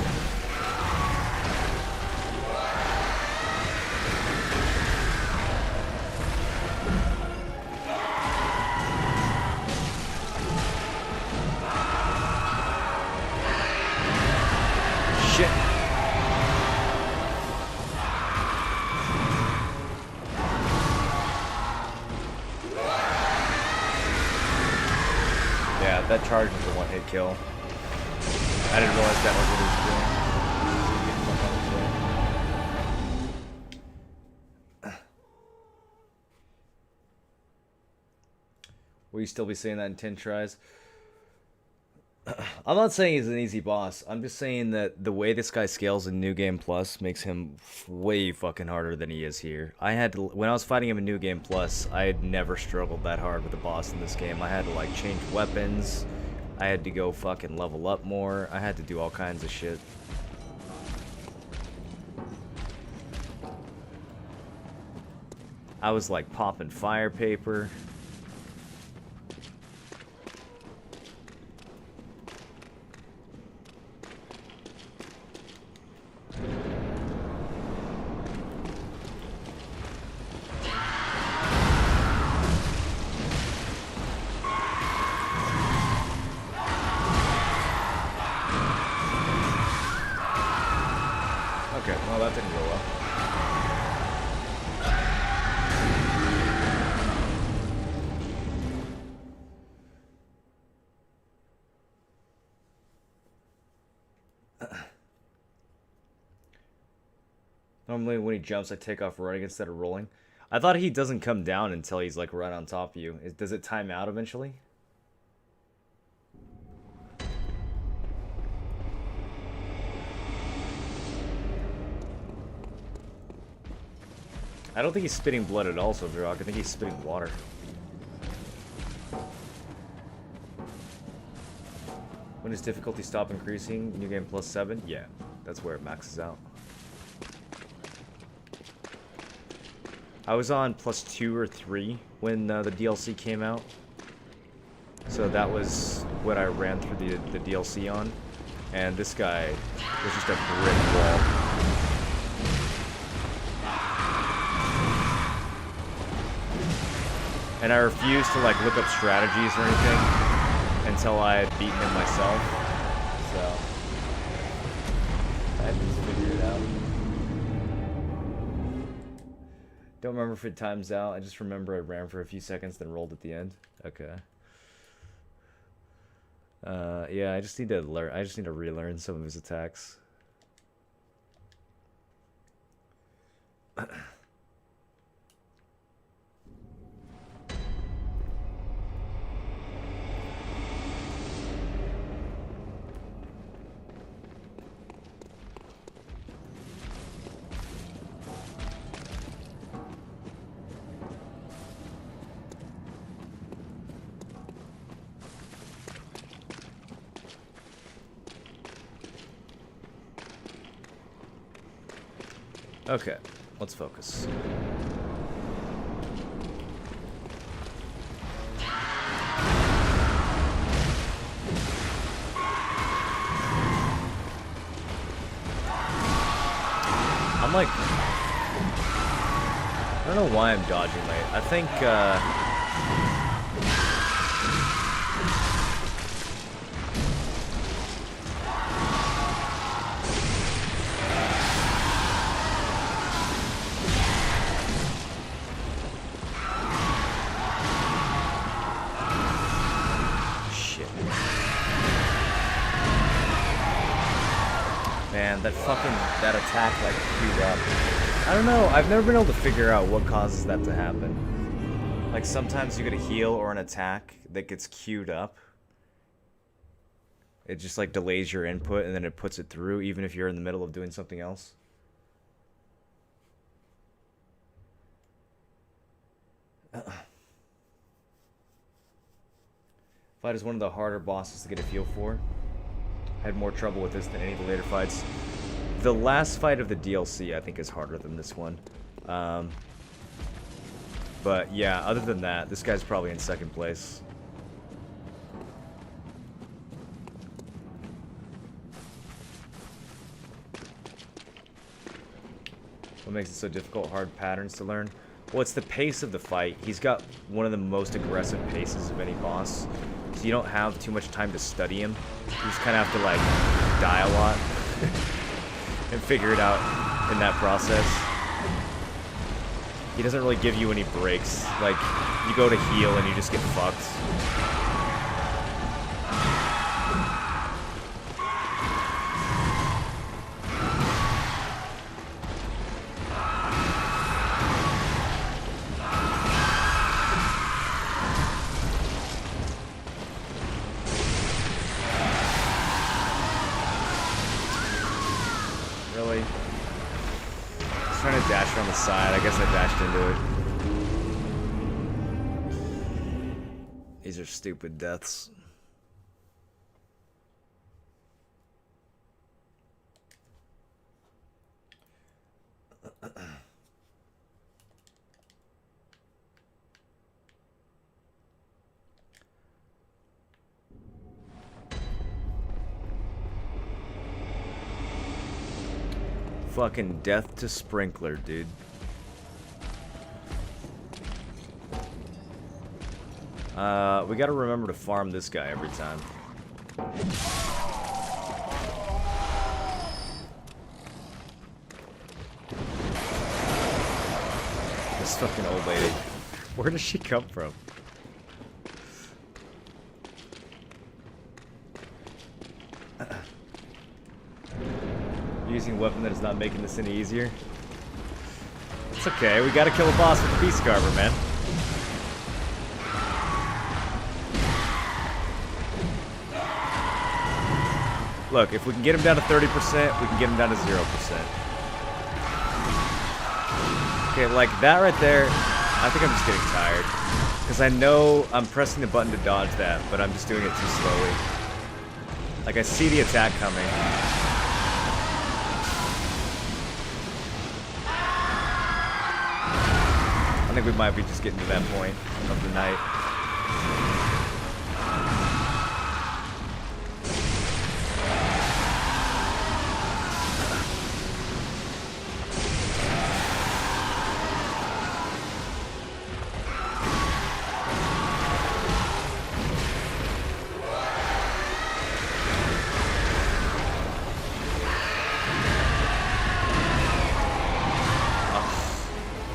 [SPEAKER 1] shit. Yeah, that charge was a one-hit kill. I didn't realize that was what he was doing. Get the fuck out of the way. Will you still be saying that in 10 tries? I'm not saying he's an easy boss. I'm just saying that the way this guy scales in New Game Plus makes him way fucking harder than he is here. I had to, when I was fighting him in New Game Plus, I had never struggled that hard with a boss in this game. I had to like change weapons. I had to go fucking level up more. I had to do all kinds of shit. I was like popping fire paper. Okay, well that didn't go well. Normally when he jumps I take off running instead of rolling. I thought he doesn't come down until he's like right on top of you. Does it time out eventually? I don't think he's spitting blood at all, Silverrock. I think he's spitting water. When does difficulty stop increasing? New Game Plus 7? Yeah, that's where it maxes out. I was on plus 2 or 3 when the DLC came out. So that was what I ran through the DLC on. And this guy was just a brick wall. And I refused to like look up strategies or anything until I had beaten him myself. So I had to just figure it out. Don't remember if it times out. I just remember I ran for a few seconds, then rolled at the end. Okay. Yeah, I just need to learn. I just need to relearn some of his attacks. Okay, let's focus. I'm like, I don't know why I'm dodging late. I think, that attack like queued up. I don't know, I've never been able to figure out what causes that to happen. Like sometimes you get a heal or an attack that gets queued up. It just like delays your input and then it puts it through even if you're in the middle of doing something else. Fight is one of the harder bosses to get a feel for. I had more trouble with this than any of the later fights. The last fight of the DLC, I think, is harder than this one. But yeah, other than that, this guy's probably in second place. What makes it so difficult? Hard patterns to learn? Well, it's the pace of the fight. He's got one of the most aggressive paces of any boss. So you don't have too much time to study him. You just kind of have to, like, die a lot. and figure it out in that process. He doesn't really give you any breaks. Like, you go to heal and you just get fucked. Really? I was trying to dash around the side. I guess I dashed into it. These are stupid deaths. Fucking death to sprinkler, dude. We gotta remember to farm this guy every time. This fucking old lady. Where does she come from? Using a weapon that is not making this any easier. It's okay, we gotta kill a boss with the Beast Carver, man. Look, if we can get him down to 30%, we can get him down to 0%. Okay, like that right there, I think I'm just getting tired. Because I know I'm pressing the button to dodge that, but I'm just doing it too slowly. Like, I see the attack coming. I think we might be just getting to that point of the night.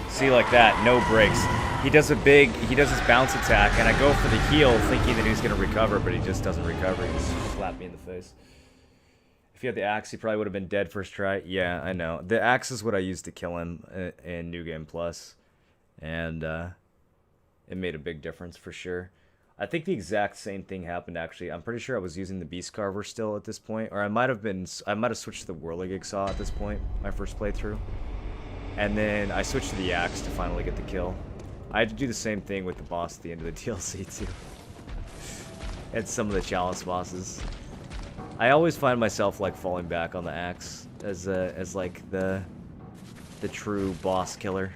[SPEAKER 1] See, like that, no breaks. He does his bounce attack, and I go for the heal thinking that he's gonna recover, but he just doesn't recover. He just slapped me in the face. If he had the axe, he probably would have been dead first try. Yeah, I know. The axe is what I used to kill him in New Game Plus, and it made a big difference for sure. I think the exact same thing happened actually. I'm pretty sure I was using the Beast Carver still at this point, or I might have switched to the Whirligig Saw at this point, my first playthrough. And then I switched to the axe to finally get the kill. I had to do the same thing with the boss at the end of the DLC too. And some of the challenge bosses. I always find myself like falling back on the axe as like the true boss killer.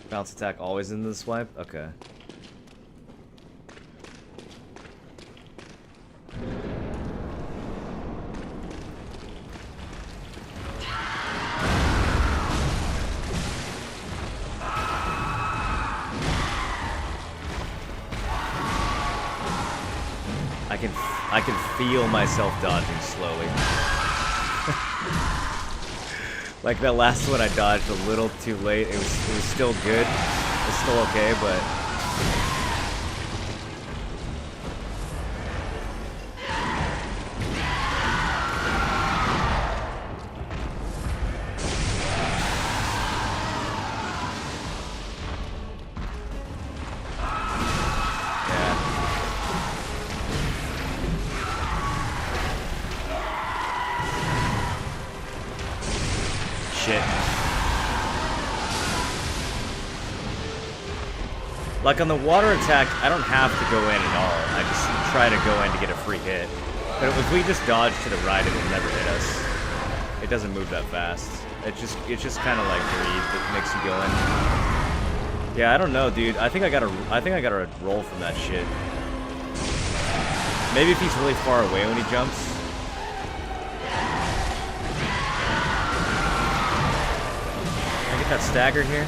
[SPEAKER 1] Bounce attack always into the swipe? Okay. I can feel myself dodging slowly. Like that last one I dodged a little too late. It was still good. It's still okay, but like on the water attack, I don't have to go in at all. I just try to go in to get a free hit. But if we just dodge to the right, it will never hit us. It doesn't move that fast. It's just kind of like greed that makes you go in. Yeah, I don't know, dude. I think I gotta roll from that shit. Maybe if he's really far away when he jumps. Can I get that stagger here?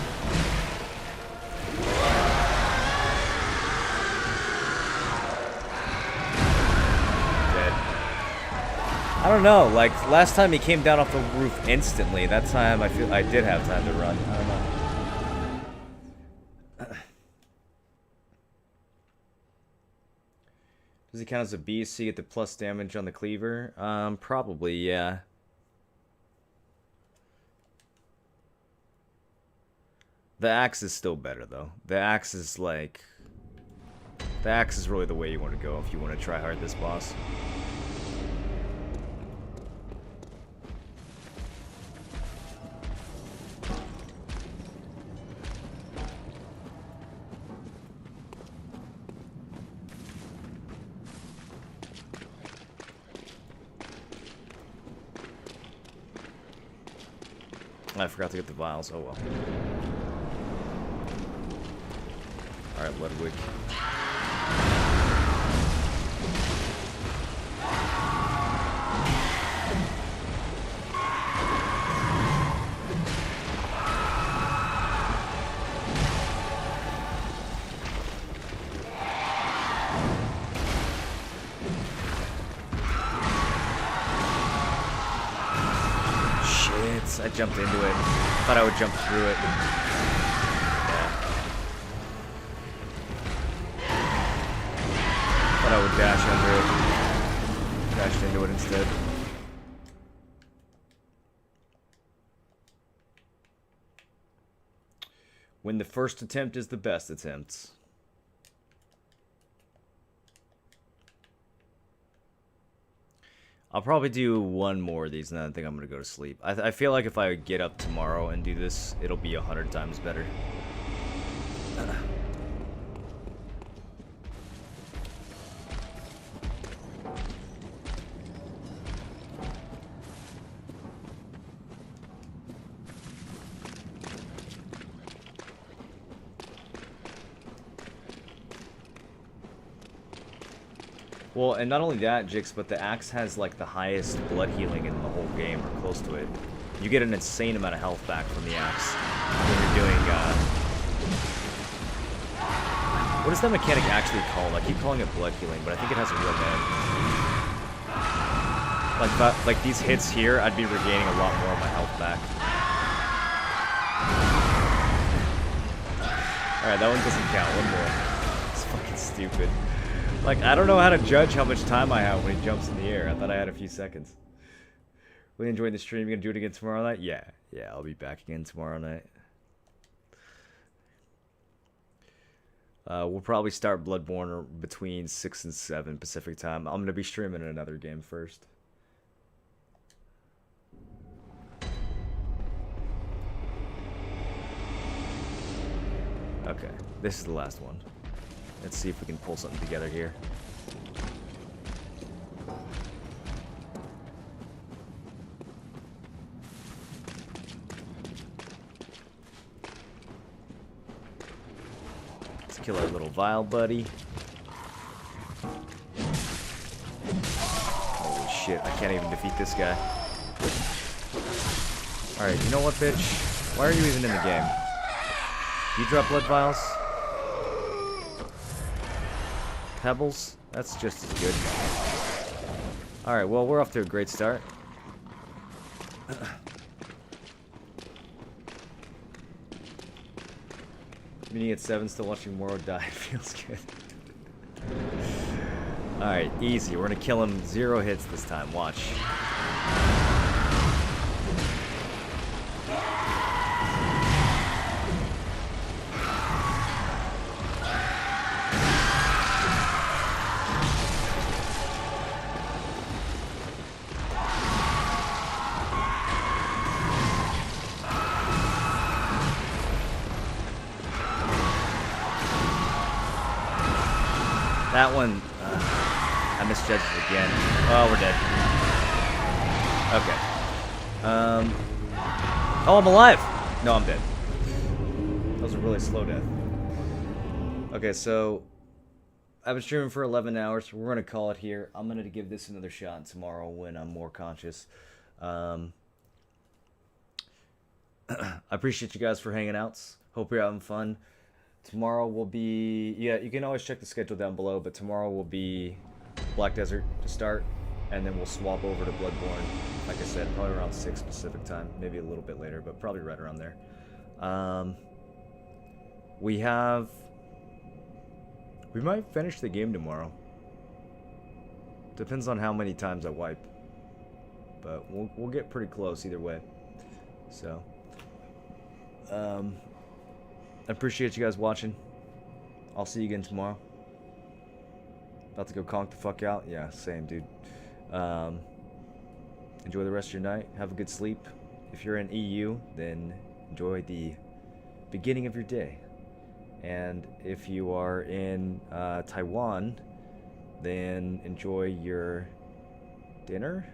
[SPEAKER 1] I don't know. Like last time he came down off the roof instantly. That time I feel I did have time to run. I don't know. Does he count as a beast so you get the plus damage on the cleaver? Probably, yeah. The axe is still better, though. The axe is like... The axe is really the way you want to go if you want to try hard this boss. I forgot to get the vials. Oh well. Alright, Ludwig. I jumped into it. Thought I would jump through it. Yeah. Thought I would dash under it. Dashed into it instead. When the first attempt is the best attempt. I'll probably do one more of these and then I think I'm going to go to sleep. I feel like if I get up tomorrow and do this, it'll be 100 times better. Well, and not only that, Jix, but the axe has like the highest blood healing in the whole game, or close to it. You get an insane amount of health back from the axe when you're doing, what is that mechanic actually called? I keep calling it blood healing, but I think it has a real name. Like these hits here, I'd be regaining a lot more of my health back. Alright, that one doesn't count. One more. It's fucking stupid. Like, I don't know how to judge how much time I have when he jumps in the air. I thought I had a few seconds. Really enjoying the stream. You gonna do it again tomorrow night? Yeah. Yeah, I'll be back again tomorrow night. We'll probably start Bloodborne between 6 and 7 Pacific time. I'm gonna be streaming another game first. Okay, this is the last one. Let's see if we can pull something together here. Let's kill our little vial buddy. Holy shit, I can't even defeat this guy. Alright, you know what, bitch? Why are you even in the game? Do you drop blood vials? Pebbles? That's just as good. Alright, well, we're off to a great start. Meeting at 7, still watching Moro die. Feels good. Alright, easy. We're gonna kill him 0 hits this time. Watch. That one, I misjudged it again. Oh, we're dead. Okay. Oh, I'm alive! No, I'm dead. That was a really slow death. Okay, so I've been streaming for 11 hours. We're going to call it here. I'm going to give this another shot tomorrow when I'm more conscious. I appreciate you guys for hanging out. Hope you're having fun. Tomorrow will be... Yeah, you can always check the schedule down below, but tomorrow will be Black Desert to start. and then we'll swap over to Bloodborne. Like I said, probably around 6 Pacific time, maybe a little bit later, but probably right around there. We might finish the game tomorrow. Depends on how many times I wipe, but we'll get pretty close either way. So, I appreciate you guys watching. I'll see you again tomorrow. About to go conk the fuck out. Yeah, same, dude. Enjoy the rest of your night. Have a good sleep. If you're in EU, then enjoy the beginning of your day. And if you are in Taiwan, then enjoy your dinner.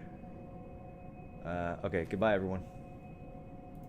[SPEAKER 1] Okay, goodbye, everyone.